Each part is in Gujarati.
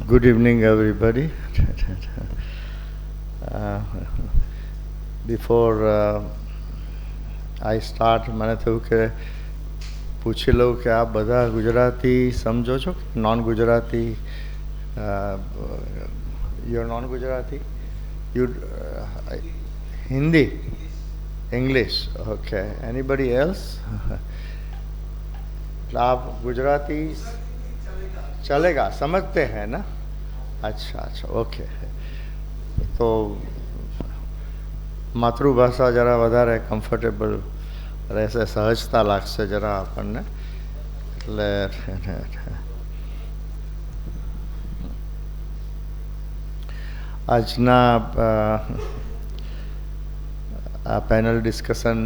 Good evening, everybody. uh, before I start, મને થયું કે પૂછી લઉં કે આ બધા ગુજરાતી સમજો છો કે non Gujarati? You non Gujarati? You Hindi, English? Okay. Anybody else? आप गुजराती चलेगा, समझते हैं ना? अच्छा अच्छा, ओके. तो માતૃભાષા જરા વધારે કમ્ફર્ટેબલ રહેશે, સહજતા લાગશે જરા આપણને. એટલે આજના આ પેનલ ડિસ્કશન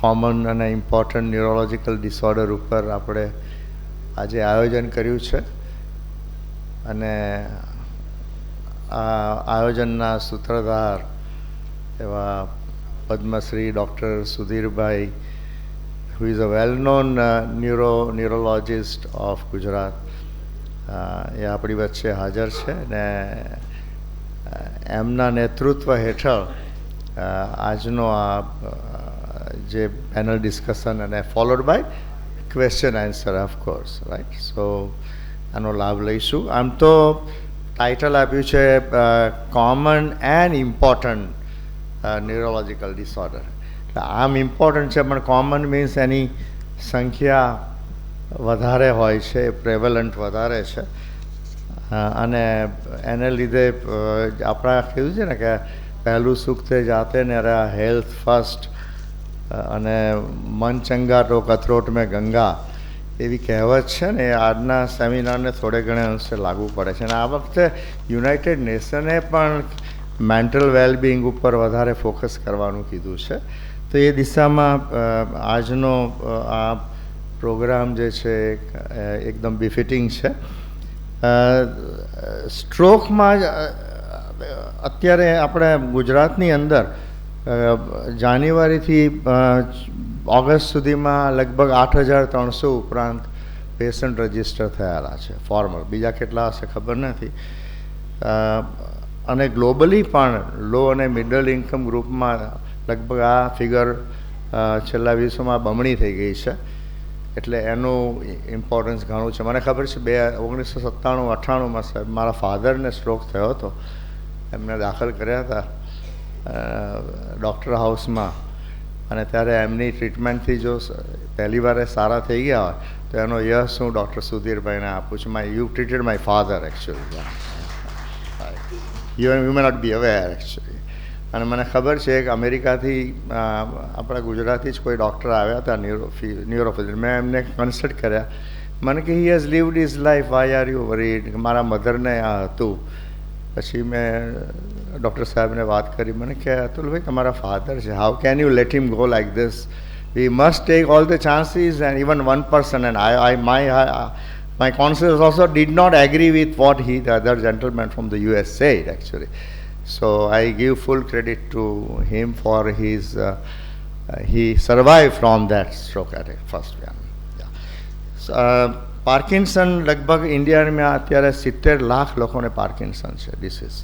કોમન અને ઇમ્પોર્ટન્ટ ન્યુરોલોજિકલ ડિસઓર્ડર ઉપર આપણે આજે આયોજન કર્યું છે. અને આ આયોજનના સૂત્રધાર એવા Padmashri doctor Sudhirbhai, who is a well-known neurologist of Gujarat, એ આપણી વચ્ચે હાજર છે. ને એમના નેતૃત્વ હેઠળ આજનો આ જે પેનલ ડિસ્કશન અને followed by question answer, of course, right. So આનો લાભ લઈશું. આમ તો ટાઇટલ આપ્યું છે common and important neurological disorder. એટલે આમ ઇમ્પોર્ટન્ટ છે, પણ કોમન મીન્સ એની સંખ્યા વધારે હોય છે, પ્રેવલન્ટ વધારે છે. અને એને લીધે આપણા કીધું છે ને કે પહેલું સુખ તે જાતે ને હેલ્થ ફર્સ્ટ, અને મન ચંગા તો કથરોટ મેં ગંગા, એવી કહેવત છે ને. આજના સેમિનારને થોડે ઘણે અંશે લાગુ પડે છે. અને આ વખતે યુનાઇટેડ નેશને પણ મેન્ટલ વેલબિંગ ઉપર વધારે ફોકસ કરવાનું કીધું છે. તો એ દિશામાં આજનો આ પ્રોગ્રામ જે છે એકદમ બિફિટિંગ છે. સ્ટ્રોકમાં અત્યારે આપણે ગુજરાતની અંદર જાન્યુઆરીથી ઓગસ્ટ સુધીમાં લગભગ 8,300 ઉપરાંત પેશન્ટ રજિસ્ટર થયેલા છે, ફોર્મલ. બીજા કેટલા હશે ખબર નથી. અને ગ્લોબલી પણ લો અને મિડલ ઇન્કમ ગ્રુપમાં લગભગ આ ફિગર છેલ્લા વર્ષોમાં બમણી થઈ ગઈ છે. એટલે એનું ઇમ્પોર્ટન્સ ઘણું છે. મને ખબર છે 1997-98માં સાહેબ મારા ફાધરને સ્ટ્રોક થયો હતો. એમને દાખલ કર્યા હતા ડૉક્ટર હાઉસમાં. અને ત્યારે એમની ટ્રીટમેન્ટથી જો પહેલી વાર સારા થઈ ગયા હોય તો એનો યશ હું ડૉક્ટર સુધીરભાઈને આપું છું. You treated my father actually. You may not be aware actually. અને મને ખબર છે કે અમેરિકાથી આપણા ગુજરાતી જ કોઈ ડૉક્ટર આવ્યા હતા, ન્યુરોફિઝિસ્ટ. મેં એમને કન્સલ્ટ કર્યા. મને કે he has lived his life, why are you worried? મારા મધરને આ હતું. પછી મેં ડૉક્ટર સાહેબને વાત કરી. મને કે અતુલભાઈ તમારા ફાધર છે, how can you late him go like this? We must tech all the chances. And even one person, and my conscience also did not agree with what the other gentleman from the US said actually. So I give full credit to him for his he survived from that stroke attack, first one. Yeah. So, Parkinson લગભગ ઇન્ડિયામાં અત્યારે 70 લાખ લોકોને પાર્કિન્સન છે ડિસીઝ,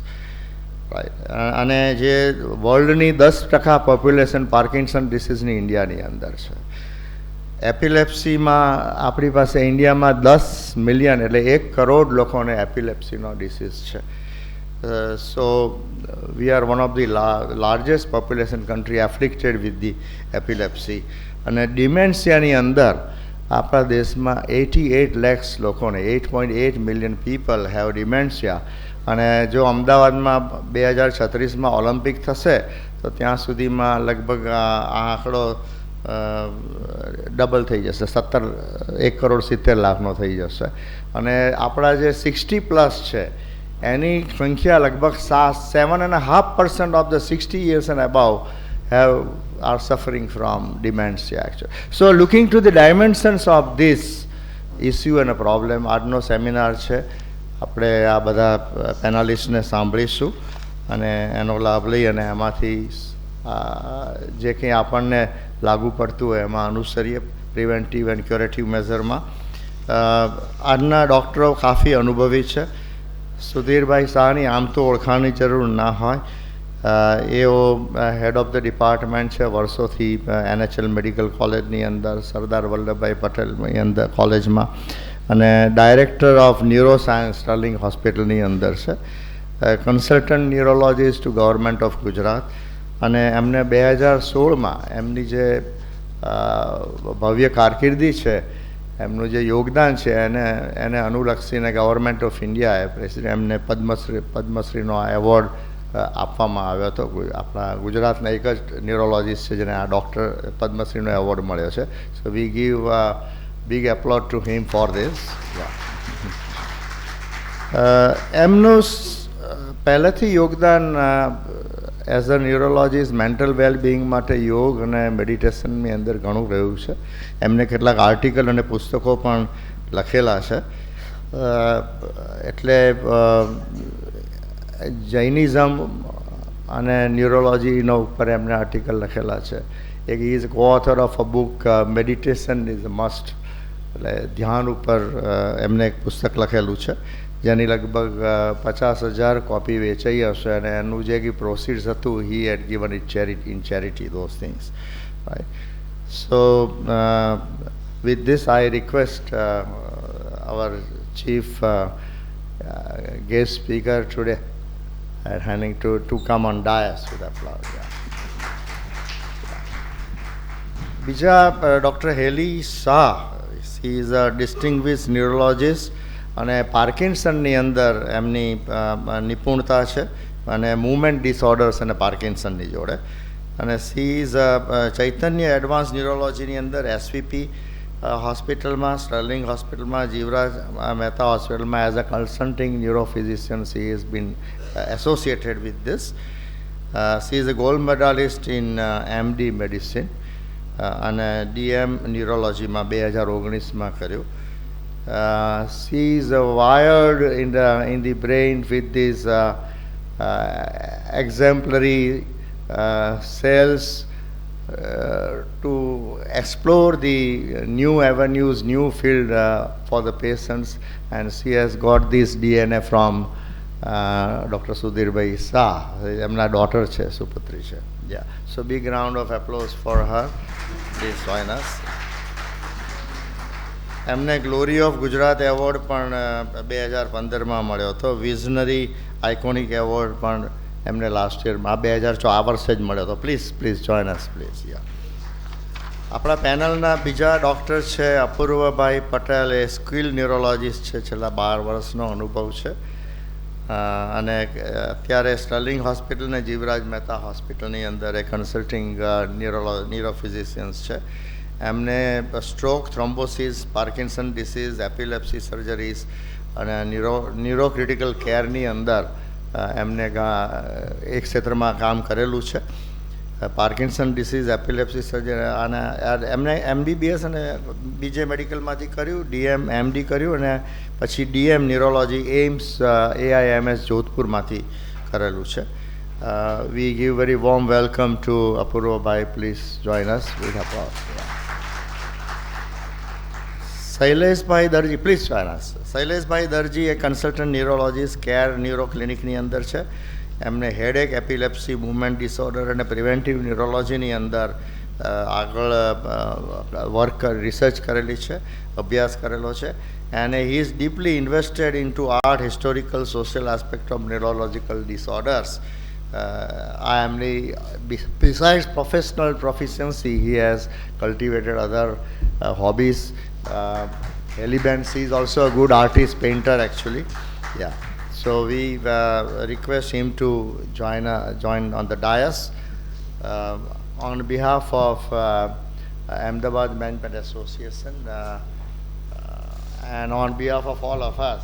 રાઈટ. અને જે વર્લ્ડની 10% પોપ્યુલેશન પાર્કિન્સન ડિસીઝની ઇન્ડિયાની અંદર છે. એપિલેપ્સીમાં આપણી પાસે ઇન્ડિયામાં 10 મિલિયન એટલે 1 કરોડ લોકોને એપિલેપ્સીનો ડિસીઝ છે. So we are one of the largest population country afflicted with the epilepsy. અને ડિમેન્શિયાની અંદર આપણા દેશમાં 88 lakhs લોકોને, 8.8 million people have dementia. અને જો અમદાવાદમાં 2036માં ઓલિમ્પિક થશે તો ત્યાં સુધીમાં લગભગ આ આંકડો ડબલ થઈ જશે, 1,70,70,000,000 થઈ જશે. અને આપણા જે 60+ છે એની સંખ્યા લગભગ 7.5% of the 60 years and above are suffering from dementia actually. So looking to the dimensions of this issue and a problem, આજનો સેમિનાર છે. આપણે આ બધા પેનલિસ્ટને સાંભળીશું અને એનો લાભ લઈ અને એમાંથી જે કંઈ આપણને લાગુ પડતું હોય એમાં અનુસરીએ પ્રિવેન્ટિવ એન્ડ ક્યોરેટિવ મેઝરમાં. આજના ડૉક્ટરો કાફી અનુભવી છે. સુધીરભાઈ શાહની આમ તો ઓળખાણની જરૂર ના હોય. એઓ હેડ ઓફ ધ ડિપાર્ટમેન્ટ છે વર્ષોથી NHL મેડિકલ કોલેજની અંદર, સરદાર વલ્લભભાઈ પટેલની અંદર કોલેજમાં, અને director of neuroscience Sterling હોસ્પિટલની અંદર છે. Consultant neurologist government of Gujarat, અને એમને 2016માં એમની જે ભવ્ય કારકિર્દી છે, એમનું જે યોગદાન છે એને અનુલક્ષીને ગવર્મેન્ટ ઓફ ઇન્ડિયાએ પ્રેસિડેન્ટ એમને પદ્મશ્રીનો એવોર્ડ આપવામાં આવ્યો હતો. આપણા ગુજરાતના એક જ ન્યુરોલોજીસ્ટ છે જેને આ ડૉક્ટર પદ્મશ્રીનો એવોર્ડ મળ્યો છે. So we give big applause to him for this. એમનું પહેલેથી યોગદાન as a neurologist mental wellbeing માટે યોગ અને મેડિટેશનની અંદર ઘણું રહ્યું છે. એમને કેટલાક આર્ટિકલ અને પુસ્તકો પણ લખેલા છે. એટલે જૈનિઝમ અને ન્યુરોલોજીનો ઉપર એમને આર્ટિકલ લખેલા છે. એક is coauthor of a book meditation is a must, એટલે ધ્યાન ઉપર એમને એક પુસ્તક લખેલું છે જેની લગભગ 50,000 કોપી વેચાઈ હશે, અને એનું જે કંઈ પ્રોસીડ્સ હતું he had given it charity those things, right. So with this I request our chief guest speaker today handing to come on dais with applause. બીજા doctor Heli Shah, she is a distinguished neurologist અને પાર્કિન્સનની અંદર એમની નિપુણતા છે, અને મૂવમેન્ટ ડિસઓર્ડર્સ અને પાર્કિન્સનની જોડે. અને સી ઇઝ ચૈતન્ય એડવાન્સ ન્યુરોલોજીની અંદર એસવીપી હોસ્પિટલમાં, સ્ટર્લિંગ હોસ્પિટલમાં, જીવરાજ મહેતા હોસ્પિટલમાં as a consulting ન્યુરોફિઝિશિયન she is bin associated with this. She is a gold medallist in MD medicine અને DM ન્યુરોલોજીમાં 2019માં કર્યું. She is wired in the brain with these exemplary cells to explore the new avenues, new field for the patients, and she has got this DNA from Dr. Sudhirbhai Shah. Emna daughter છે, સુપુત્રી છે. Yeah. So big round of applause for her. Please join us. એમને ગ્લોરી ઓફ ગુજરાત એવોર્ડ પણ 2015માં મળ્યો હતો. વિઝનરી આઇકોનિક એવોર્ડ પણ એમને લાસ્ટ યરમાં 2014 આ વર્ષે જ મળ્યો હતો. Please join us please. આપણા પેનલના બીજા ડૉક્ટર છે અપૂર્વભાઈ પટેલ. એ સ્કિલ ન્યુરોલોજીસ્ટ છે, છેલ્લા 12 વર્ષનો અનુભવ છે, અને અત્યારે સ્ટર્લિંગ હોસ્પિટલ અને જીવરાજ મહેતા હોસ્પિટલની અંદર એ કન્સલ્ટિંગ ન્યુરોફિઝિશિયન્સ છે. એમને stroke, thrombosis, Parkinson disease, epilepsy surgeries અને ન્યુરોક્રિટિકલ કેરની અંદર એમને એક ક્ષેત્રમાં કામ કરેલું છે. પાર્કિન્સન ડિસીઝ, એપિલેપ્સી સર્જરી, અને એમને MBBS અને બીજે મેડિકલમાંથી કર્યું, MD કર્યું, અને પછી DM ન્યુરોલોજી એમ્સ AIMS જોધપુરમાંથી કરેલું છે. We give very warm welcome to Apurva. Please join us with applause. Shaileshbhai Darji, please join us. Shaileshbhai Darji એ કન્સલ્ટન્ટ ન્યુરોલોજીસ્ટ કેર ન્યુરો ક્લિનિકની અંદર છે. એમને હેડેક, એપિલેપ્સી, મૂવમેન્ટ ડિસઓર્ડર અને પ્રિવેન્ટિવ ન્યુરોલોજીની અંદર આગળ રિસર્ચ કરેલી છે, અભ્યાસ કરેલો છે. and he is deeply invested into art, historical, social aspect of neurological disorders. Besides professional proficiency, he has cultivated other hobbies. Heliban, he is also a good artist, painter actually. Yeah. So we request him to join on the dais. On behalf of Ahmedabad Management Association and on behalf of all of us,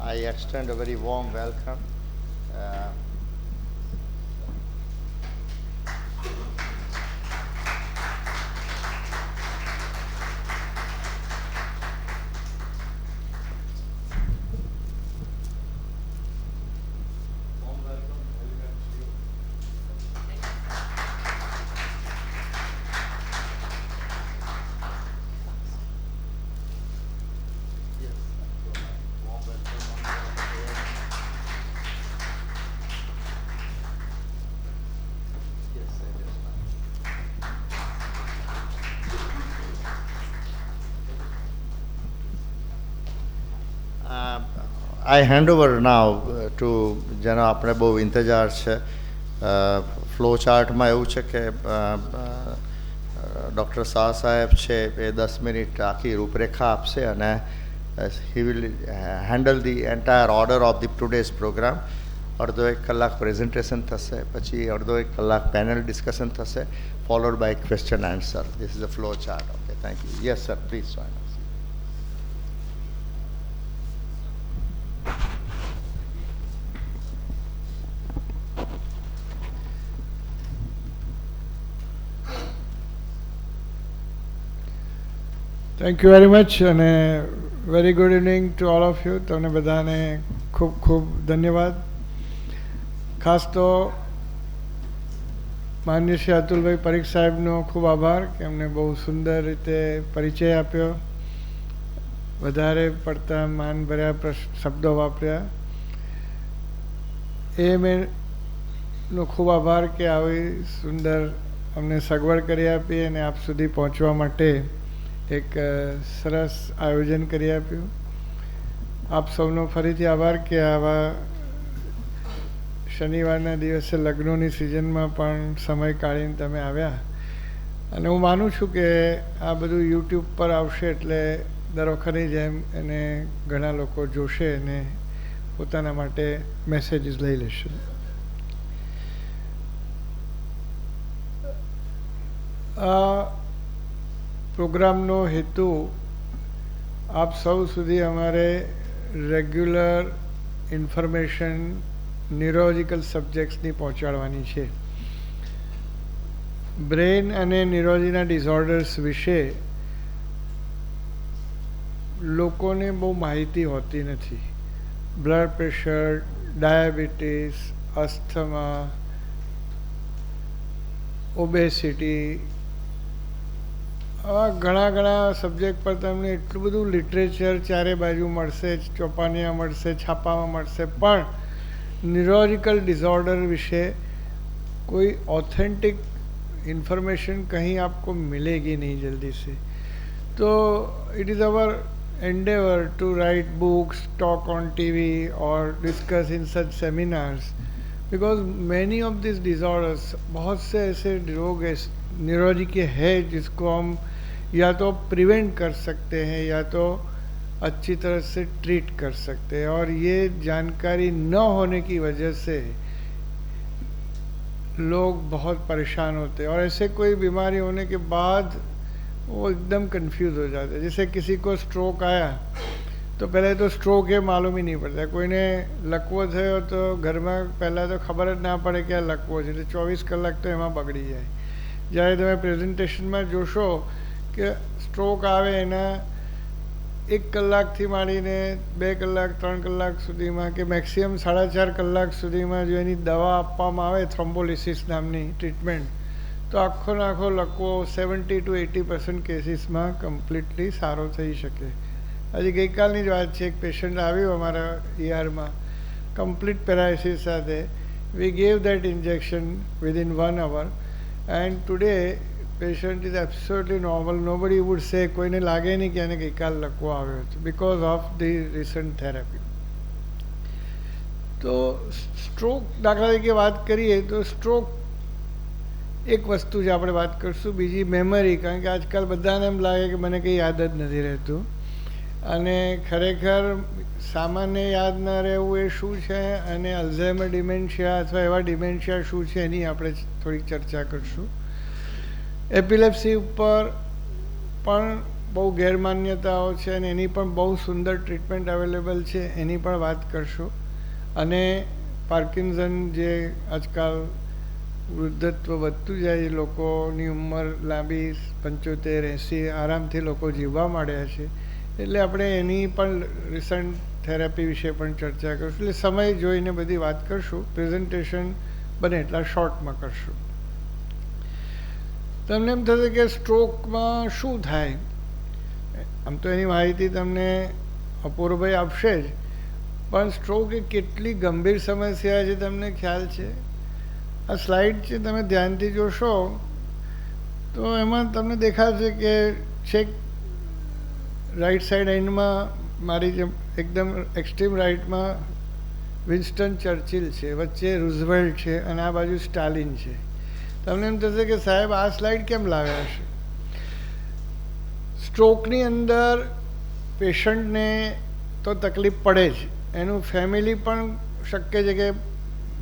I extend a very warm welcome. I hand over now to જેનો આપણે બહુ ઇંતજાર છે. ફ્લો ચાર્ટમાં એવું છે કે ડૉક્ટર શાહ સાહેબ છે એ 10 મિનિટ આખી રૂપરેખા આપશે અને he will handle the entire order of the today's program. અડધો 1 કલાક પ્રેઝન્ટેશન થશે, પછી અડધો 1 કલાક પેનલ ડિસ્કશન થશે, followed by question answer. This is the flow chart. Okay, thank you. Yes, sir, please join us. Thank you very much અને very good evening to all of you. તમને બધાને ખૂબ ખૂબ ધન્યવાદ. ખાસ તો માન્ય શ્રી અતુલભાઈ પરીખ સાહેબનો ખૂબ આભાર કે એમને બહુ સુંદર રીતે પરિચય આપ્યો, વધારે પડતા માનભર્યા શબ્દો વાપર્યા. એ મેંનો ખૂબ આભાર કે આવી સુંદર અમને સગવડ કરી આપી અને આપ સુધી પહોંચવા માટે એક સરસ આયોજન કરી આપ્યું. આપ સૌનો ફરીથી આભાર કે આવા શનિવારના દિવસે લગ્નોની સિઝનમાં પણ સમય કાઢીને તમે આવ્યા. અને હું માનું છું કે આ બધું યુટ્યુબ પર આવશે એટલે દર વખતની જેમ એને ઘણા લોકો જોશે અને પોતાના માટે મેસેજીસ લઈ લેશે. આ પ્રોગ્રામનો હેતુ આપ સૌ સુધી અમારે રેગ્યુલર ઇન્ફોર્મેશન ન્યુરોલોજિકલ સબ્જેક્ટ્સની પહોંચાડવાની છે. બ્રેઇન અને ન્યુરોલોજીના ડિસઓર્ડર્સ વિશે લોકોને બહુ માહિતી હોતી નથી. Blood pressure, diabetes, asthma, obesity, આવા ઘણા સબ્જેક્ટ પર તમને એટલું બધું લિટરેચર ચારે બાજુ મળશે, ચોપાનિયા મળશે, છાપામાં મળશે, પણ ન્યુરોલોજિકલ ડિસऑर्डर વિશે कोई ऑथेंटिक इंफॉर्मेशन कहीं आपको मिलेगी नहीं जल्दी से. तो it is our endeavor to write books, talk on TV or discuss in such seminars because many of these disorders, बहुत से ऐसे रोग न्यूरोलॉजी के हैं जिसको हम या तो प्रिवेंट कर सकते हैं या तो अच्छी तरह से ट्रीट कर सकते हैं. और ये जानकारी न होने की वजह से लोग बहुत परेशान होते हैं और ऐसे कोई बीमारी होने के बाद वो एकदम कंफ्यूज हो जाते हैं. जैसे किसी को स्ट्रोक आया तो पहले तो स्ट्रोक है मालूम ही नहीं पड़ता. કોઈને લકવો થયો તો ઘરમાં પહેલાં તો ખબર જ ના પડે કે આ લકવો છે, એટલે 24 કલાક તો એમાં બગડી જાય. જ્યારે તમે પ્રેઝન્ટેશનમાં જોશો કે સ્ટ્રોક આવે એના 1 કલાકથી માંડીને 2 કલાક 3 કલાક સુધીમાં કે મેક્સિમમ 4.5 કલાક સુધીમાં જો એની દવા આપવામાં આવે થ્રોમ્બોલિસિસ નામની ટ્રીટમેન્ટ, તો આખો આખો લકવો 70 to 80% કેસીસમાં કમ્પ્લીટલી સારો થઈ શકે. હજી ગઈકાલની જ વાત છે, એક પેશન્ટ આવ્યું અમારા ERમાં કમ્પ્લીટ પેરાલિસિસ સાથે. We gave that injection within 1 hour and today patient is absolutely normal. Nobody would say, કોઈને લાગે નહીં કે એને ગઈકાલ લકવો આવ્યો હતો because of the recent therapy. તો સ્ટ્રોક દાખલા તરીકે વાત કરીએ તો સ્ટ્રોક એક વસ્તુ છે, આપણે વાત કરીશું. બીજી મેમરી, કારણ કે આજકાલ બધાને એમ લાગે કે મને કંઈ યાદ જ નથી રહેતું અને ખરેખર સામાન્ય યાદ ન રહેવું એ શું છે અને અલ્ઝાઇમર ડિમેન્શિયા અથવા એવા ડિમેન્શિયા શું છે એની આપણે થોડીક ચર્ચા કરીશું. એપિલેપ્સી ઉપર પણ બહુ ગેરમાન્યતાઓ છે અને એની પણ બહુ સુંદર ટ્રીટમેન્ટ અવેલેબલ છે, એની પણ વાત કરશું. અને પાર્કિન્સન જે આજકાલ વૃદ્ધત્વ વધતું જાય, લોકોની ઉંમર લાંબી 75-80 આરામથી લોકો જીવવા માંડ્યા છે, એટલે આપણે એની પણ રિસન્ટ થેરાપી વિશે પણ ચર્ચા કરીશું. એટલે સમય જોઈને બધી વાત કરશું. પ્રેઝન્ટેશન બને એટલા શોર્ટમાં કરશું. તમને એમ થશે કે સ્ટ્રોકમાં શું થાય, આમ તો એની માહિતી તમને અપૂર્વભાઈ આપશે જ, પણ સ્ટ્રોક એ કેટલી ગંભીર સમસ્યા છે તમને ખ્યાલ છે? આ સ્લાઇડ છે, તમે ધ્યાનથી જોશો તો એમાં તમને દેખાશે કે છેક રાઈટ સાઈડ એન્ડમાં મારી જેમ એકદમ એક્સ્ટ્રીમ રાઇટમાં વિન્સ્ટન ચર્ચિલ છે, વચ્ચે રૂઝવેલ્ટ છે અને આ બાજુ સ્ટાલિન છે. તમને એમ થશે કે સાહેબ આ સ્લાઇડ કેમ લાવ્યા છે? સ્ટ્રોકની અંદર પેશન્ટને તો તકલીફ પડે જ, એનું ફેમિલી પણ શક્ય છે કે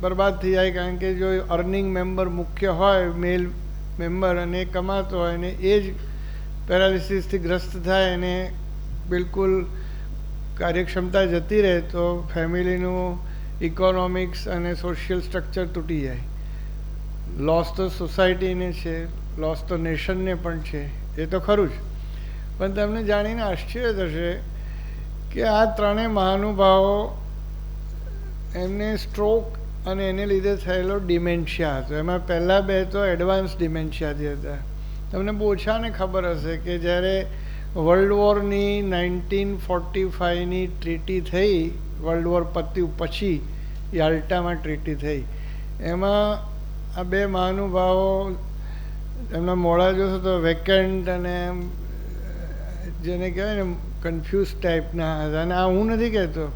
બરબાદ થઈ જાય, કારણ કે જો અર્નિંગ મેમ્બર મુખ્ય હોય મેલ મેમ્બર અને કમાતો હોય અને એ જ પેરાલિસિસથી ગ્રસ્ત થાય અને બિલકુલ કાર્યક્ષમતા જતી રહે તો ફેમિલીનું ઇકોનોમિક્સ અને સોશિયલ સ્ટ્રક્ચર તૂટી જાય. લોસ તો સોસાયટીને છે, લોસ તો નેશનને પણ છે, એ તો ખરું જ. પણ તમને જાણીને આશ્ચર્ય થશે કે આ ત્રણેય મહાનુભાવો એમને સ્ટ્રોક અને એને લીધે થયેલો ડિમેન્શિયા હતો. એમાં પહેલાં બે તો એડવાન્સ ડિમેન્શિયાથી હતા. તમને બહુ ઓછાને ખબર હશે કે જ્યારે વર્લ્ડ વોરની 1945ની ટ્રીટી થઈ, વર્લ્ડ વોર પત્યું પછી યાલ્ટામાં ટ્રીટી થઈ, એમાં આ બે મહાનુભાવો એમના મોડા જોશો તો વેકેન્ટ અને જેને કહેવાય ને કન્ફ્યુઝ ટાઈપના હતા. અને આ હું નથી કહેતો,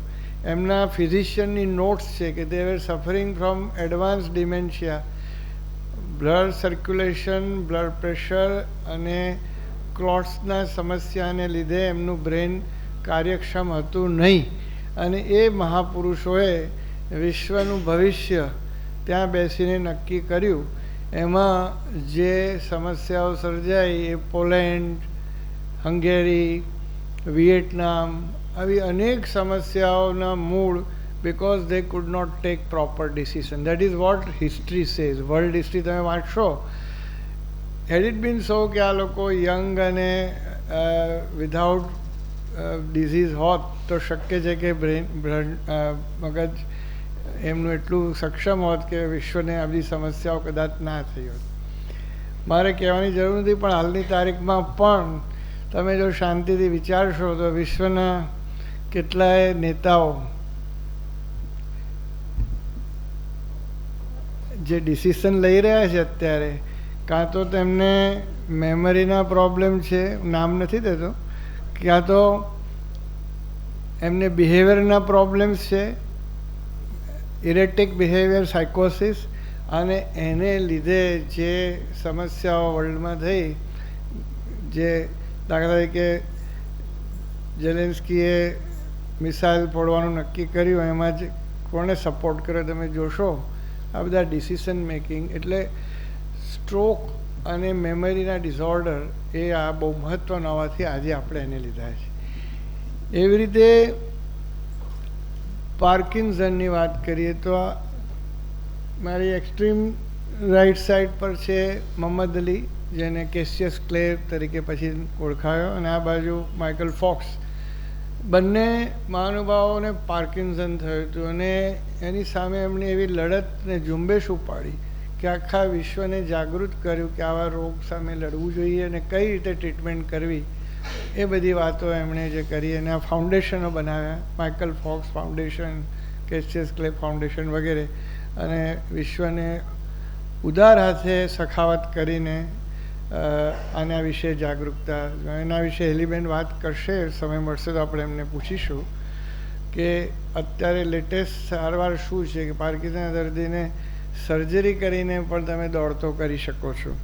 એમના ફિઝિશિયનની નોટ્સ છે કે they were suffering from advance dementia. Blood circulation, blood pressure અને ક્લોટ્સના સમસ્યાને લીધે એમનું બ્રેન કાર્યક્ષમ હતું નહીં. અને એ મહાપુરુષોએ વિશ્વનું ભવિષ્ય ત્યાં બેસીને નક્કી કર્યું. એમાં જે સમસ્યાઓ સર્જાઈ એ પોલેન્ડ, હંગેરી, વિયેટનામ, આવી અનેક સમસ્યાઓના મૂળ because they could not take proper decision. That is what history says. World history તમે વાંચશો, had it been so કે આ લોકો યંગ અને વિધાઉટ ડિઝીઝ હોત તો શક્ય છે કે મગજ એમનું એટલું સક્ષમ હોત કે વિશ્વને આ બધી સમસ્યાઓ કદાચ ના થઈ હોત. મારે કહેવાની જરૂર નથી, પણ હાલની તારીખમાં પણ તમે જો શાંતિથી વિચારશો તો વિશ્વના કેટલાય નેતાઓ જે ડિસિઝન લઈ રહ્યા છે અત્યારે, કાં તો તેમને મેમરીના પ્રોબ્લેમ છે, નામ નથી દેતો, ક્યાં તો એમને બિહેવિયરના પ્રોબ્લેમ્સ છે, ઇરેટિક બિહેવિયર, સાયકોસિસ, અને એને લીધે જે સમસ્યાઓ વર્લ્ડમાં થઈ, જે દાખલા તરીકે ઝેલેન્સ્કીએ મિસાઇલ ફોડવાનું નક્કી કર્યું, એમાં જ કોણે સપોર્ટ કર્યો તમે જોશો. આ બધા ડિસિઝન મેકિંગ એટલે સ્ટ્રોક અને મેમરીના ડિસઓર્ડર એ આ બહુ મહત્ત્વના હોવાથી આજે આપણે એને લીધા છે. એવી રીતે પાર્કિન્સનની વાત કરીએ તો મારી એક્સ્ટ્રીમ રાઇટ સાઈડ પર છે મોહમ્મદ અલી, જેને કેસિયસ ક્લે તરીકે પછી ઓળખાયો, અને આ બાજુ માઇકલ ફોક્સ. બંને મહાનુભાવોને પાર્કિન્સન થયું હતું અને એની સામે એમણે એવી લડતને ઝુંબેશ ઉપાડી કે આખા વિશ્વને જાગૃત કર્યું કે આવા રોગ સામે લડવું જોઈએ અને કઈ રીતે ટ્રીટમેન્ટ કરવી. એ બધી વાતો એમણે જે કરી અને આ ફાઉન્ડેશનો બનાવ્યા, Michael Fox foundation, Cassius Clay foundation વગેરે, અને વિશ્વને ઉદાર હાથે સખાવત કરીને આના વિશે જાગૃતતા, એના વિશે હેલીબેન વાત કરશે, સમય મળશે તો આપણે એમને પૂછીશું કે અત્યારે લેટેસ્ટ સારવાર શું છે કે પાર્કિન્સનના દર્દીને સર્જરી કરીને પણ તમે દોડતો કરી શકો છો.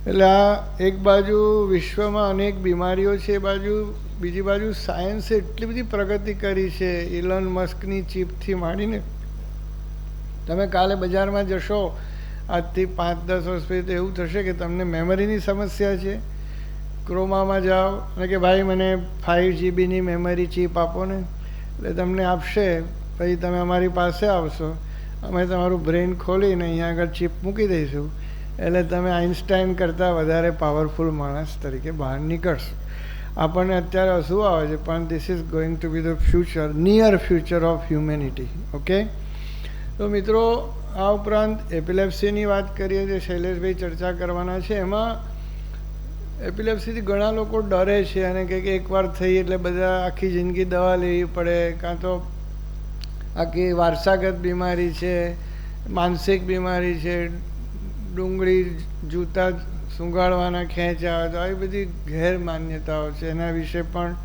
એટલે આ એક બાજુ વિશ્વમાં અનેક બીમારીઓ છે, એ બાજુ બીજી બાજુ સાયન્સે એટલી બધી પ્રગતિ કરી છે. ઇલોન મસ્કની ચીપથી માંડીને તમે કાલે બજારમાં જશો આજથી 5-10 વર્ષ પછી તો એવું થશે કે તમને મેમરીની સમસ્યા છે, ક્રોમામાં જાઓ અને કે ભાઈ મને 5 GB મેમરી ચીપ આપો ને, એટલે તમને આપશે. પછી તમે અમારી પાસે આવશો, અમે તમારું બ્રેઇન ખોલીને અહીંયા આગળ ચીપ મૂકી દઈશું, એટલે તમે આઇન્સ્ટાઈન કરતાં વધારે પાવરફુલ માણસ તરીકે બહાર નીકળશો. આપણને અત્યારે હસવું આવે છે, પણ this is going to B the future, near future of humanity. Okay, તો મિત્રો આ ઉપરાંત એપિલેપ્સીની વાત કરીએ જે શૈલેષભાઈ ચર્ચા કરવાના છે. એમાં એપિલેપ્સીથી ઘણા લોકો ડરે છે અને કહે કે એકવાર થઈ એટલે બધા આખી જિંદગી દવા લેવી પડે, કાં તો આખી વારસાગત બીમારી છે, માનસિક બીમારી છે, ડુંગળી જૂતા સૂંઘાડવાના ખેંચ આવે, તો આવી બધી ગેરમાન્યતાઓ છે. એના વિશે પણ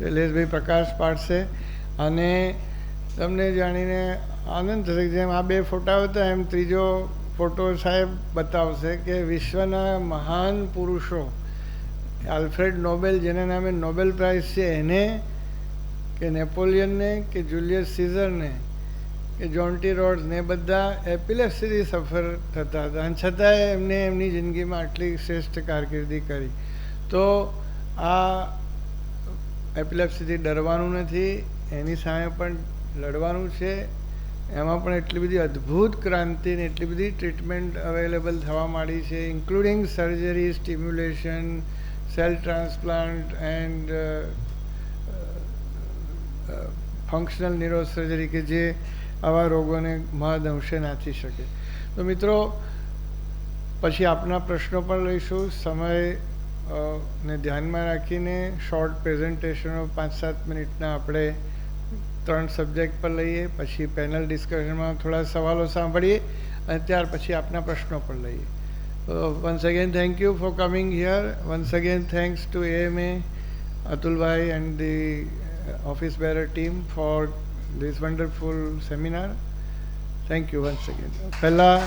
શૈલેષભાઈ પ્રકાશ પાડશે અને તમને જાણીને આનંદ થશે. જેમ આ 2 ફોટા હતા એમ ત્રીજો ફોટો સાહેબ બતાવશે કે વિશ્વના મહાન પુરુષો, આલ્ફ્રેડ નોબેલ જેના નામે નોબેલ પ્રાઇઝ છે એને, કે નેપોલિયનને, કે જુલિયસ સીઝરને, કે જોન ટી રોડ્સને, બધા એપિલેપ્સીથી સફર થતા હતા અને છતાંય એમને એમની જિંદગીમાં આટલી શ્રેષ્ઠ કારકિર્દી કરી. તો આ એપિલેપ્સીથી ડરવાનું નથી, એની સામે પણ લડવાનું છે. એમાં પણ એટલી બધી અદ્ભુત ક્રાંતિ ને એટલી બધી ટ્રીટમેન્ટ અવેલેબલ થવા માંડી છે, including surgery, stimulation, cell transplant and functional neurosurgery, કે જે આવા રોગોને મહદઅંશે નાથી શકે. તો મિત્રો, પછી આપના પ્રશ્નો પણ લઈશું. સમયને ધ્યાનમાં રાખીને શોર્ટ પ્રેઝન્ટેશનો 5-7 મિનિટના આપણે 3 સબ્જેક્ટ પર લઈએ, પછી પેનલ ડિસ્કશનમાં થોડા સવાલો સાંભળીએ અને ત્યાર પછી આપના પ્રશ્નો પણ લઈએ. Once again thank you for coming here. Once again thanks to AMA, Atulbhai and the office bearer team for this wonderful seminar. Thank you once again. પહેલાં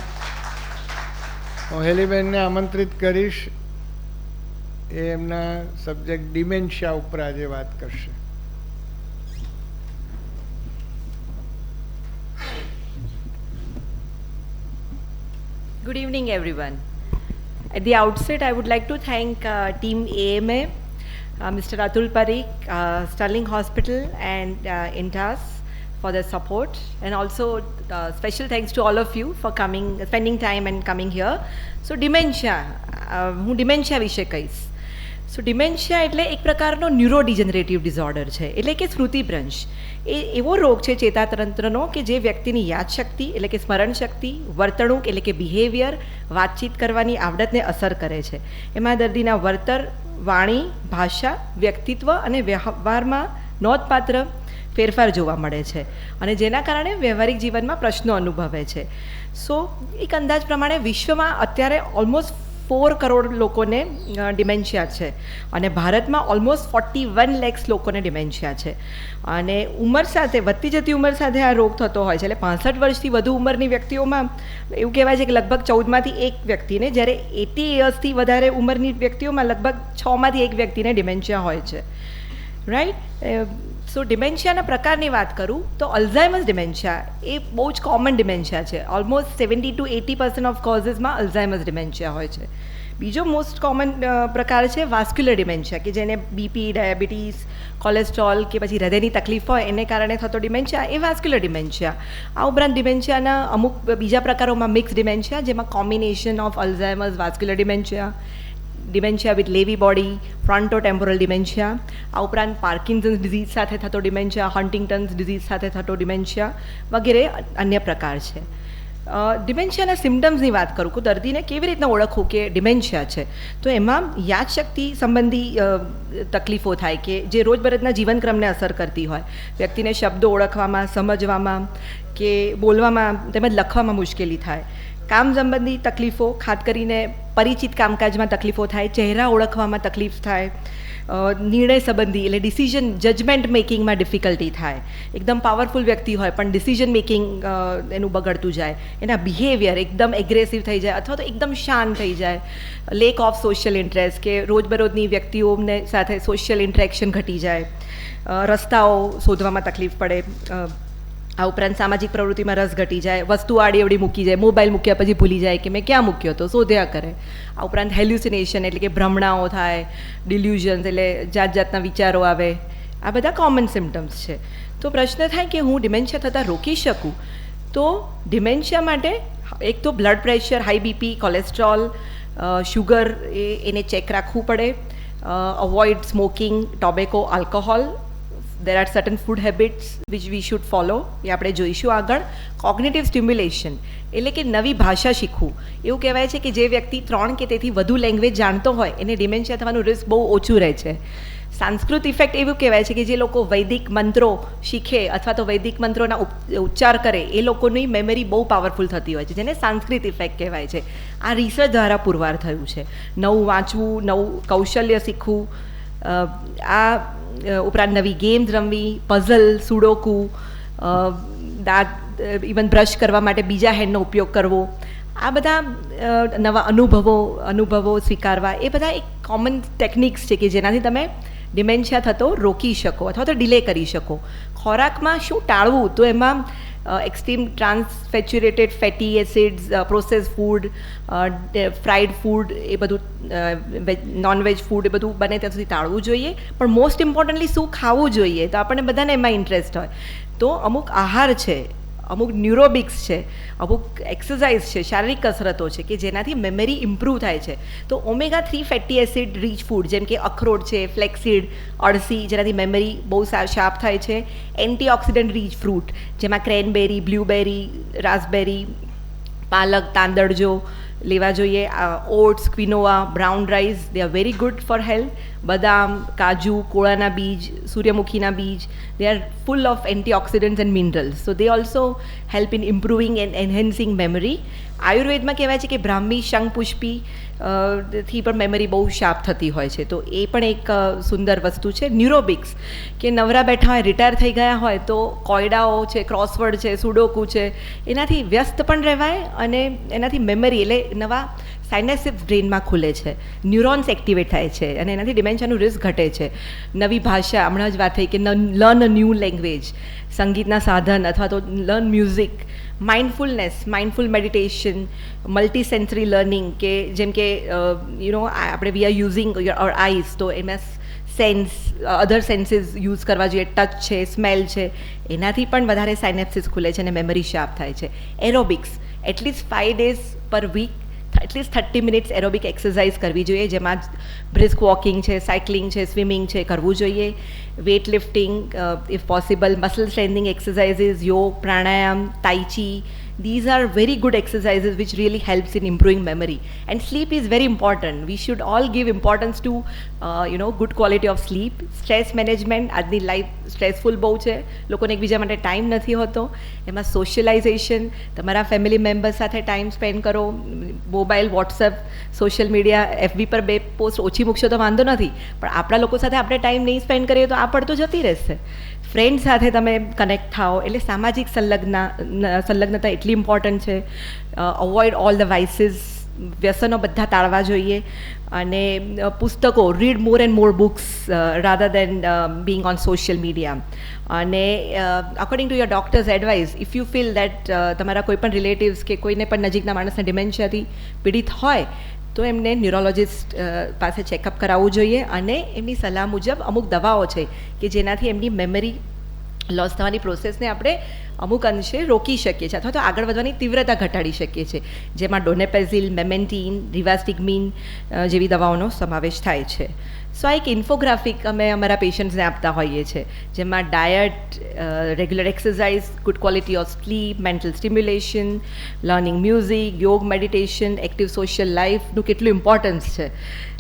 હું હેલીબેનને આમંત્રિત કરીશ, એ એમના સબ્જેક્ટ ડિમેન્શિયા ઉપર આજે વાત કરશે. Good evening, everyone. At the outset, I would like to thank Team AMA, Mr. Atul Parikh, Sterling Hospital and INTAS for their support, and also special thanks to all of you for coming, spending time and coming here. So dementia, હું dementia વિશે કહીશ. સો ડિમેન્શિયા એટલે એક પ્રકારનો ન્યુરોડિજનરેટિવ ડિઝોર્ડર છે, એટલે કે સ્મૃતિભ્રંશ. એ એવો રોગ છે ચેતાતંત્રનો કે જે વ્યક્તિની યાદશક્તિ એટલે કે સ્મરણ શક્તિ, વર્તણૂક એટલે કે બિહેવિયર, વાતચીત કરવાની આવડતને અસર કરે છે. એમાં દર્દીના વર્તન, વાણી, ભાષા, વ્યક્તિત્વ અને વ્યવહારમાં નોંધપાત્ર ફેરફાર જોવા મળે છે અને જેના કારણે વ્યવહારિક જીવનમાં પ્રશ્નો અનુભવે છે. સો એક અંદાજ પ્રમાણે વિશ્વમાં અત્યારે ઓલમોસ્ટ 4 કરોડ લોકોને ડિમેન્શિયા છે અને ભારતમાં ઓલમોસ્ટ 41 lakhs લોકોને ડિમેન્શિયા છે. અને ઉંમર સાથે, વધતી જતી ઉંમર સાથે આ રોગ થતો હોય છે. એટલે 65 વર્ષથી વધુ ઉંમરની વ્યક્તિઓમાં એવું કહેવાય છે કે લગભગ 14માંથી 1 વ્યક્તિને, જ્યારે 80 yearsથી વધારે ઉંમરની વ્યક્તિઓમાં લગભગ 6માંથી 1 વ્યક્તિને ડિમેન્શિયા હોય છે. રાઈટ. સો ડિમેન્શિયાના પ્રકારની વાત કરું તો અલ્ઝાઇમર્સ ડિમેન્શિયા એ બહુ જ કોમન ડિમેન્શિયા છે. ઓલમોસ્ટ 70 to 80% ઓફ કોઝિસમાં અલ્ઝાઇમર્સ ડિમેન્શિયા હોય છે. બીજો મોસ્ટ કોમન પ્રકાર છે વાસ્ક્યુલર ડિમેન્શિયા, કે જેને બીપી, ડાયાબિટીસ, કોલેસ્ટ્રોલ કે પછી હૃદયની તકલીફ હોય એને કારણે થતો ડિમેન્શિયા એ વાસ્ક્યુલર ડિમેન્શિયા. આ ઉપરાંત ડિમેન્શિયાના અમુક બીજા પ્રકારોમાં મિક્સ ડિમેન્શિયા, જેમાં combination of Alzheimer's, vascular dementia, dementia with લેવી બોડી, ફ્રન્ટોટેમ્પોરલ ડિમેન્શિયા. આ ઉપરાંત પાર્કિન્સન્સ ડિઝીઝ સાથે થતો ડિમેન્શિયા, હન્ટિંગ્ટન્સ ડિઝીઝ સાથે થતો ડિમેન્શિયા વગેરે અન્ય પ્રકાર છે. ડિમેન્શિયાના સિમ્ટમ્સની વાત કરું કે દર્દીને કેવી રીતના ઓળખવું કે ડિમેન્શિયા છે, તો એમાં યાદશક્તિ સંબંધી તકલીફો થાય કે જે રોજબરોજના જીવનક્રમને અસર કરતી હોય. વ્યક્તિને શબ્દો ઓળખવામાં, સમજવામાં કે બોલવામાં તેમજ લખવામાં મુશ્કેલી થાય. કામ સંબંધી તકલીફો, ખાસ કરીને પરિચિત કામકાજમાં તકલીફો થાય. ચહેરા ઓળખવામાં તકલીફ થાય. નિર્ણય સંબંધી એટલે ડિસિઝન, જજમેન્ટ મેકિંગમાં ડિફિકલ્ટી થાય. એકદમ પાવરફુલ વ્યક્તિ હોય પણ ડિસિઝન મેકિંગ એનું બગડતું જાય. એના બિહેવિયર એકદમ એગ્રેસિવ થઈ જાય અથવા તો એકદમ શાંત થઈ જાય. લેક ઓફ સોશિયલ ઇન્ટરેસ્ટ, કે રોજબરોજની વ્યક્તિઓને સાથે સોશિયલ ઇન્ટરેક્શન ઘટી જાય. રસ્તાઓ શોધવામાં તકલીફ પડે. આ ઉપરાંત સામાજિક પ્રવૃત્તિમાં રસ ઘટી જાય. વસ્તુ આડી અવડી મૂકી જાય. મોબાઈલ મૂક્યા પછી ભૂલી જાય કે મેં ક્યાં મૂક્યો હતો, શોધ્યા કરે. આ ઉપરાંત હેલ્યુસિનેશન એટલે કે ભ્રમણાઓ થાય. ડિલ્યુઝન્સ એટલે જાત જાતના વિચારો આવે. આ બધા કોમન સિમ્ટમ્સ છે. તો પ્રશ્ન થાય કે હું ડિમેન્શિયા થતાં રોકી શકું? તો ડિમેન્શિયા માટે એક તો blood pressure, high BP, cholesterol, sugar એને ચેક રાખવું પડે. Avoid smoking, tobacco, alcohol. there are certain food habits which we should follow. એ આપણે જોઈશું આગળ. કોગ્નિટિવ સ્ટિમ્યુલેશન એટલે કે નવી ભાષા શીખવું. એવું કહેવાય છે કે જે વ્યક્તિ 3 કે તેથી વધુ લેંગ્વેજ જાણતો હોય એને ડિમેન્શિયા થવાનું રિસ્ક બહુ ઓછું રહે છે. સાંસ્કૃત ઇફેક્ટ એવું કહેવાય છે કે જે લોકો વૈદિક મંત્રો શીખે અથવા તો વૈદિક મંત્રોના ઉચ્ચાર કરે એ લોકોની મેમરી બહુ પાવરફુલ થતી હોય છે, જેને સાંસ્કૃત ઇફેક્ટ કહેવાય છે. આ રિસર્ચ દ્વારા પુરવાર થયું છે. નવું વાંચવું, નવું કૌશલ્ય શીખવું, આ ઉપરાંત નવી ગેમ્સ રમવી, પઝલ, સુડોકુ, દાંત ઇવન બ્રશ કરવા માટે બીજા હેન્ડનો ઉપયોગ કરવો, આ બધા નવા અનુભવો સ્વીકારવા, એ બધા એક કોમન ટેકનિક્સ છે કે જેનાથી તમે ડિમેન્શિયા થતો રોકી શકો અથવા તો ડિલે કરી શકો. ખોરાકમાં શું ટાળવું, તો એમાં extreme transsaturated fatty acids, process food, fried food, એ બધું નોનવેજ ફૂડ, એ બધું બને ત્યાં સુધી ટાળવું જોઈએ. પણ મોસ્ટ ઇમ્પોર્ટન્ટલી શું ખાવું જોઈએ, તો આપણને બધાને એમાં ઇન્ટરેસ્ટ હોય. તો અમુક આહાર છે, અમુક ન્યુરોબિક્સ છે, અમુક એક્સરસાઇઝ છે, શારીરિક કસરતો છે કે જેનાથી મેમરી ઇમ્પ્રૂવ થાય છે. તો omega-3 fatty acid rich food જેમ કે અખરોટ છે, ફ્લેક્સીડ, અળસી, જેનાથી મેમરી બહુ શાર્પ થાય છે. એન્ટીઓક્સિડન્ટ રીચ ફ્રૂટ જેમાં ક્રેનબેરી, બ્લ્યુબેરી, રાસબેરી, પાલક, તાંદળજો લેવા જોઈએ. Oats, quinoa, brown rice, they are very good for health. બદામ, કાજુ, કોળાના બીજ, સૂર્યમુખીના બીજ, they are full of antioxidants and minerals, so they also help in improving and enhancing memory. આયુર્વેદમાં કહેવાય છે કે બ્રાહ્મી, શંખપુષ્પી થી પણ મેમરી બહુ શાર્પ થતી હોય છે, તો એ પણ એક સુંદર વસ્તુ છે. ન્યુરોબિક્સ કે નવરા બેઠા હોય, રિટાયર થઈ ગયા હોય તો કોયડાઓ છે, ક્રોસવર્ડ છે, સુડોકુ છે, એનાથી વ્યસ્ત પણ રહેવાય અને એનાથી મેમરી એટલે નવા સાઇનેસિસ બ્રેનમાં ખુલે છે, ન્યુરોન્સ એક્ટિવેટ થાય છે અને એનાથી ડિમેન્શિયાનું રિસ્ક ઘટે છે. નવી ભાષા, હમણાં જ વાત થઈ કે લર્ન અ ન્યૂ લેંગ્વેજ, સંગીતના સાધન અથવા તો learn music, mindful meditation, multisensory learning કે જેમ કે આપણે we are using our eyes, તો એમાં અધર સેન્સીસ યુઝ કરવા જોઈએ. ટચ છે, સ્મેલ છે, એનાથી પણ વધારે સાઇનેપ્સિસ ખુલે છે અને મેમરી શાર્પ થાય છે. એરોબિક્સ, એટલીસ્ટ 5 days પર week at least 30 minutes aerobic exercise કરવી જોઈએ, જેમાં બ્રિસ્ક વોકિંગ છે, સાયકલિંગ છે, સ્વિમિંગ છે, કરવું જોઈએ. Weight lifting if possible, muscle strengthening exercises, yoga, pranayama, tai chi, these are very good exercises which really helps in improving memory. And sleep is very important. We should all give importance to good quality of sleep. Stress management, આજની લાઈફ સ્ટ્રેસફુલ બહુ છે, લોકોને એકબીજા માટે ટાઈમ નથી હોતો. એમાં સોશિયલાઇઝેશન, તમારા ફેમિલી મેમ્બર્સ સાથે ટાઈમ સ્પેન્ડ કરો. Mobile, WhatsApp, social media, FB પર 2 પોસ્ટ ઓછી મૂકશો તો વાંધો નથી, પણ આપણા લોકો સાથે આપણે ટાઈમ નહીં સ્પેન્ડ કરીએ તો આ પડતો જતી રહેશે. ફ્રેન્ડ સાથે તમે કનેક્ટ થાઓ, એટલે સામાજિક સંલગ્નતા એટલી ઇમ્પોર્ટન્ટ છે. અવોઇડ ઓલ ધ વાઇસીસ, વ્યસનો બધા ટાળવા જોઈએ. અને પુસ્તકો, read more and more books rather than being on social media. અને according to your doctor's advice, if you feel that તમારા કોઈ પણ રિલેટિવ્સ કે કોઈને પણ નજીકના માણસને ડિમેન્શિયાથી પીડિત હોય તો એમને ન્યુરોલોજિસ્ટ પાસે ચેકઅપ કરાવવું જોઈએ. અને એમની સલાહ મુજબ અમુક દવાઓ છે કે જેનાથી એમની મેમરી લોસ થવાની પ્રોસેસને આપણે અમુક અંશે રોકી શકીએ છીએ અથવા તો આગળ વધવાની તીવ્રતા ઘટાડી શકીએ છીએ, જેમાં ડોનેપેઝિલ, મેમેન્ટીન, રિવાસ્ટિગમીન જેવી દવાઓનો સમાવેશ થાય છે. સો આ એક ઇન્ફોગ્રાફિક અમે અમારા પેશન્ટ્સને આપતા હોઈએ છીએ, જેમાં diet, regular exercise, good quality of sleep, mental stimulation, learning music, યોગ, મેડિટેશન, એક્ટિવ સોશિયલ લાઈફનું કેટલું ઇમ્પોર્ટન્સ છે.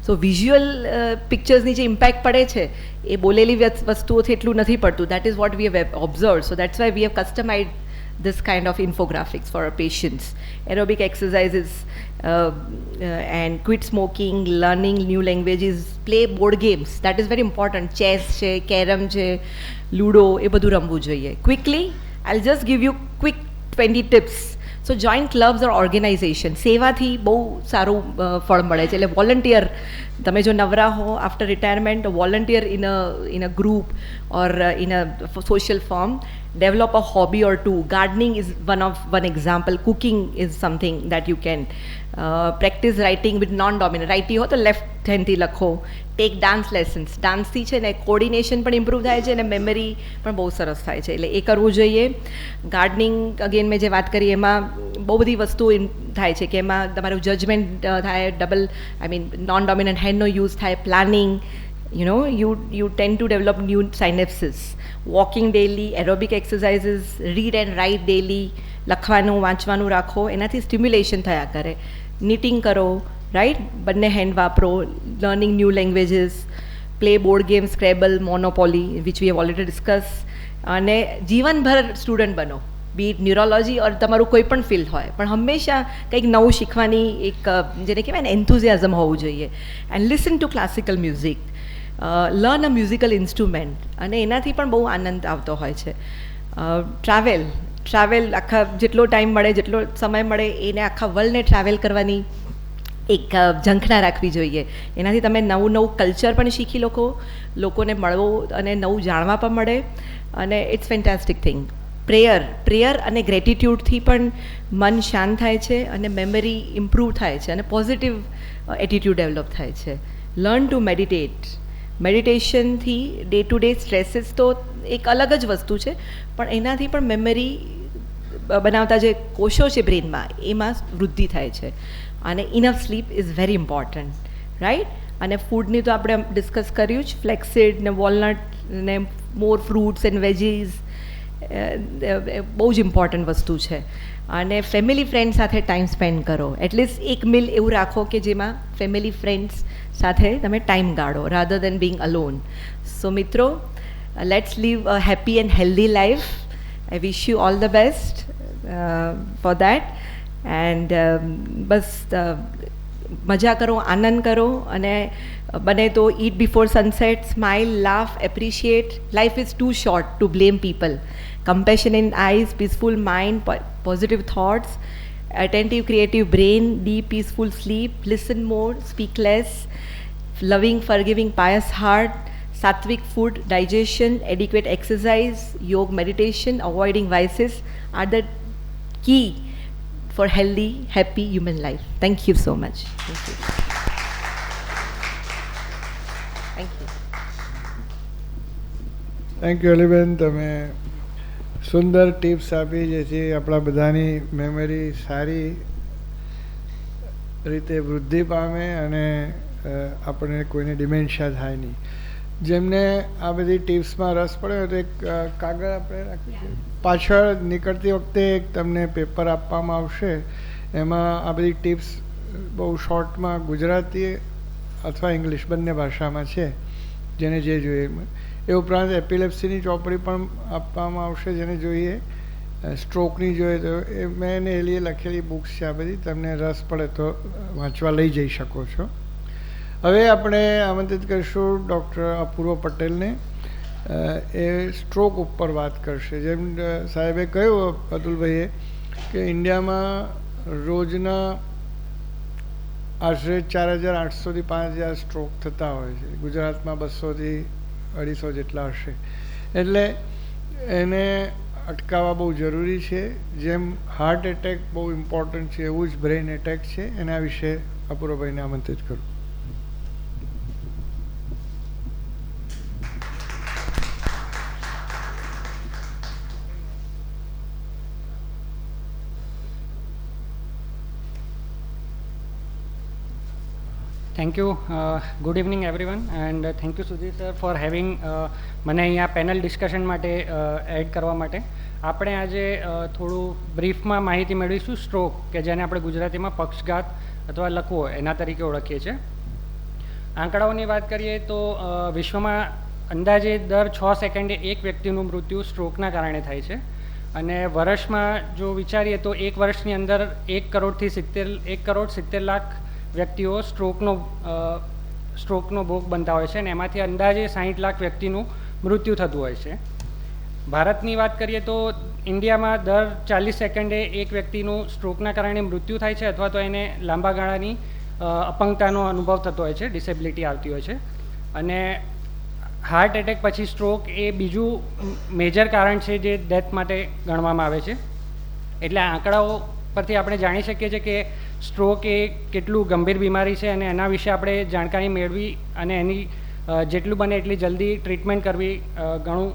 સો વિઝ્યુઅલ પિક્ચર્સની જે ઇમ્પેક્ટ પડે છે એ બોલેલી વસ્તુઓથી એટલું નથી પડતું. That is what we have observe. So that's why we have customised this kind of infographics for our patients. Aerobic exercises and quit smoking, learning new languages, play board games. That is very important. Chess છે, કેરમ છે, ludo, એ બધું રમવું જોઈએ. Quickly, I'll just give you quick 20 tips. So joint clubs or organisation, સેવાથી બહુ સારું ફળ મળે છે. એટલે વોલન્ટિયર, તમે જો નવરા હો after retirement, volunteer in a group or in a social form. Develop a hobby or two. Gardening is one example. Cooking is something that you can practice. Writing with non-dominant, righty ho to left hand થી લખો. Take dance lessons. ડાન્સથી છે ને કોર્ડિનેશન પણ ઇમ્પ્રૂવ થાય છે અને મેમરી પણ બહુ સરસ થાય છે, એટલે એ કરવું જોઈએ. ગાર્ડનિંગ અગેન મેં જે વાત કરી એમાં બહુ બધી વસ્તુ થાય છે કે એમાં તમારું જજમેન્ટ થાય, નોન ડોમિનન્ટ હેન્ડનો યુઝ થાય, planning, you tend to develop new synapses. Walking daily, aerobic exercises, read and write daily, લખવાનું વાંચવાનું રાખો, એનાથી સ્ટિમ્યુલેશન થયા કરે. નીટિંગ કરો, રાઈટ, બંને હેન્ડ વાપરો. Learning new languages, play board game, Scrabble, monopoly, which we have already discuss. અને જીવનભર સ્ટુડન્ટ બનો, બી ઇટ ન્યુરોલોજી ઓર તમારું કોઈ પણ ફિલ્ડ હોય, પણ હંમેશા કંઈક નવું શીખવાની એક જેને કહેવાય ને એન્થુઝિયાઝમ હોવું જોઈએ. And listen to classical music. Learn a musical instrument, અને એનાથી પણ બહુ આનંદ આવતો હોય છે. ટ્રાવેલ આખા જેટલો ટાઈમ મળે, જેટલો સમય મળે એને આખા વર્લ્ડને ટ્રાવેલ કરવાની એક ઝંખના રાખવી જોઈએ. એનાથી તમે નવું કલ્ચર પણ શીખી લોકોને મળવો અને નવું જાણવા પણ મળે, અને ઇટ્સ ફેન્ટાસ્ટિક થિંગ. પ્રેયર અને ગ્રેટિટ્યૂડથી પણ મન શાંત થાય છે અને મેમરી ઇમ્પ્રૂવ થાય છે અને પોઝિટિવ એટીટ્યૂડ ડેવલપ થાય છે. લર્ન ટુ મેડિટેશનથી ડે ટુ ડે સ્ટ્રેસીસ તો એક અલગ જ વસ્તુ છે, પણ એનાથી પણ મેમરી બનાવતા જે કોષો છે બ્રેનમાં એમાં વૃદ્ધિ થાય છે. અને enough sleep is very important, right? અને ફૂડની તો આપણે ડિસ્કસ કર્યું જ, ફ્લેક્સીડ ને વોલનટ ને મોર ફ્રૂટ્સ એન્ડ વેજીસ બહુ જ ઇમ્પોર્ટન્ટ વસ્તુ છે. અને ફેમિલી ફ્રેન્ડ સાથે ટાઈમ સ્પેન્ડ કરો. એટલીસ્ટ એક મિલ એવું રાખો કે જેમાં ફેમિલી ફ્રેન્ડ્સ સાથે તમે ટાઈમ ગાળો, rather than being alone. So મિત્રો, let's live a happy and healthy life. I wish you all the best for that. And બસ મજા કરો, આનંદ કરો, અને બને તો eat before sunset, smile, laugh, appreciate. Life is too short to blame people. Compassion in eyes, peaceful mind, positive thoughts, attentive creative brain, deep peaceful sleep, listen more, speak less, loving forgiving pious heart, sattvic food, digestion, adequate exercise, yoga, meditation, avoiding vices are the key for healthy, happy human life. Thank you so much. Thank you. Thank you. Thank you અલીબેન, તમે સુંદર ટિપ્સ આપી જેથી આપણા બધાની મેમરી સારી રીતે વૃદ્ધિ પામે અને આપણને કોઈને ડિમેન્શિયા થાય નહીં. જેમને આ બધી ટિપ્સમાં રસ પડ્યો તો એક કાગળ આપણે રાખીએ, પાછળ નીકળતી વખતે એક તમને પેપર આપવામાં આવશે, એમાં આ બધી ટિપ્સ બહુ શોર્ટમાં ગુજરાતી અથવા ઇંગ્લિશ બંને ભાષામાં છે, જેને જે જોઈએ. એ ઉપરાંત એપિલેપ્સીની ચોપડી પણ આપવામાં આવશે જેને જોઈએ, સ્ટ્રોકની જોઈએ તો એ મેં એને એ લખેલી બુક્સ છે આ બધી, તમને રસ પડે તો વાંચવા લઈ જઈ શકો છો. હવે આપણે આમંત્રિત કરીશું ડૉક્ટર અપૂર્વ પટેલને. એ સ્ટ્રોક ઉપર વાત કરશે. જેમ સાહેબે કહ્યું, અતુલભાઈએ, કે ઇન્ડિયામાં રોજના આશરે 4800થી 5000 સ્ટ્રોક થતા હોય છે. ગુજરાતમાં 200થી 250 જેટલા હશે. એટલે એને અટકાવવા બહુ જરૂરી છે. જેમ હાર્ટ એટેક બહુ ઇમ્પોર્ટન્ટ છે એવું જ બ્રેઇન એટેક છે. એના વિશે અપૂર્વભાઈને આમંત્રિત કરું. Thank you. Good evening everyone, and thank you Sudhir sir for having મને અહીંયા પેનલ ડિસ્કશન માટે એડ કરવા માટે. આપણે આજે થોડું બ્રીફમાં માહિતી મેળવીશું સ્ટ્રોક, કે જેને આપણે ગુજરાતીમાં પક્ષઘાત અથવા લકવો એના તરીકે ઓળખીએ છીએ. આંકડાઓની વાત કરીએ તો વિશ્વમાં અંદાજે દર 6 સેકન્ડે એક વ્યક્તિનું મૃત્યુ સ્ટ્રોકના કારણે થાય છે. અને વર્ષમાં જો વિચારીએ તો એક વર્ષની અંદર 1 કરોડ 70 લાખ વ્યક્તિઓ સ્ટ્રોકનો ભોગ બનતા હોય છે, અને એમાંથી અંદાજે 60 લાખ વ્યક્તિનું મૃત્યુ થતું હોય છે. ભારતની વાત કરીએ તો ઇન્ડિયામાં દર 40 સેકન્ડે એક વ્યક્તિનું સ્ટ્રોકના કારણે મૃત્યુ થાય છે, અથવા તો એને લાંબા ગાળાની અપંગતાનો અનુભવ થતો હોય છે, ડિસેબિલિટી આવતી હોય છે. અને હાર્ટ એટેક પછી સ્ટ્રોક એ બીજું મેજર કારણ છે જે ડેથ માટે ગણવામાં આવે છે. એટલે આંકડાઓ પરથી આપણે જાણી શકીએ છીએ કે સ્ટ્રોક એ કેટલું ગંભીર બીમારી છે, અને એના વિશે આપણે જાણકારી મેળવી અને એની જેટલું બને એટલી જલ્દી ટ્રીટમેન્ટ કરવી ઘણું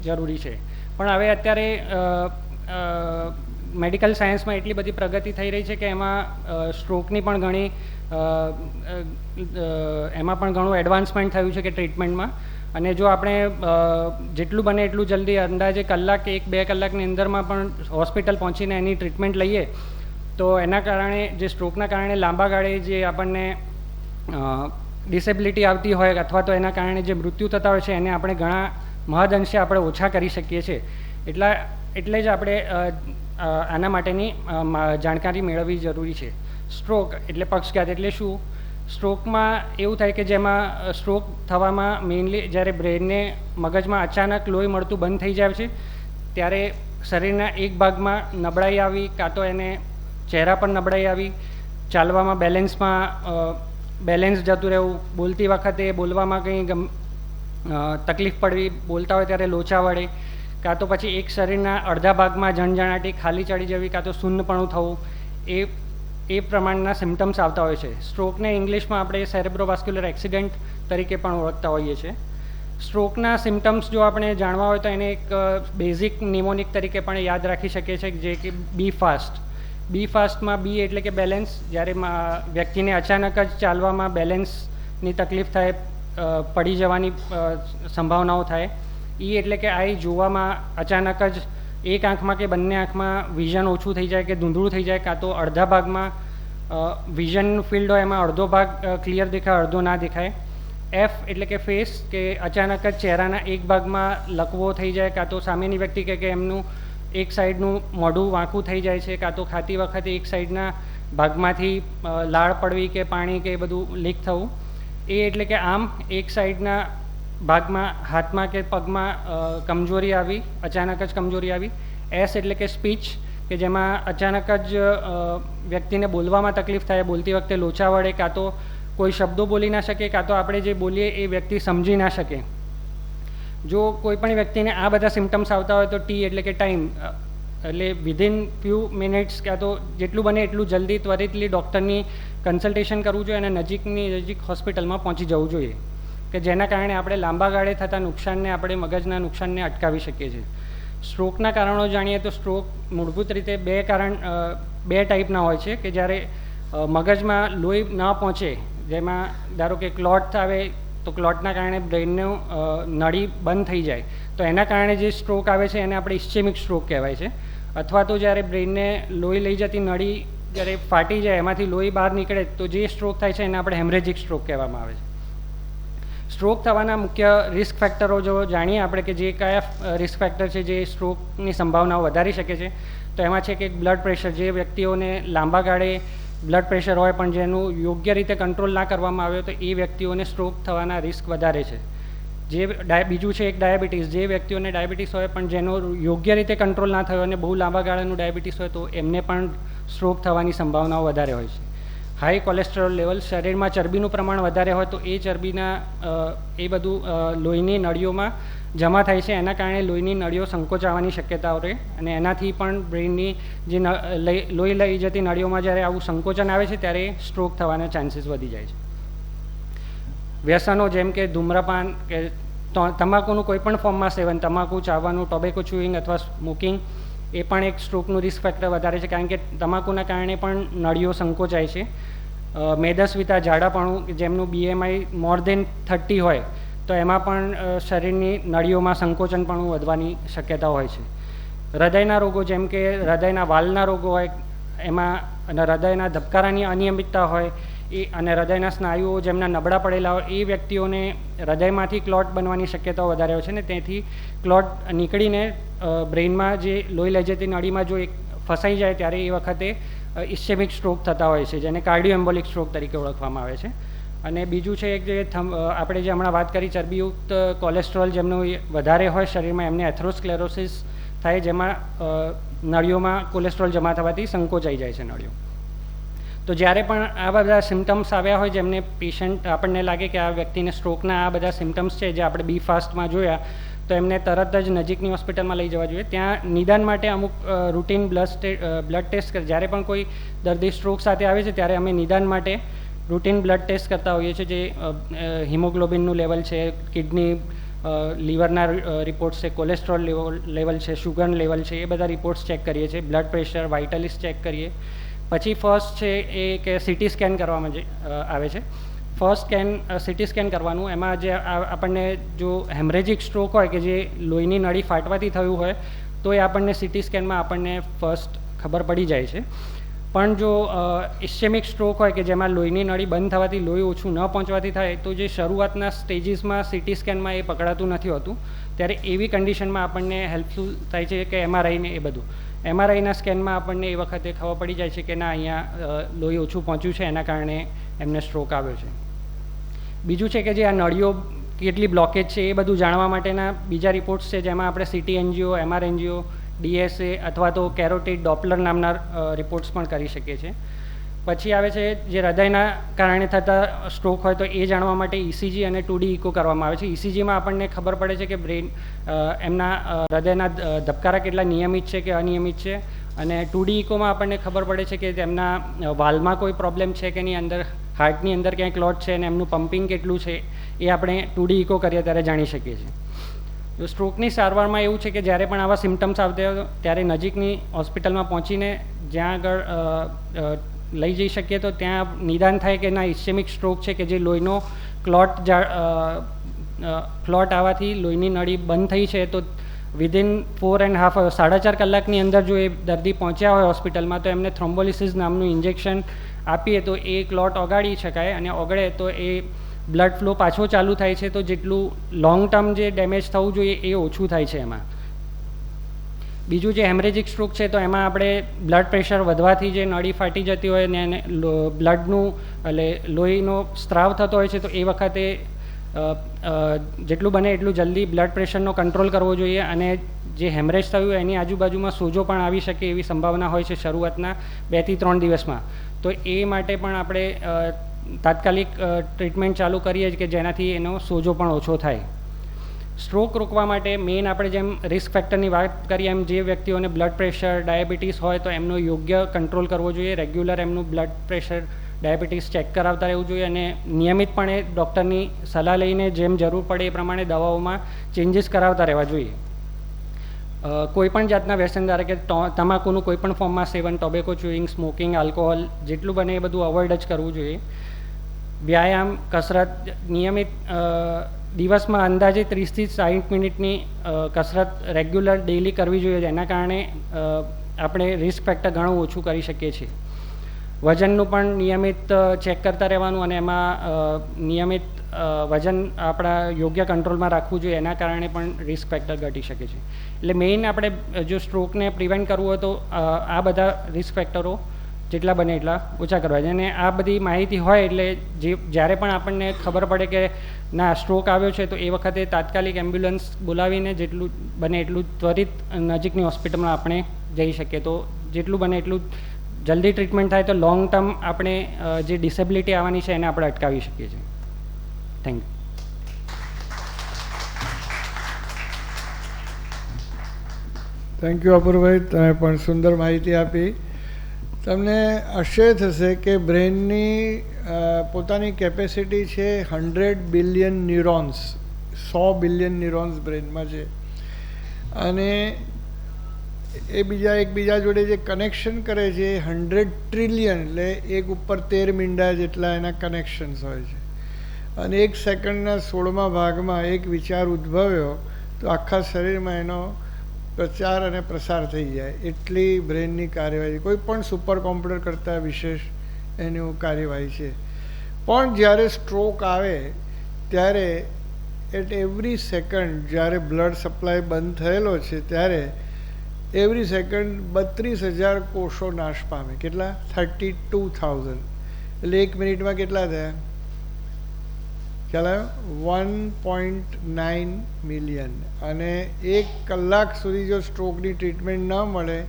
જરૂરી છે. પણ હવે અત્યારે મેડિકલ સાયન્સમાં એટલી બધી પ્રગતિ થઈ રહી છે કે એમાં સ્ટ્રોકની પણ ઘણું એડવાન્સમેન્ટ થયું છે કે ટ્રીટમેન્ટમાં. અને જો આપણે જેટલું બને એટલું જલ્દી અંદાજે કલાક કે 1-2 કલાકની અંદરમાં પણ હોસ્પિટલ પહોંચીને એની ટ્રીટમેન્ટ લઈએ તો એના કારણે જે સ્ટ્રોકના કારણે લાંબા ગાળે જે આપણને ડિસેબિલિટી આવતી હોય અથવા તો એના કારણે જે મૃત્યુ થતા હોય છે એને આપણે ઘણા મહદઅંશે આપણે ઓછા કરી શકીએ છીએ. એટલે જ આપણે આના માટેની જાણકારી મેળવવી જરૂરી છે. સ્ટ્રોક એટલે પક્ષઘાત એટલે શું? સ્ટ્રોકમાં એવું થાય કે જેમાં સ્ટ્રોક થવામાં મેઇનલી જ્યારે બ્રેનને મગજમાં અચાનક લોહી મળતું બંધ થઈ જાય છે ત્યારે શરીરના એક ભાગમાં નબળાઈ આવી, કાં તો એને ચહેરા પર નબળાઈ આવી, ચાલવામાં બેલેન્સ જતું રહેવું, બોલતી વખતે બોલવામાં કંઈ તકલીફ પડવી, બોલતા હોય ત્યારે લોચા વળે, કાં તો પછી એક શરીરના અડધા ભાગમાં જણજણાટી ખાલી ચડી જવી, કાં તો શૂન્યપણું થવું, એ પ્રમાણના સિમ્ટમ્સ આવતા હોય છે. સ્ટ્રોકને ઇંગ્લિશમાં આપણે સેરેબ્રોવાસ્ક્યુલર એક્સિડન્ટ તરીકે પણ ઓળખતા હોઈએ છીએ. સ્ટ્રોકના સિમ્ટમ્સ જો આપણે જાણવા હોય તો એને એક બેઝિક નિમોનિક તરીકે પણ યાદ રાખી શકીએ છીએ, જે કે બી ફાસ્ટ. બી ફાસ્ટમાં બી એટલે કે બેલેન્સ, જ્યારે વ્યક્તિને અચાનક જ ચાલવામાં બેલેન્સની તકલીફ થાય, પડી જવાની સંભાવનાઓ થાય. ઈ એટલે કે આઈ જોવામાં અચાનક જ એક આંખમાં કે બંને આંખમાં વિઝન ઓછું થઈ જાય કે ધૂંધળું થઈ જાય, કાં તો અડધા ભાગમાં વિઝનનું ફિલ્ડ હોય એમાં અડધો ભાગ ક્લિયર દેખાય, અડધો ના દેખાય. એફ એટલે કે ફેસ, કે અચાનક જ ચહેરાના એક ભાગમાં લકવો થઈ જાય, કાં તો સામેની વ્યક્તિ કે એમનું એક સાઈડનું મોઢું વાંકું થઈ જાય છે, કાં તો ખાતી વખતે એક સાઈડના ભાગમાંથી લાળ પડવી કે પાણી કે બધું લીક થવું. એ એટલે કે આમ એક સાઈડના ભાગમાં હાથમાં કે પગમાં કમજોરી આવી, અચાનક જ કમજોરી આવી. એસ એટલે કે સ્પીચ, કે જેમાં અચાનક જ વ્યક્તિને બોલવામાં તકલીફ થાય, બોલતી વખતે લોચા વળે, કાં તો કોઈ શબ્દો બોલી ના શકે, કાં તો આપણે જે બોલીએ એ વ્યક્તિ સમજી ના શકે. જો કોઈ પણ વ્યક્તિને આ બધા સિમ્ટમ્સ આવતા હોય તો ટી એટલે કે ટાઈમ, એટલે વિધિન ફ્યુ મિનિટ્સ કાં તો જેટલું બને એટલું જલ્દી ત્વરિતલી ડૉક્ટરની કન્સલ્ટેશન કરવું જોઈએ અને નજીક હોસ્પિટલમાં પહોંચી જવું જોઈએ, કે જેના કારણે આપણે લાંબા ગાળે થતા નુકસાનને, આપણે મગજના નુકસાનને અટકાવી શકીએ છીએ. સ્ટ્રોકના કારણો જાણીએ તો સ્ટ્રોક મૂળભૂત રીતે બે ટાઈપના હોય છે, કે જ્યારે મગજમાં લોહી ન પહોંચે, જેમાં ધારો કે ક્લોટ આવે તો ક્લોટના કારણે બ્રેઇનનું નળી બંધ થઈ જાય, તો એના કારણે જે સ્ટ્રોક આવે છે એને આપણે ઇસ્ચેમિક સ્ટ્રોક કહેવાય છે. અથવા તો જ્યારે બ્રેઇનને લોહી લઈ જતી નળી જ્યારે ફાટી જાય, એમાંથી લોહી બહાર નીકળે તો જે સ્ટ્રોક થાય છે એને આપણે હેમરેજિક સ્ટ્રોક કહેવામાં આવે છે. સ્ટ્રોક થવાના મુખ્ય રિસ્ક ફેક્ટરો જો જાણીએ આપણે, કે જે કયા રિસ્ક ફેક્ટર છે જે સ્ટ્રોકની સંભાવનાઓ વધારી શકે છે, તો એમાં છે કે બ્લડ પ્રેશર. જે વ્યક્તિઓને લાંબા ગાળે બ્લડ પ્રેશર હોય પણ જેનું યોગ્ય રીતે કંટ્રોલ ના કરવામાં આવ્યો તો એ વ્યક્તિઓને સ્ટ્રોક થવાના રિસ્ક વધારે છે. બીજું છે એક ડાયાબિટીસ. જે વ્યક્તિઓને ડાયાબિટીસ હોય પણ જેનો યોગ્ય રીતે કંટ્રોલ ના થયો અને બહુ લાંબા ગાળાનું ડાયાબિટીસ હોય તો એમને પણ સ્ટ્રોક થવાની સંભાવનાઓ વધારે હોય છે. હાઈ કોલેસ્ટ્રોલ લેવલ, શરીરમાં ચરબીનું પ્રમાણ વધારે હોય તો એ ચરબીના એ બધું લોહીની નળીઓમાં જમા થાય છે, એના કારણે લોહીની નળીઓ સંકોચાવાની શક્યતાઓ રહે અને એનાથી પણ બ્રેઇનની જે લોહી લઈ જતી નળીઓમાં જ્યારે આવું સંકોચન આવે છે ત્યારે સ્ટ્રોક થવાના ચાન્સીસ વધી જાય છે. વ્યસનો જેમ કે ધૂમ્રપાન કે તમાકુનું કોઈ પણ ફોર્મમાં સેવન, તમાકુ ચાવવાનું, ટોબેકો ચ્યુઇંગ અથવા સ્મોકિંગ, એ પણ એક સ્ટ્રોકનું રિસ્ક ફેક્ટર વધારે છે, કારણ કે તમાકુના કારણે પણ નળીઓ સંકોચાય છે. મેદસ્વીતા, જાડાપણું, જેમનું BMI મોર દેન 30 હોય તો એમાં પણ શરીરની નળીઓમાં સંકોચનપણું વધવાની શક્યતા હોય છે. હૃદયના રોગો જેમ કે હૃદયના વાલ્વના રોગો હોય એમાં, અને હૃદયના ધબકારાની અનિયમિતતા હોય અને હૃદયના સ્નાયુઓ જેમના નબળા પડેલા હોય એ વ્યક્તિઓને હૃદયમાંથી ક્લોટ બનવાની શક્યતાઓ વધારે હોય છે ને તેથી ક્લોટ નીકળીને બ્રેઇનમાં જે લોહી લઈ જતી નળીમાં જો એક ફસાઈ જાય ત્યારે એ વખતે ઇસ્ચેમિક સ્ટ્રોક થતા હોય છે, જેને કાર્ડિયો એમ્બોલિક સ્ટ્રોક તરીકે ઓળખવામાં આવે છે. અને બીજું છે એક જે આપણે જે હમણાં વાત કરી ચરબીયુક્ત કોલેસ્ટ્રોલ જેમનું વધારે હોય શરીરમાં, એમને એથેરોસ્ક્લેરોસિસ થાય, જેમાં નળીઓમાં કોલેસ્ટ્રોલ જમા થવાથી સંકોચાઈ જાય છે નળીઓ. તો જ્યારે પણ આ બધા સિમ્ટમ્સ આવ્યા હોય જેમને પેશન્ટ આપણને લાગે કે આ વ્યક્તિને સ્ટ્રોકના આ બધા સિમ્ટમ્સ છે જે આપણે બી ફાસ્ટમાં જોયા, તો એમને તરત જ નજીકની હોસ્પિટલમાં લઈ જવા જોઈએ. ત્યાં નિદાન માટે અમુક રૂટીન બ્લડ ટેસ્ટ કરે. જ્યારે પણ કોઈ દર્દી સ્ટ્રોક સાથે આવે છે ત્યારે અમે નિદાન માટે રૂટીન બ્લડ ટેસ્ટ કરતા હોઈએ છીએ, જે હિમોગ્લોબિનનું લેવલ છે, કિડની લીવરના રિપોર્ટ્સ છે, કોલેસ્ટ્રોલ લેવલ છે, શુગર લેવલ છે, એ બધા રિપોર્ટ્સ ચેક કરીએ છીએ. બ્લડ પ્રેશર, વાઇટાલિસ ચેક કરીએ. પછી ફર્સ્ટ છે એ કે સિટી સ્કેન કરવામાં જે આવે છે. ફર્સ્ટ સિટી સ્કેન કરવાનું, એમાં જે આપણને જો હેમરેજિક સ્ટ્રોક હોય કે જે લોહીની નળી ફાટવાથી થયું હોય તો એ આપણને સિટી સ્કેનમાં આપણને ફર્સ્ટ ખબર પડી જાય છે. પણ જો ઇસ્ચેમિક સ્ટ્રોક હોય કે જેમાં લોહીની નળી બંધ થવાથી લોહી ઓછું ન પહોંચવાથી થાય તો જે શરૂઆતના સ્ટેજીસમાં સિટી સ્કેનમાં એ પકડાતું નથી હોતું, ત્યારે એવી કન્ડિશનમાં આપણને હેલ્પફુલ થાય છે કે MRIને એ બધું. MRIના સ્કેનમાં આપણને એ વખતે ખબર પડી જાય છે કે ના, અહીંયા લોહી ઓછું પહોંચ્યું છે, એના કારણે એમને સ્ટ્રોક આવ્યો છે. બીજું છે કે જે આ નળીઓ કેટલી બ્લોકેજ છે એ બધું જાણવા માટેના બીજા રિપોર્ટ્સ છે, જેમાં આપણે CT angio, MR angio, DSA અથવા તો કેરોટિડ ડોપલર નામના રિપોર્ટ્સ પણ કરી શકીએ છીએ. પછી આવે છે જે હૃદયના કારણે થતા સ્ટ્રોક હોય તો એ જાણવા માટે ECG અને 2D ઇકો કરવામાં આવે છે. ECGમાં આપણને ખબર પડે છે કે બ્રેન એમના હૃદયના ધબકારા કેટલા નિયમિત છે કે અનિયમિત છે, અને 2D ઇકોમાં આપણને ખબર પડે છે કે તેમના વાલ્વમાં કોઈ પ્રોબ્લેમ છે કે નહીં, અંદર હાર્ટની અંદર ક્યાંય ક્લોટ છે અને એમનું પમ્પિંગ કેટલું છે એ આપણે 2D ઇકો કરીએ ત્યારે જાણી શકીએ છીએ. તો સ્ટ્રોકની સારવારમાં એવું છે કે જ્યારે પણ આવા સિમ્ટમ્સ આવતા હોય ત્યારે નજીકની હોસ્પિટલમાં પહોંચીને જ્યાં આગળ લઈ જઈ શકીએ તો ત્યાં નિદાન થાય કે ના ઇસ્કેમિક સ્ટ્રોક છે, કે જે લોહીનો ક્લોટ આવવાથી લોહીની નળી બંધ થઈ છે, તો વિધિન 4.5 4.5 કલાકની અંદર જો એ દર્દી પહોંચ્યા હોય હોસ્પિટલમાં તો એમને થ્રોમ્બોલિસિસ નામનું ઇન્જેક્શન આપીએ તો એ ક્લોટ ઓગાળી શકાય, અને ઓગળે તો એ બ્લડ ફ્લો પાછો ચાલુ થાય છે. તો જેટલું લોંગ ટર્મ જે ડેમેજ થવું જોઈએ એ ઓછું થાય છે એમાં. બીજું જે હેમરેજિક સ્ટ્રોક છે તો એમાં આપણે બ્લડ પ્રેશર વધવાથી જે નળી ફાટી જતી હોય ને એને બ્લડનું એટલે લોહીનો સ્ત્રાવ થતો હોય છે, તો એ વખતે જેટલું બને એટલું જલ્દી બ્લડ પ્રેશરનો કંટ્રોલ કરવો જોઈએ, અને જે હેમરેજ થયું એની આજુબાજુમાં સોજો પણ આવી શકે એવી સંભાવના હોય છે શરૂઆતના 2 થી 3 દિવસમાં. તો એ માટે પણ આપણે તાત્કાલિક ટ્રીટમેન્ટ ચાલુ કરીએ કે જેનાથી એનો સોજો પણ ઓછો થાય. સ્ટ્રોક રોકવા માટે મેઇન આપણે જેમ રિસ્ક ફેક્ટરની વાત કરીએ એમ જે વ્યક્તિઓને બ્લડ પ્રેશર, ડાયાબિટીસ હોય તો એમનો યોગ્ય કંટ્રોલ કરવો જોઈએ, રેગ્યુલર એમનું બ્લડ પ્રેશર, ડાયાબિટીસ ચેક કરાવતા રહેવું જોઈએ, અને નિયમિતપણે ડૉક્ટરની સલાહ લઈને જેમ જરૂર પડે એ પ્રમાણે દવાઓમાં ચેન્જીસ કરાવતા રહેવા જોઈએ. કોઈપણ જાતના વ્યસન, ધારો કે તમાકુનું કોઈપણ ફોર્મમાં સેવન, ટોબેકો ચ્યુઇંગ, સ્મોકિંગ, આલ્કોહોલ જેટલું બને એ બધું અવોઇડ જ કરવું જોઈએ. વ્યાયામ, કસરત નિયમિત દિવસમાં અંદાજે 30 થી 60 મિનિટની કસરત રેગ્યુલર ડેઇલી કરવી જોઈએ, જેના કારણે આપણે રિસ્ક ફેક્ટર ઘણું ઓછું કરી શકીએ છીએ. વજનનું પણ નિયમિત ચેક કરતા રહેવાનું, અને એમાં નિયમિત વજન આપણા યોગ્ય કંટ્રોલમાં રાખવું જોઈએ, એના કારણે પણ રિસ્ક ફેક્ટર ઘટી શકે છે. એટલે મેઇન આપણે જો સ્ટ્રોકને પ્રિવેન્ટ કરવું હોય તો આ બધા રિસ્ક ફેક્ટરો જેટલા બને એટલા ઓછા કરવા જોઈએ. અને આ બધી માહિતી હોય એટલે જ્યારે પણ આપણને ખબર પડે કે ના સ્ટ્રોક આવ્યો છે તો એ વખતે તાત્કાલિક એમ્બ્યુલન્સ બોલાવીને જેટલું બને એટલું ત્વરિત નજીકની હોસ્પિટલમાં આપણે જઈ શકીએ, તો જેટલું બને એટલું જલ્દી ટ્રીટમેન્ટ થાય તો લોંગ ટર્મ આપણે જે ડિસેબિલિટી આવવાની છે એને આપણે અટકાવી શકીએ છીએ. Thank you. Thank you Apurvabhai, તમે પણ સુંદર માહિતી આપી. તમને આશ્ચર્ય થશે કે બ્રેનની પોતાની કેપેસિટી છે 100 બિલિયન ન્યુરોન્સ, 100 બિલિયન ન્યુરોન્સ બ્રેનમાં છે, અને એ એકબીજા જોડે જે કનેક્શન કરે છે 100 ટ્રિલિયન, એટલે 1 ઉપર 13 મીંડા જેટલા એના કનેક્શન્સ હોય છે. અને 1 સેકન્ડના 16મા ભાગમાં એક વિચાર ઉદ્ભવ્યો તો આખા શરીરમાં એનો પ્રચાર અને પ્રસાર થઈ જાય, એટલી બ્રેનની કાર્યવાહી, કોઈ પણ સુપર કોમ્પ્યુટર કરતાં વિશેષ એની કાર્યવાહી છે. પણ જ્યારે સ્ટ્રોક આવે ત્યારે એટ એવરી સેકન્ડ, જ્યારે બ્લડ સપ્લાય બંધ થયેલો છે ત્યારે એવરી સેકન્ડ 32,000 કોષો નાશ પામે. કેટલા? 32,000. એટલે 1 મિનિટમાં કેટલા થયા? ખ્યાલ આવ્યો? 1.9 મિલિયન. અને 1 કલાક સુધી જો સ્ટ્રોકની ટ્રીટમેન્ટ ન મળે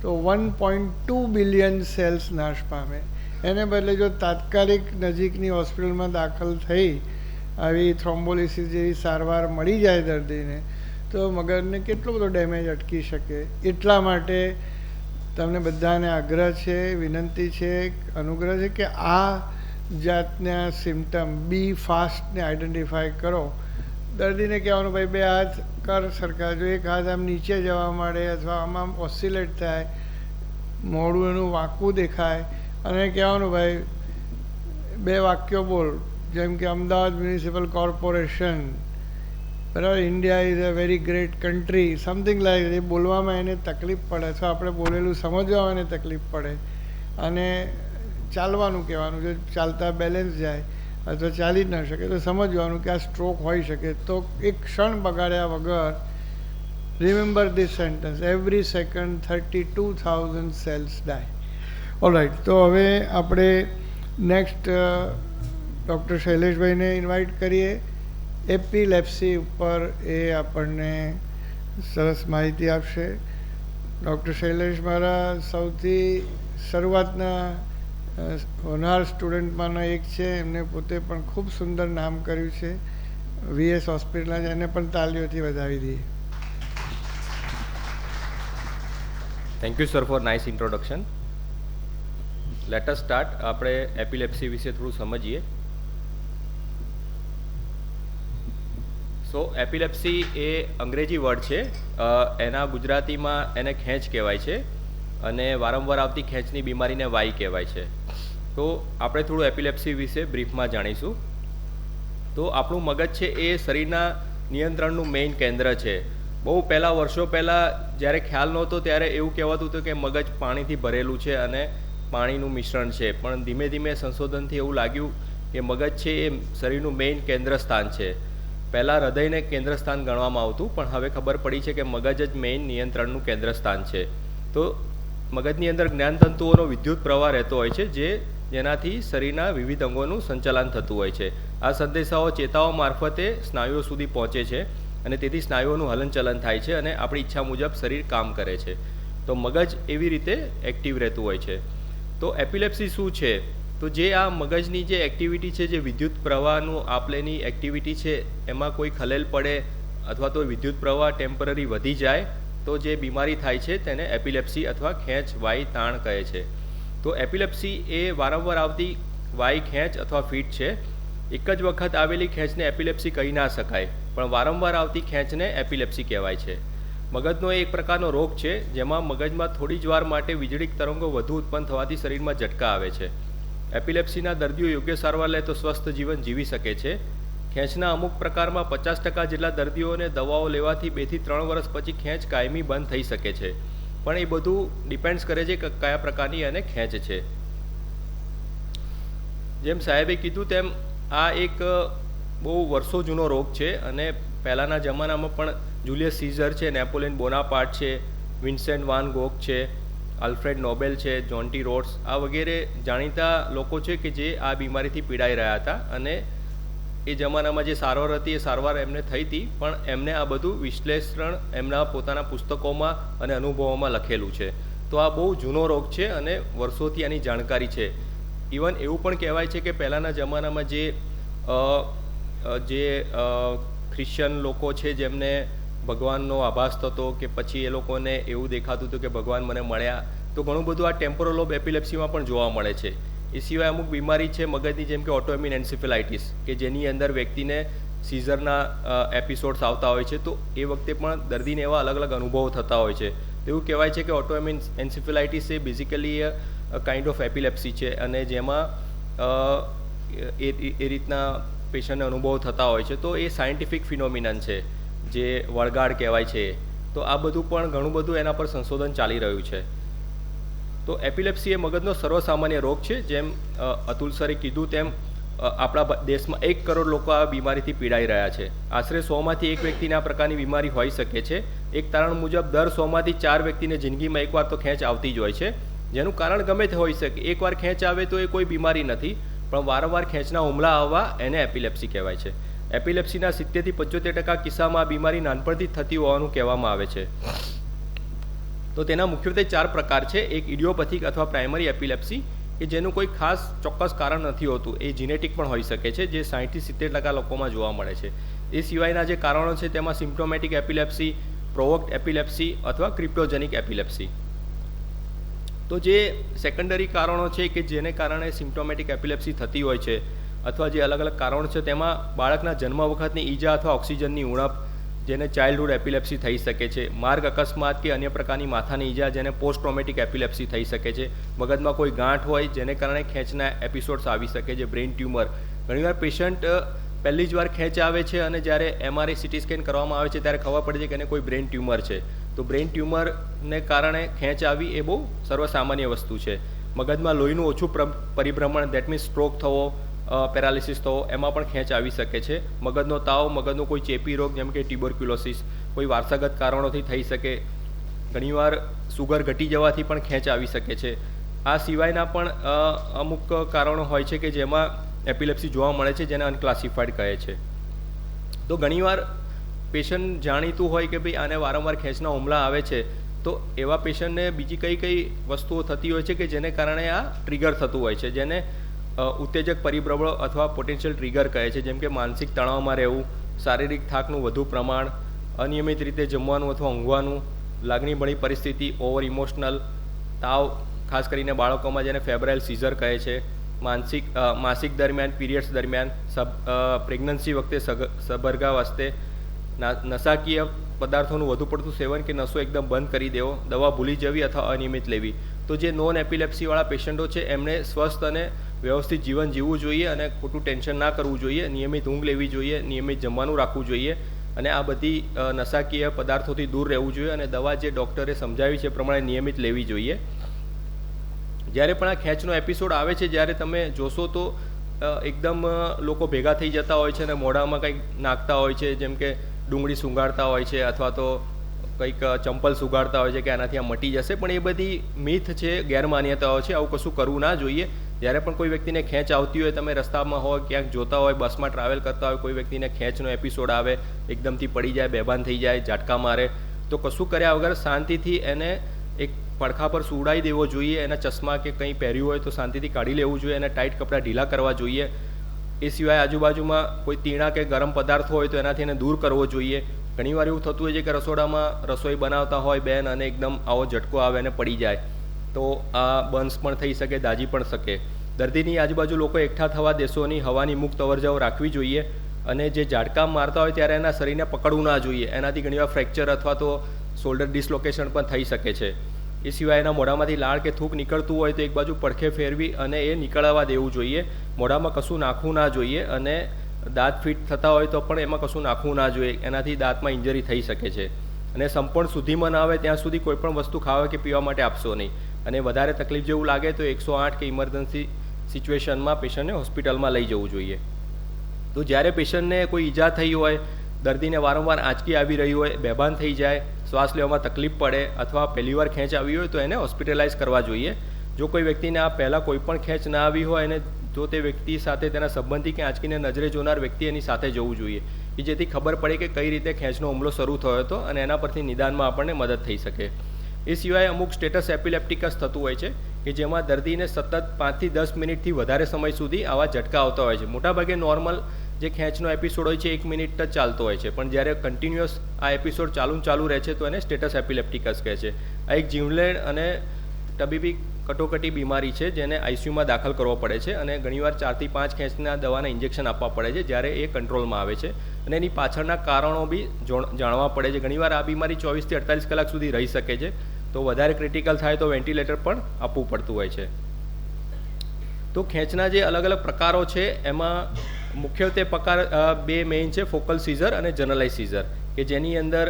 તો 1.2 બિલિયન સેલ્સ નાશ પામે. એને બદલે જો તાત્કાલિક નજીકની હોસ્પિટલમાં દાખલ થઈ આવી થ્રોમ્બોલિસિસ જેવી સારવાર મળી જાય દર્દીને તો મગજને કેટલો બધો ડેમેજ અટકી શકે. એટલા માટે તમને બધાને આગ્રહ છે, વિનંતી છે, અનુગ્રહ છે કે આ જાતના સિમ્ટમ બી ફાસ્ટને આઈડેન્ટિફાય કરો. દર્દીને કહેવાનું ભાઈ 2 હાથ કર સરખા, જો 1 હાથ આમ નીચે જવા માંડે અથવા આમ ઓસિલેટ થાય, મોઢું એનું વાંકું દેખાય, અને કહેવાનું ભાઈ 2 વાક્યો બોલ, જેમ કે અમદાવાદ મ્યુનિસિપલ કોર્પોરેશન, બરાબર, India is a very great country, something like. એ બોલવામાં એને તકલીફ પડે, અથવા આપણે બોલેલું સમજવામાં એને તકલીફ પડે. અને ચાલવાનું કહેવાનું, જો ચાલતા બેલેન્સ જાય અથવા ચાલી જ ન શકે તો સમજવાનું કે આ સ્ટ્રોક હોઈ શકે. તો એક ક્ષણ બગાડ્યા વગર remember this sentence, every second 32,000 cells die. Alright, તો હવે આપણે નેક્સ્ટ ડૉક્ટર શૈલેષભાઈને ઇન્વાઇટ કરીએ. એપિલેપ્સી ઉપર એ આપણને સરસ માહિતી આપશે. ડૉક્ટર શૈલેષ મારા સૌથી શરૂઆતના હોનહાર સ્ટુડન્ટમાંનો એક છે. એમને પોતે પણ ખૂબ સુંદર નામ કર્યું છે. VS હોસ્પિટલના જ એને પણ તાલીઓથી વધાવી દઈએ. Thank you sir for nice introduction. Let us start. આપણે એપિલેપ્સી વિશે થોડું સમજીએ. સો એપિલેપ્સી એ અંગ્રેજી વર્ડ છે. એના ગુજરાતીમાં એને ખેંચ કહેવાય છે અને વારંવાર આવતી ખેંચની બીમારીને વાઈ કહેવાય છે. તો આપણે થોડું એપિલેપ્સી વિશે બ્રીફમાં જાણીશું. તો આપણું મગજ છે એ શરીરના નિયંત્રણનું મેઇન કેન્દ્ર છે. બહુ પહેલાં વર્ષો પહેલાં જ્યારે ખ્યાલ નહોતો ત્યારે એવું કહેવાતું હતું કે મગજ પાણીથી ભરેલું છે અને પાણીનું મિશ્રણ છે. પણ ધીમે ધીમે સંશોધનથી એવું લાગ્યું કે મગજ છે એ શરીરનું મેઇન કેન્દ્ર સ્થાન છે. પહેલાં હૃદયને કેન્દ્ર સ્થાન ગણવામાં આવતું, પણ હવે ખબર પડી છે કે મગજ જ મેઇન નિયંત્રણનું કેન્દ્ર સ્થાન છે. તો મગજની અંદર જ્ઞાનતંતુઓનો વિદ્યુત પ્રવાહ રહેતો હોય છે જેનાથી શરીરના વિવિધ અંગોનું સંચાલન થતું હોય છે. આ સંદેશાઓ ચેતાઓ મારફતે સ્નાયુઓ સુધી પહોંચે છે અને તેથી સ્નાયુઓનું હલનચલન થાય છે અને આપણી ઈચ્છા મુજબ શરીર કામ કરે છે. તો મગજ એવી રીતે એક્ટિવ રહેતું હોય છે. તો એપિલેપ્સી શું છે? તો જે આ મગજની જે એક્ટિવિટી છે, જે વિદ્યુત પ્રવાહનું આપલેની એક્ટિવિટી છે, એમાં કોઈ ખલેલ પડે અથવા તો વિદ્યુત પ્રવાહ ટેમ્પરરી વધી જાય તો જે બીમારી થાય છે તેને એપિલેપ્સી અથવા ખેંચ વાઈ તાણ કહે છે. તો એપિલેપ્સી એ વારંવાર આવતી વાઈ ખેંચ અથવા ફિટ છે. એક જ વખત આવેલી ખેંચને એપિલેપ્સી કહી ના શકાય, પણ વારંવાર આવતી ખેંચને એપિલેપ્સી કહેવાય છે. મગજનો એક પ્રકારનો રોગ છે જેમાં મગજમાં થોડી જ વાર માટે વીજળીક તરંગો વધુ ઉત્પન્ન થવાથી શરીરમાં ઝટકા આવે છે. એપિલેપ્સીના દર્દીઓ યોગ્ય સારવાર લે તો સ્વસ્થ જીવન જીવી શકે છે. ખેંચના અમુક પ્રકારમાં 50% જેટલા દર્દીઓને દવાઓ લેવાથી 2 થી 3 વર્ષ પછી ખેંચ કાયમી બંધ થઈ શકે છે. પણ એ બધું ડિપેન્ડ્સ કરે છે કે કયા પ્રકારની એને ખેંચ છે. જેમ સાહેબે કીધું તેમ આ એક બહુ વર્ષો જૂનો રોગ છે અને પહેલાંના જમાનામાં પણ જુલિયસ સીઝર છે, નેપોલિયન બોનાપાર્ટ છે, વિન્સેન્ટ વાન ગોગ છે, આલ્ફ્રેડ નોબેલ છે, જોન ટી રોડ્સ, આ વગેરે જાણીતા લોકો છે કે જે આ બીમારીથી પીડાઈ રહ્યા હતા અને એ જમાનામાં જે સારવાર હતી એ સારવાર એમને થઈ હતી, પણ એમને આ બધું વિશ્લેષણ એમના પોતાના પુસ્તકોમાં અને અનુભવોમાં લખેલું છે. તો આ બહુ જૂનો રોગ છે અને વર્ષોથી આની જાણકારી છે. ઇવન એવું પણ કહેવાય છે કે પહેલાંના જમાનામાં જે ખ્રિશ્ચન લોકો છે જેમને ભગવાનનો આભાસ થતો કે પછી એ લોકોને એવું દેખાતું હતું કે ભગવાન મને મળ્યા, તો ઘણું બધું આ ટેમ્પોરલ લોબ એપિલેપ્સીમાં પણ જોવા મળે છે. એ સિવાય અમુક બીમારી છે મગજની, જેમ કે ઓટોઇમ્યુન એન્સેફેલાઇટિસ, કે જેની અંદર વ્યક્તિને સીઝરના એપિસોડ્સ આવતા હોય છે. તો એ વખતે પણ દર્દીને એવા અલગ અલગ અનુભવો થતા હોય છે. એવું કહેવાય છે કે ઓટોઇમ્યુન એન્સેફેલાઇટિસ એ basically a kind of epilepsy છે અને જેમાં એ રીતના પેશન્ટને અનુભવ થતા હોય છે. તો એ સાયન્ટિફિક ફિનોમિનન છે જે વળગાડ કહેવાય છે. તો આ બધું પણ ઘણું બધું એના પર સંશોધન ચાલી રહ્યું છે. તો એપિલેપ્સી એ મગજનો સર્વસામાન્ય રોગ છે. જેમ અતુલ સરે કીધું તેમ આપણા દેશમાં 1 કરોડ લોકો આ બીમારીથી પીડાઈ રહ્યા છે. આશરે 100માંથી 1 વ્યક્તિને આ પ્રકારની બીમારી હોઈ શકે છે. એક તારણ મુજબ દર 100માંથી 4 વ્યક્તિને જિંદગીમાં એકવાર તો ખેંચ આવતી જ હોય છે. જેનું કારણ ગમે તે હોઈ શકે. એકવાર ખેંચ આવે તો એ કોઈ બીમારી નથી, પણ વારંવાર ખેંચના હુમલા આવવા એને એપિલેપ્સી કહેવાય છે. એપિલેપ્સીના 70 થી 75% કિસ્સામાં આ બીમારી નાનપણથી થતી હોવાનું કહેવામાં આવે છે. તો તેના મુખ્યત્વે 4 પ્રકાર છે. એક ઇડિયોપેથિક અથવા પ્રાઇમરી એપિલેપ્સી, કે જેનું કોઈ ખાસ ચોક્કસ કારણ નથી હોતું. એ જીનેટિક પણ હોઈ શકે છે, જે 60 થી 70% લોકોમાં જોવા મળે છે. એ સિવાયના જે કારણો છે તેમાં સિમ્પ્ટોમેટિક એપિલેપ્સી, પ્રોવોક્ડ એપિલેપ્સી અથવા ક્રિપ્ટોજેનિક એપિલેપ્સી. તો જે સેકન્ડરી કારણો છે કે જેને કારણે સિમ્પ્ટોમેટિક એપિલેપ્સી થતી હોય છે અથવા જે અલગ અલગ કારણો છે, તેમાં બાળકના જન્મ વખતની ઈજા અથવા ઓક્સિજનની ઉણપ, જેને ચાઇલ્ડહુડ એપિલેપ્સી થઈ શકે છે. માર્ગ અકસ્માત કે અન્ય પ્રકારની માથાની ઈજા, જેને પોસ્ટ ટ્રોમેટિક એપિલેપ્સી થઈ શકે છે. મગજમાં કોઈ ગાંઠ હોય જેને કારણે ખેંચના એપિસોડ્સ આવી શકે છે. બ્રેઇન ટ્યુમર, ઘણીવાર પેશન્ટ પહેલી જ વાર ખેંચ આવે છે અને જ્યારે MRI CT સ્કેન કરવામાં આવે છે ત્યારે ખબર પડે છે કે એને કોઈ બ્રેઇન ટ્યુમર છે. તો બ્રેઇન ટ્યુમરને કારણે ખેંચ આવી એ બહુ સર્વસામાન્ય વસ્તુ છે. મગજમાં લોહીનું ઓછું પરિભ્રમણ, દેટ મીન્સ સ્ટ્રોક થવો, પેરાલિસિસ થવો, એમાં પણ ખેંચ આવી શકે છે. મગજનો તાવ, મગજનો કોઈ ચેપી રોગ જેમ કે ટ્યુબરક્યુલોસિસ, કોઈ વારસાગત કારણોથી થઈ શકે. ઘણીવાર સુગર ઘટી જવાથી પણ ખેંચ આવી શકે છે. આ સિવાયના પણ અમુક કારણો હોય છે કે જેમાં એપિલેપ્સી જોવા મળે છે, જેને અનક્લાસિફાઈડ કહે છે. તો ઘણીવાર પેશન્ટ જાણીતું હોય કે ભાઈ આને વારંવાર ખેંચના હુમલા આવે છે, તો એવા પેશન્ટને બીજી કઈ વસ્તુઓ થતી હોય છે કે જેને કારણે આ ટ્રિગર થતું હોય છે, જેને ઉત્તેજક પરિબળો અથવા પોટેન્શિયલ ટ્રિગર કહે છે. જેમ કે માનસિક તણાવમાં રહેવું, શારીરિક થાકનું વધુ પ્રમાણ, અનિયમિત રીતે જમવાનું અથવા ઊંઘવાનું, લાગણીભરી પરિસ્થિતિ, ઓવર ઇમોશનલ, તાવ, ખાસ કરીને બાળકોમાં જેને ફેબ્રાઇલ સીઝર કહે છે, માસિક દરમિયાન, પીરિયડ્સ દરમિયાન, પ્રેગ્નન્સી વખતે, સગર્ભાવસ્થે, નશાકીય પદાર્થોનું વધુ પડતું સેવન કે નશો એકદમ બંધ કરી દેવો, દવા ભૂલી જવી અથવા અનિયમિત લેવી. તો જે નોન એપિલેપ્સીવાળા પેશન્ટો છે એમણે સ્વસ્થ અને વ્યવસ્થિત જીવન જીવવું જોઈએ અને ખોટું ટેન્શન ના કરવું જોઈએ, નિયમિત ઊંઘ લેવી જોઈએ, નિયમિત જમવાનું રાખવું જોઈએ અને આ બધી નશાકીય પદાર્થોથી દૂર રહેવું જોઈએ અને દવા જે ડૉક્ટરે સમજાવી છે એ પ્રમાણે નિયમિત લેવી જોઈએ. જ્યારે પણ આ ખેંચનો એપિસોડ આવે છે, જ્યારે તમે જોશો તો એકદમ લોકો ભેગા થઈ જતા હોય છે અને મોઢામાં કંઈક નાખતા હોય છે, જેમ કે ડુંગળી સૂંઘાડતા હોય છે અથવા તો કંઈક ચંપલ સુગાડતા હોય છે કે આનાથી આ મટી જશે, પણ એ બધી મિથ છે, ગેરમાન્યતાઓ છે. આવું કશું કરવું ના જોઈએ. જ્યારે પણ કોઈ વ્યક્તિને ખેંચ આવતી હોય, તમે રસ્તામાં હોય, ક્યાંક જોતા હોય, બસમાં ટ્રાવેલ કરતા હોય, કોઈ વ્યક્તિને ખેંચનો એપિસોડ આવે, એકદમથી પડી જાય, બેભાન થઈ જાય, ઝાટકા મારે, તો કશું કર્યા વગર શાંતિથી એને એક પડખા પર સુવડાવી દેવો જોઈએ. એના ચશ્મા કે કંઈ પહેર્યું હોય તો શાંતિથી કાઢી લેવું જોઈએ અને ટાઈટ કપડાં ઢીલા કરવા જોઈએ. એ સિવાય આજુબાજુમાં કોઈ તીણા કે ગરમ પદાર્થ હોય તો એનાથી એને દૂર કરવો જોઈએ. ઘણીવાર એવું થતું હોય છે કે રસોડામાં રસોઈ બનાવતા હોય બેન અને એકદમ આવો ઝટકો આવે અને પડી જાય, તો આ બર્ન્સ પણ થઈ શકે, દાજી પણ શકે. દર્દીની આજુબાજુ લોકો એકઠા થવા દેશો નહીં, હવાની મુક્ત અવરજવર રાખવી જોઈએ અને જે ઝાટકા મારતા હોય ત્યારે એના શરીરને પકડવું ના જોઈએ. એનાથી ઘણીવાર ફ્રેક્ચર અથવા તો શોલ્ડર ડિસલોકેશન પણ થઈ શકે છે. એ સિવાય એના મોઢામાંથી લાળ કે થૂક નીકળતું હોય તો એક બાજુ પડખે ફેરવી અને એ નીકળવા દેવું જોઈએ. મોઢામાં કશું નાખવું ના જોઈએ અને દાંત ફિટ થતા હોય તો પણ એમાં કશું નાખવું ના જોઈએ. એનાથી દાંતમાં ઇન્જરી થઈ શકે છે. અને સંપૂર્ણ શુદ્ધિમાં ના આવે ત્યાં સુધી કોઈ પણ વસ્તુ ખાવા કે પીવા માટે આપશો નહીં. અને વધારે તકલીફ જેવું લાગે તો 108 કે ઇમરજન્સી સિચ્યુએશનમાં પેશન્ટને હોસ્પિટલમાં લઈ જવું જોઈએ. તો જ્યારે પેશન્ટને કોઈ ઈજા થઈ હોય, દર્દીને વારંવાર આંચકી આવી રહી હોય, બેભાન થઈ જાય, શ્વાસ લેવામાં તકલીફ પડે અથવા પહેલીવાર ખેંચ આવી હોય તો એને હોસ્પિટલાઇઝ કરવા જોઈએ. જો કોઈ વ્યક્તિને આ પહેલાં કોઈ પણ ખેંચ ના આવી હોય અને જો તે વ્યક્તિ સાથે તેના સંબંધી કે આંચકીને નજરે જોનાર વ્યક્તિ એની સાથે જવું જોઈએ કે જેથી ખબર પડે કે કઈ રીતે ખેંચનો હુમલો શરૂ થયો હતો અને એના પરથી નિદાનમાં આપણને મદદ થઈ શકે. એ સિવાય અમુક સ્ટેટસ એપિલેપ્ટિકસ થતું હોય છે કે જેમાં દર્દીને સતત 5 થી 10 મિનિટથી વધારે સમય સુધી આવા ઝટકા આવતા હોય છે. મોટાભાગે નોર્મલ જે ખેંચનો એપિસોડ હોય છે 1 મિનિટ જ ચાલતો હોય છે, પણ જ્યારે કન્ટિન્યુઅસ આ એપિસોડ ચાલુ રહે છે તો એને સ્ટેટસ એપિલેપ્ટિકસ કહે છે. આ એક જીવલેણ અને તબીબી કટોકટી બીમારી છે જેને આઈસીયુમાં દાખલ કરવો પડે છે અને ઘણીવાર 4 થી 5 ખેંચના દવાના ઇન્જેક્શન આપવા પડે છે જ્યારે એ કંટ્રોલમાં આવે છે અને એની પાછળના કારણો બી જાણવા પડે છે. ઘણીવાર આ બીમારી 24 થી 48 કલાક સુધી રહી શકે છે, તો વધારે ક્રિટિકલ થાય તો વેન્ટિલેટર પણ આપવું પડતું હોય છે. તો ખેંચના જે અલગ અલગ પ્રકારો છે એમાં મુખ્યત્વે પ્રકાર બે મેઇન છે, ફોકલ સીઝર અને જનરલાઇઝ સીઝર, કે જેની અંદર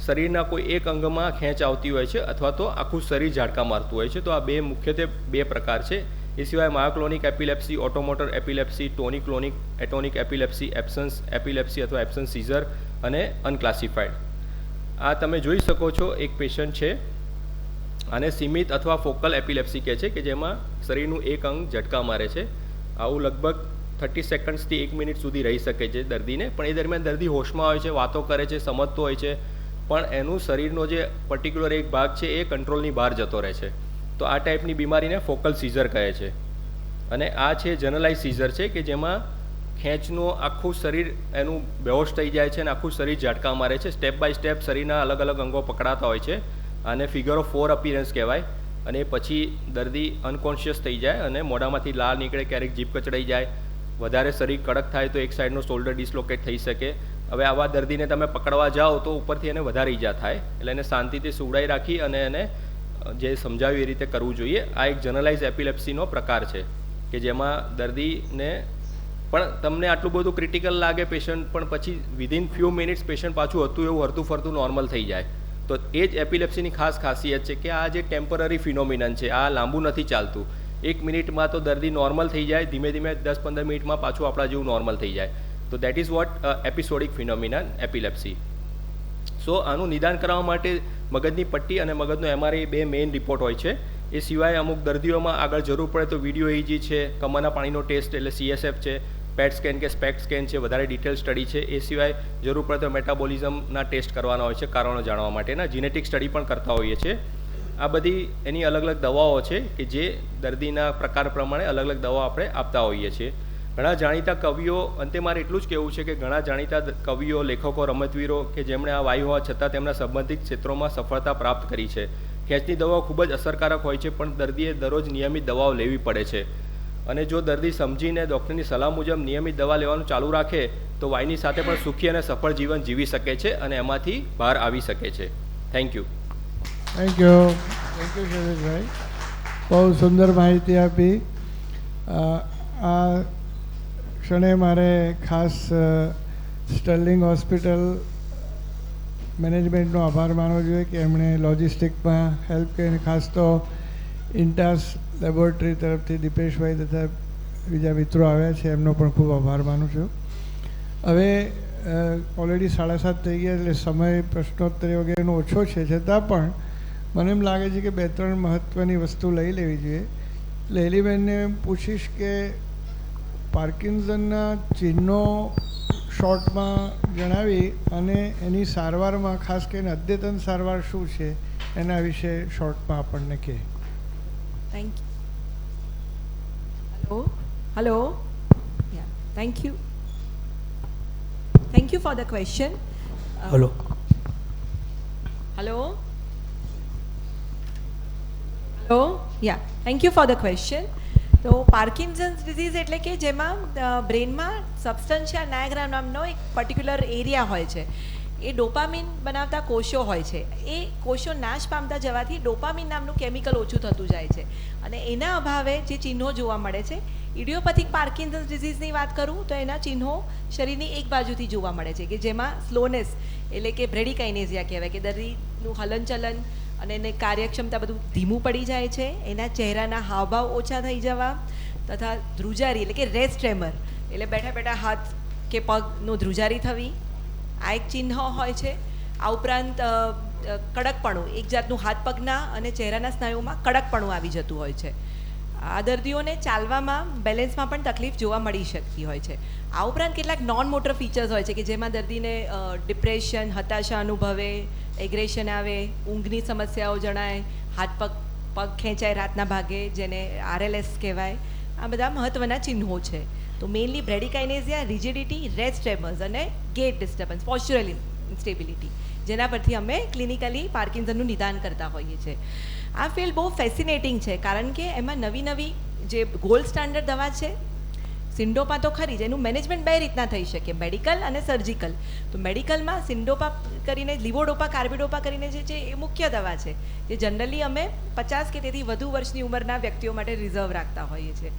શરીરના કોઈ એક અંગમાં ખેંચ આવતી હોય છે અથવા તો આખું શરીર ઝાટકા મારતું હોય છે. તો આ બે મુખ્યત્વે બે પ્રકાર છે. એ સિવાય myoclonic epilepsy, automotor epilepsy, tonic clonic atonic epilepsy, absence epilepsy અથવા એબ્સન્સ સીઝર અને અનક્લાસિફાઈડ. આ તમે જોઈ શકો છો એક પેશન્ટ છે, આને સીમિત અથવા ફોકલ એપિલેપ્સી કહે છે કે જેમાં શરીરનું એક અંગ ઝટકા મારે છે. આવું લગભગ 30 સેકન્ડ્સથી 1 મિનિટ સુધી રહી શકે છે દર્દીને, પણ એ દરમિયાન દર્દી હોશમાં હોય છે, વાતો કરે છે, સમજતો હોય છે, પણ એનું શરીરનો જે પર્ટિક્યુલર એક ભાગ છે એ કંટ્રોલની બહાર જતો રહે છે. તો આ ટાઈપની બીમારીને ફોકલ સીઝર કહે છે. અને આ છે જનરલાઇઝ સીઝર છે કે જેમાં ખેંચનું આખું શરીર એનું બેહોશ થઈ જાય છે અને આખું શરીર ઝાટકા મારે છે. સ્ટેપ બાય સ્ટેપ શરીરના અલગ અલગ અંગો પકડાતા હોય છે. આને ફિગર ઓફ 4 અપિયરન્સ કહેવાય. અને પછી દર્દી અનકોન્શિયસ થઈ જાય અને મોઢામાંથી લાળ નીકળે, ક્યારેક જીભ કચડાઈ જાય, વધારે શરીર કડક થાય તો એક સાઈડનો શોલ્ડર ડિસલોકેટ થઈ શકે. હવે આવા દર્દીને તમે પકડવા જાઓ તો ઉપરથી એને વધારે ઈજા થાય, એટલે એને શાંતિથી સુવડાઈ રાખી અને એને જે સમજાવ્યું એ રીતે કરવું જોઈએ. આ એક જનરલાઇઝ એપિલેપ્સીનો પ્રકાર છે કે જેમાં દર્દીને પણ તમને આટલું બધું ક્રિટિકલ લાગે પેશન્ટ, પણ પછી વિધિન ફ્યુ મિનિટ્સ પેશન્ટ પાછું હતું એવું હરતું ફરતું નોર્મલ થઈ જાય. તો એ જ એપિલેપ્સીની ખાસ ખાસિયત છે કે આ જે ટેમ્પરરી ફિનોમિનન છે, આ લાંબુ નથી ચાલતું. 1 મિનિટમાં તો દર્દી નોર્મલ થઈ જાય, ધીમે ધીમે 10-15 મિનિટમાં પાછું આપણા જેવું નોર્મલ થઈ જાય. તો that is what episodic phenomenon epilepsy. So આનું નિદાન કરવા માટે મગજની પટ્ટી અને મગજનો MRI બે મેઇન રિપોર્ટ હોય છે. એ સિવાય અમુક દર્દીઓમાં આગળ જરૂર પડે તો વિડીયો EEG છે, કમરના પાણીનો ટેસ્ટ એટલે CSF છે, પેટ સ્કેન કે સ્પેક સ્કેન છે, વધારે ડિટેલ સ્ટડી છે. એ સિવાય જરૂર પડે તો મેટાબોલિઝમના ટેસ્ટ કરવાના હોય છે કારણો જાણવા માટેના, જીનેટિક સ્ટડી પણ કરતા હોઈએ છીએ. આ બધી એની અલગ અલગ દવાઓ છે કે જે દર્દીના પ્રકાર પ્રમાણે અલગ અલગ દવાઓ આપણે આપતા હોઈએ છીએ. ઘણા જાણીતા કવિઓ, અંતે મારે એટલું જ કહેવું છે કે ઘણા જાણીતા કવિઓ, લેખકો, રમતવીરો કે જેમણે આ વાયુ હોવા છતાં તેમના સંબંધિત ક્ષેત્રોમાં સફળતા પ્રાપ્ત કરી છે. ખેંચની દવાઓ ખૂબ જ અસરકારક હોય છે, પણ દર્દીએ દરરોજ નિયમિત દવાઓ લેવી પડે છે. અને જો દર્દી સમજીને ડૉક્ટરની સલાહ મુજબ નિયમિત દવા લેવાનું ચાલુ રાખે તો વાયની સાથે પણ સુખી અને સફળ જીવન જીવી શકે છે અને એમાંથી બહાર આવી શકે છે. Thank you. થેન્ક યુ શૈલેષભાઈ, બહુ સુંદર માહિતી આપી. આ ક્ષણે મારે ખાસ સ્ટર્લિંગ હોસ્પિટલ મેનેજમેન્ટનો આભાર માનવો જોઈએ કે એમણે લોજિસ્ટિકમાં હેલ્પ કરીને, ખાસ તો ઇન્ટાસ લેબોરેટરી તરફથી દીપેશભાઈ તથા બીજા મિત્રો આવ્યા છે, એમનો પણ ખૂબ આભાર માનું છું. હવે ઓલરેડી 7:30 થઈ ગયા એટલે સમય પ્રશ્નોત્તરી વગેરેનો ઓછો છે, છતાં પણ મને એમ લાગે છે કે 2-3 મહત્ત્વની વસ્તુ લઈ લેવી જોઈએ. એટલે એલીબેનને પૂછીશ કે પાર્કિન્સનના ચિહ્નો શોર્ટમાં જણાવી અને એની સારવારમાં ખાસ કરીને અદ્યતન સારવાર શું છે એના વિશે શોર્ટમાં આપણને કહે. Thank you. Hello. Yeah. Thank you. Thank you for the question. Hello. Yeah. Thank you for the question. તો પાર્કિન્સન્સ ડિઝીઝ એટલે કે જેમાં બ્રેનમાં સબસ્ટન્શિયા નાયગ્રા નામનો એક પર્ટિક્યુલર એરિયા હોય છે. એ ડોપામિન બનાવતા કોષો હોય છે. એ કોષો નાશ પામતા જવાથી ડોપામિન નામનું કેમિકલ ઓછું થતું જાય છે અને એના અભાવે જે ચિહ્નો જોવા મળે છે, ઇડિયોપેથિક પાર્કિન્સન્સ ડિઝીઝની વાત કરું તો એના ચિહ્નો શરીરની એક બાજુથી જોવા મળે છે કે જેમાં સ્લોનેસ એટલે કે બ્રેડિકાઇનેઝિયા કહેવાય કે દર્દીનું હલનચલન અને એને કાર્યક્ષમતા બધું ધીમું પડી જાય છે, એના ચહેરાના હાવભાવ ઓછા થઈ જવા તથા ધ્રુજારી એટલે કે રેસ્ટ ટ્રેમર એટલે બેઠા બેઠા હાથ કે પગનું ધ્રુજારી થવી, આ એક ચિહ્ન હોય છે. આ ઉપરાંત કડકપણું, એક જાતનું હાથ પગના અને ચહેરાના સ્નાયુમાં કડકપણું આવી જતું હોય છે. આ દર્દીઓને ચાલવામાં, બેલેન્સમાં પણ તકલીફ જોવા મળી શકતી હોય છે. આ ઉપરાંત કેટલાક નોન મોટર ફીચર્સ હોય છે કે જેમાં દર્દીને ડિપ્રેશન, હતાશા અનુભવે, એગ્રેશન આવે, ઊંઘની સમસ્યાઓ જણાય, હાથ પગ ખેંચાય રાતના ભાગે, જેને RLS કહેવાય. આ બધા મહત્ત્વના ચિહ્નો છે. તો મેઇનલી બ્રેડિકાઇનેઝિયા, રિજિડિટી, રેસ્ટ ટ્રેમર્સ અને ગેટ ડિસ્ટર્બન્સ, પોસ્ચ્યુરલ ઇન્સ્ટેબિલિટી, જેના પરથી અમે ક્લિનિકલી પાર્કિન્સનનું નિદાન કરતા હોઈએ છીએ. આ ફિલ્ડ બહુ ફેસિનેટિંગ છે કારણ કે એમાં નવી નવી જે ગોલ્ડ સ્ટાન્ડર્ડ દવા છે, સિન્ડોપા તો ખરી જ, એનું મેનેજમેન્ટ 2 રીતના થઈ શકે, મેડિકલ અને સર્જિકલ. તો મેડિકલમાં સિન્ડોપા કરીને, લીવોડોપા, કાર્બિડોપા કરીને જે એ મુખ્ય દવા છે જે જનરલી અમે 50 કે તેથી વધુ વર્ષની ઉંમરના વ્યક્તિઓ માટે રિઝર્વ રાખતા હોઈએ છીએ.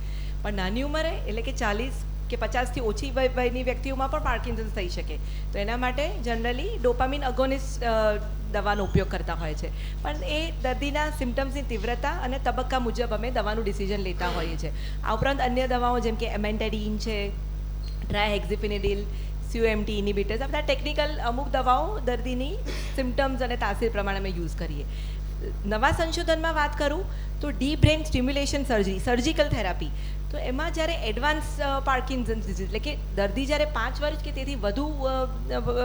પણ નાની ઉંમરે એટલે કે 40 કે 50થી ઓછી વયની વ્યક્તિઓમાં પણ પાર્કિન્સન્સ થઈ શકે. તો એના માટે જનરલી ડોપામિન અગોનિસ્ટ દવાનો ઉપયોગ કરતા હોય છે. પણ એ દર્દીના સિમ્ટમ્સની તીવ્રતા અને તબક્કા મુજબ અમે દવાનું ડિસિઝન લેતા હોઈએ છીએ. આ ઉપરાંત અન્ય દવાઓ જેમ કે એમેન્ટેડિન છે, ટ્રાયહેક્ઝિફિનિડિલ, COMT ઇનિબિટર્સ, આ બધા ટેકનિકલ અમુક દવાઓ દર્દીની સિમ્ટમ્સ અને તાસીર પ્રમાણે અમે યુઝ કરીએ. નવા સંશોધનમાં વાત કરું તો deep brain stimulation surgery, surgical therapy, તો એમાં જ્યારે એડવાન્સ પાર્કિન્સન્સ ડિઝીઝ એટલે કે દર્દી જ્યારે 5 વર્ષ કે તેથી વધુ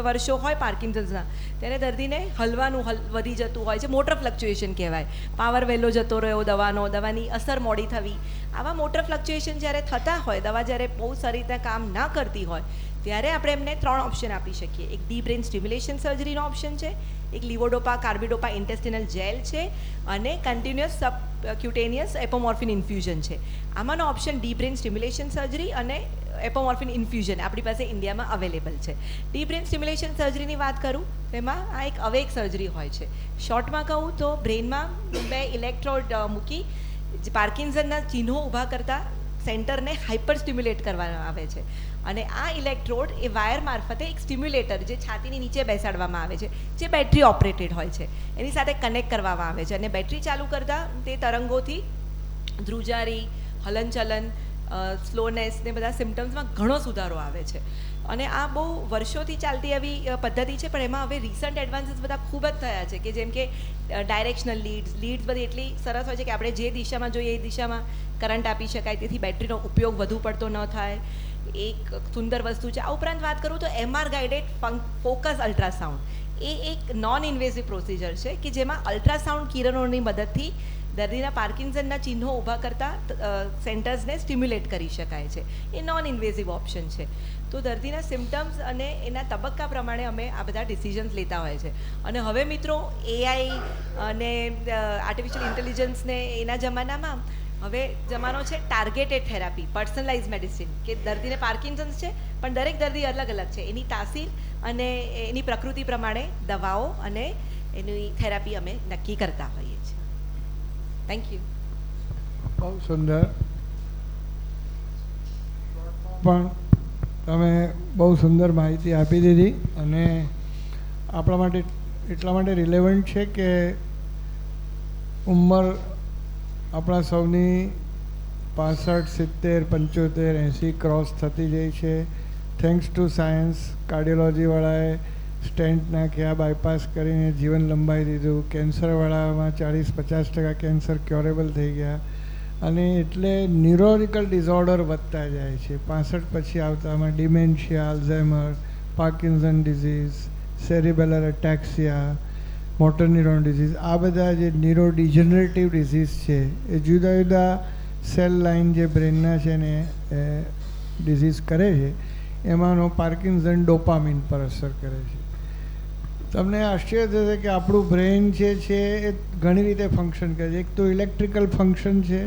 વર્ષો હોય પાર્કિન્સન્સના, ત્યારે દર્દીને હલવાનું વધી જતું હોય છે, મોટર ફ્લક્ચ્યુએશન કહેવાય, પાવર વહેલો જતો રહ્યો દવાની અસર મોડી થવી, આવા મોટર ફ્લક્ચ્યુએશન જ્યારે થતા હોય, દવા જ્યારે બહુ સારી રીતે કામ ના કરતી હોય, ત્યારે આપણે એમને 3 ઓપ્શન આપી શકીએ. એક ડીપ બ્રેઇન સ્ટિમ્યુલેશન સર્જરીનો ઓપ્શન છે, એક લીવોડોપા કાર્બિડોપા ઇન્ટેસ્ટિનલ જેલ છે અને કન્ટિન્યુઅસ સબક્યુટેનિયસ એપોમોર્ફિન ઇન્ફ્યુઝન છે. આમાંનો option deep brain stimulation surgery અને એપોમોર્ફિન ઇન્ફ્યુઝન આપણી પાસે ઇન્ડિયામાં અવેલેબલ છે. ડીપ બ્રેઇન સ્ટિમ્યુલેશન સર્જરીની વાત કરું તો એમાં આ એક અવેક સર્જરી હોય છે. શોર્ટમાં કહું તો બ્રેઇનમાં 2 ઇલેક્ટ્રોડ મૂકી પાર્કિન્સનના ચિહ્નો ઊભા કરતા સેન્ટરને હાઇપર સ્ટિમ્યુલેટ કરવામાં આવે છે અને આ ઇલેક્ટ્રોડ એ વાયર મારફતે એક સ્ટિમ્યુલેટર જે છાતીની નીચે બેસાડવામાં આવે છે, જે બેટરી ઓપરેટેડ હોય છે, એની સાથે કનેક્ટ કરવામાં આવે છે અને બેટરી ચાલુ કરતાં તે તરંગોથી ધ્રુજારી, હલનચલન, સ્લોનેસ ને બધા સિમ્ટમ્સમાં ઘણો સુધારો આવે છે. અને આ બહુ વર્ષોથી ચાલતી આવી પદ્ધતિ છે, પણ એમાં હવે રિસન્ટ એડવાન્સીસ બધા ખૂબ જ થયા છે, કે જેમ કે ડાયરેક્શનલ લીડ્સ બધી એટલી સરસ હોય છે કે આપણે જે દિશામાં જોઈએ એ દિશામાં કરંટ આપી શકાય, તેથી બેટરીનો ઉપયોગ વધુ પડતો ન થાય. એક સુંદર વસ્તુ છે. આ ઉપરાંત વાત કરું તો MR ગાઇડેડ ફોકસ અલ્ટ્રાસાઉન્ડ એ એક નોન ઇન્વેઝિવ પ્રોસિજર છે કે જેમાં અલ્ટ્રાસાઉન્ડ કિરણોની મદદથી દર્દીના પાર્કિન્સનના ચિહ્નો ઊભા કરતા સેન્ટર્સને સ્ટિમ્યુલેટ કરી શકાય છે. એ નોન ઇન્વેઝિવ ઓપ્શન છે. તો દર્દીના સિમ્ટમ્સ અને એના તબક્કા પ્રમાણે અમે આ બધા ડિસિઝન્સ લેતા હોય છે. અને હવે મિત્રો AI અને આર્ટિફિશિયલ ઇન્ટેલિજન્સને એના જમાનામાં હવે જમાનો છે ટાર્ગેટેડ થેરાપી, પર્સનલાઇઝ મેડિસિન, કે દર્દીને પાર્કિન્સન્સ છે પણ દરેક દર્દી અલગ અલગ છે, એની તાસીર અને એની પ્રકૃતિ પ્રમાણે દવાઓ અને એની થેરાપી અમે નક્કી કરતા હોઈએ છીએ. Thank you. બહુ સુંદર. પણ તમે બહુ સુંદર માહિતી આપી દીધી અને આપણા માટે એટલા માટે રિલેવન્ટ છે કે ઉંમર આપણા સૌની 65, 70, 75, 80 ક્રોસ થતી જાય છે. થેન્ક્સ ટુ સાયન્સ, કાર્ડિયોલોજીવાળાએ સ્ટેન્ટ નાખ્યા, બાયપાસ કરીને જીવન લંબાવી દીધું, કેન્સરવાળામાં 40-50% કેન્સર ક્યોરેબલ થઈ ગયા, અને એટલે ન્યુરોલોજિકલ ડિઝોર્ડર વધતા જાય છે. 65 પછી આવતામાં dementia, Alzheimer, Parkinson disease, cerebellar ataxia, motor neuron disease, આ બધા જે ન્યુરો ડિજનરેટિવ ડિઝીઝ છે એ જુદા જુદા સેલ લાઇન જે બ્રેનના છે ને ડિઝીઝ કરે છે, એમાંનો પાર્કિન્સન ડોપામિન પર અસર કરે છે. તમને આશ્ચર્ય થશે કે આપણું બ્રેન છે એ ઘણી રીતે ફંક્શન કરે છે. એક તો ઇલેક્ટ્રિકલ ફંક્શન છે,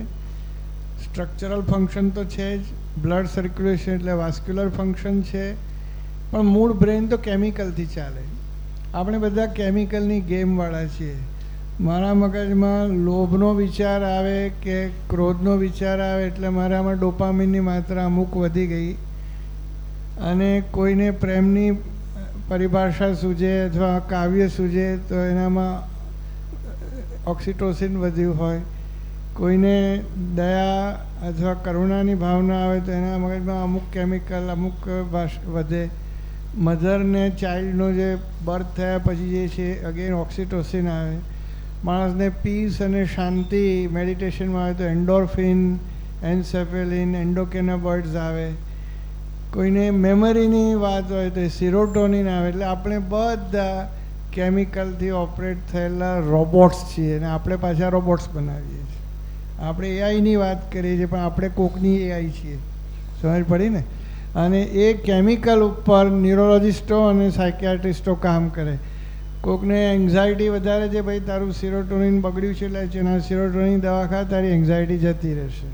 સ્ટ્રક્ચરલ ફંક્શન તો છે જ, બ્લડ સર્ક્યુલેશન એટલે વાસ્ક્યુલર ફંક્શન છે, પણ મૂળ બ્રેન તો કેમિકલથી ચાલે. આપણે બધા કેમિકલની ગેમવાળા છીએ. મારા મગજમાં લોભનો વિચાર આવે કે ક્રોધનો વિચાર આવે એટલે મારામાં ડોપામિનની માત્રા અમુક વધી ગઈ, અને કોઈને પ્રેમની પરિભાષા સૂજે અથવા કાવ્ય સૂજે તો એનામાં ઓક્સિટોસિન વધ્યું હોય, કોઈને દયા અથવા કરુણાની ભાવના આવે તો એના મગજમાં અમુક કેમિકલ અમુક વધે. મધરને ચાઇલ્ડનો જે બર્થ થયા પછી જે છે અગેન ઓક્સિટોસિન આવે. માણસને પીસ અને શાંતિ મેડિટેશનમાં આવે તો એન્ડોર્ફિન, એન્સેફેલિન, એન્ડોકેનાબોઇડ્સ આવે. કોઈને મેમરીની વાત હોય તો સિરોટોનિન આવે. એટલે આપણે બધા કેમિકલથી ઓપરેટ થયેલા રોબોટ્સ છીએ, અને આપણે પાછા રોબોટ્સ બનાવીએ છીએ. આપણે એઆઈની વાત કરીએ છીએ પણ આપણે કોકની એઆઈ છીએ. સમજ પડી ને? અને એ કેમિકલ ઉપર ન્યુરોલોજિસ્ટો અને સાયકિયાટ્રિસ્ટો કામ કરે. કોકને એન્ઝાયટી વધારે છે, ભાઈ તારું સિરોટોનિન બગડ્યું છે એટલે એના સિરોટોનિન દવા ખા, તારી એન્ઝાયટી જતી રહેશે.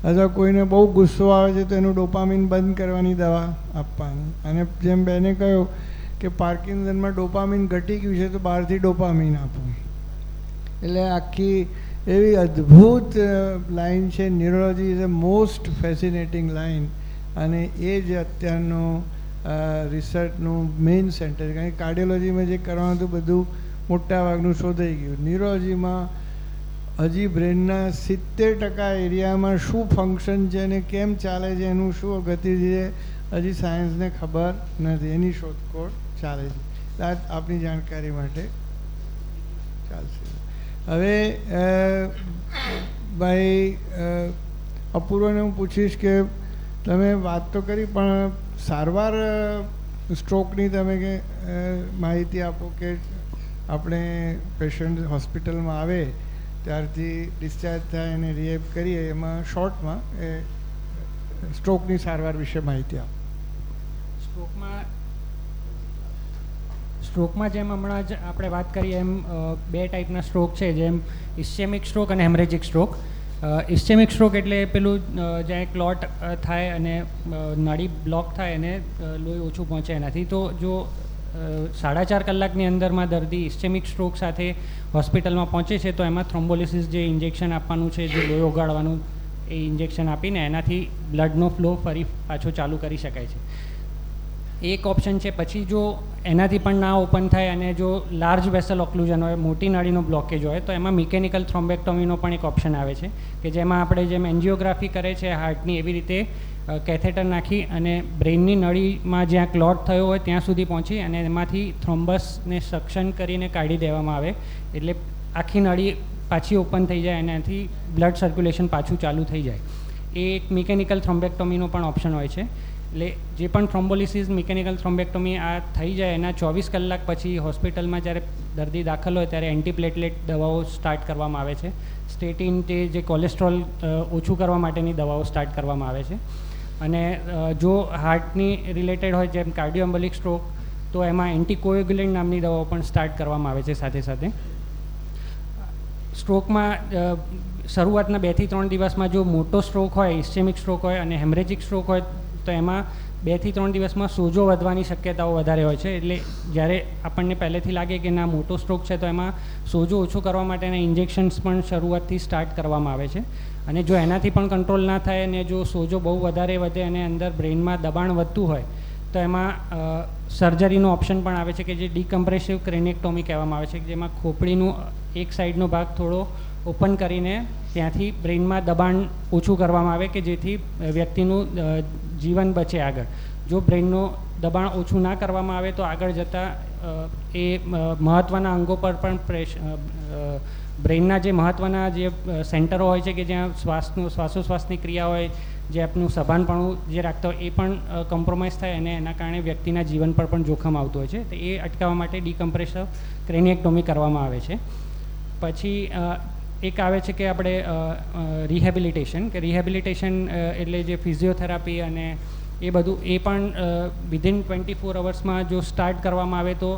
અથવા કોઈને બહુ ગુસ્સો આવે છે તો એનું ડોપામિન બંધ કરવાની દવા આપવાની. અને જેમ બેને કહ્યું કે પાર્કિન્સનમાં ડોપામિન ઘટી ગયું છે તો બહારથી ડોપામિન આપવું. એટલે આખી એવી અદ્ભુત લાઈન છે. Neurology is a most fascinating line, અને એ જ અત્યારનું રિસર્ચનું મેઇન સેન્ટર. કારણ કે કાર્ડિયોલોજીમાં જે કરવાનું હતું બધું મોટાભાગનું શોધાઈ ગયું. ન્યુરોલોજીમાં હજી બ્રેનના 70% એરિયામાં શું ફંક્શન છે અને કેમ ચાલે છે, એનું શું ગતિ છે, હજી સાયન્સને ખબર નથી. એની શોધખોળ ચાલે છે. આ આપની જાણકારી માટે ચાલશે. હવે ભાઈ અપૂર્વને હું પૂછીશ કે તમે વાત તો કરી પણ સારવાર સ્ટ્રોકની તમે કે માહિતી આપો કે આપણે પેશન્ટ હોસ્પિટલમાં આવે ત્યારથી ડિસ્ચાર્જ થાય અને રિહેબ કરીએ, એમાં શોર્ટમાં એ સ્ટ્રોકની સારવાર વિશે માહિતી આપો. સ્ટ્રોકમાં જેમ હમણાં જ આપણે વાત કરીએ એમ બે ટાઈપના સ્ટ્રોક છે, જેમ ઇસ્ચેમિક સ્ટ્રોક અને હેમરેજિક સ્ટ્રોક. ઇસ્ચેમિક સ્ટ્રોક એટલે પેલું જ્યાં ક્લોટ થાય અને નળી બ્લોક થાય અને લોહી ઓછું પહોંચે એનાથી. તો જો 4.5 કલાકની અંદરમાં દર્દી ઇસ્ચેમિક સ્ટ્રોક સાથે હોસ્પિટલમાં પહોંચે છે તો એમાં થ્રોમ્બોલિસિસ જે ઇન્જેક્શન આપવાનું છે, જે લોહી ઓગાળવાનું, એ ઇન્જેક્શન આપીને એનાથી બ્લડનો ફ્લો ફરી પાછો ચાલુ કરી શકાય છે. એક ઓપ્શન છે. પછી જો એનાથી પણ ના ઓપન થાય અને જો લાર્જ વેસલ ઓક્લુઝન હોય, મોટી નળીનો બ્લોકેજ હોય, તો એમાં મિકેનિકલ થ્રોમ્બેક્ટોમીનો પણ એક ઓપ્શન આવે છે કે જેમાં આપણે જેમ એન્જિયોગ્રાફી કરે છે હાર્ટની, એવી રીતે કેથેટર નાખી અને બ્રેઇનની નળીમાં જ્યાં ક્લોટ થયો હોય ત્યાં સુધી પહોંચી અને એમાંથી થ્રોમ્બસને સક્શન કરીને કાઢી દેવામાં આવે, એટલે આખી નળી પાછી ઓપન થઈ જાય અને એનાથી બ્લડ સર્ક્યુલેશન પાછું ચાલુ થઈ જાય. એ એક મિકેનિકલ થ્રોમ્બેક્ટોમીનો પણ ઓપ્શન હોય છે. એટલે જે પણ થ્રોમ્બોલિસિસ, મિકેનિકલ થ્રોમ્બેક્ટોમી આ થઈ જાય એના 24 કલાક પછી હોસ્પિટલમાં જ્યારે દર્દી દાખલ હોય ત્યારે એન્ટીપ્લેટલેટ દવાઓ સ્ટાર્ટ કરવામાં આવે છે. સ્ટેટિન તે જે કોલેસ્ટ્રોલ ઓછું કરવા માટેની દવાઓ સ્ટાર્ટ કરવામાં આવે છે. અને જો હાર્ટની રિલેટેડ હોય જેમ કાર્ડિયોએમ્બોલિક સ્ટ્રોક, તો એમાં એન્ટીકોએગ્યુલેન્ટ નામની દવાઓ પણ સ્ટાર્ટ કરવામાં આવે છે સાથે સાથે. સ્ટ્રોકમાં શરૂઆતના 2 થી 3 દિવસમાં જો મોટો સ્ટ્રોક હોય, ઇસ્ચેમિક સ્ટ્રોક હોય અને હેમરેજિક સ્ટ્રોક હોય તો એમાં 2 થી 3 દિવસમાં સોજો વધવાની શક્યતાઓ વધારે હોય છે. એટલે જ્યારે આપણને પહેલેથી લાગે કે ના મોટો સ્ટ્રોક છે તો એમાં સોજો ઓછો કરવા માટેના ઇન્જેક્શન્સ પણ શરૂઆતથી સ્ટાર્ટ કરવામાં આવે છે. અને જો એનાથી પણ કંટ્રોલ ના થાય અને જો સોજો બહુ વધારે વધે અને અંદર બ્રેઇનમાં દબાણ વધતું હોય તો એમાં સર્જરીનો ઓપ્શન પણ આવે છે કે જે ડીકમ્પ્રેસિવ ક્રેનિએક્ટોમી કહેવામાં આવે છે, જેમાં ખોપડીનું એક સાઈડનો ભાગ થોડો ઓપન કરીને ત્યાંથી બ્રેઇનમાં દબાણ ઓછું કરવામાં આવે કે જેથી વ્યક્તિનું જીવન બચે આગળ. જો બ્રેઇનનું દબાણ ઓછું ના કરવામાં આવે તો આગળ જતાં એ મહત્ત્વના અંગો પર પણ બ્રેઇનના જે મહત્ત્વના જે સેન્ટરો હોય છે કે જ્યાં શ્વાસોશ્વાસની ક્રિયા હોય, જે આપનું સભાનપણું જે રાખતા હોય એ પણ કોમ્પ્રોમાઇઝ થાય અને એના કારણે વ્યક્તિના જીવન પર પણ જોખમ આવતું હોય છે. તો એ અટકાવવા માટે ડીકમ્પ્રેસિવ ક્રેનિએક્ટોમી કરવામાં આવે છે. પછી એક આવે છે કે આપણે રિહેબિલિટેશન, કે રિહેબિલિટેશન એટલે જે ફિઝિયોથેરાપી અને એ બધું એ પણ વિધિન 24 અવર્સમાં જો સ્ટાર્ટ કરવામાં આવે તો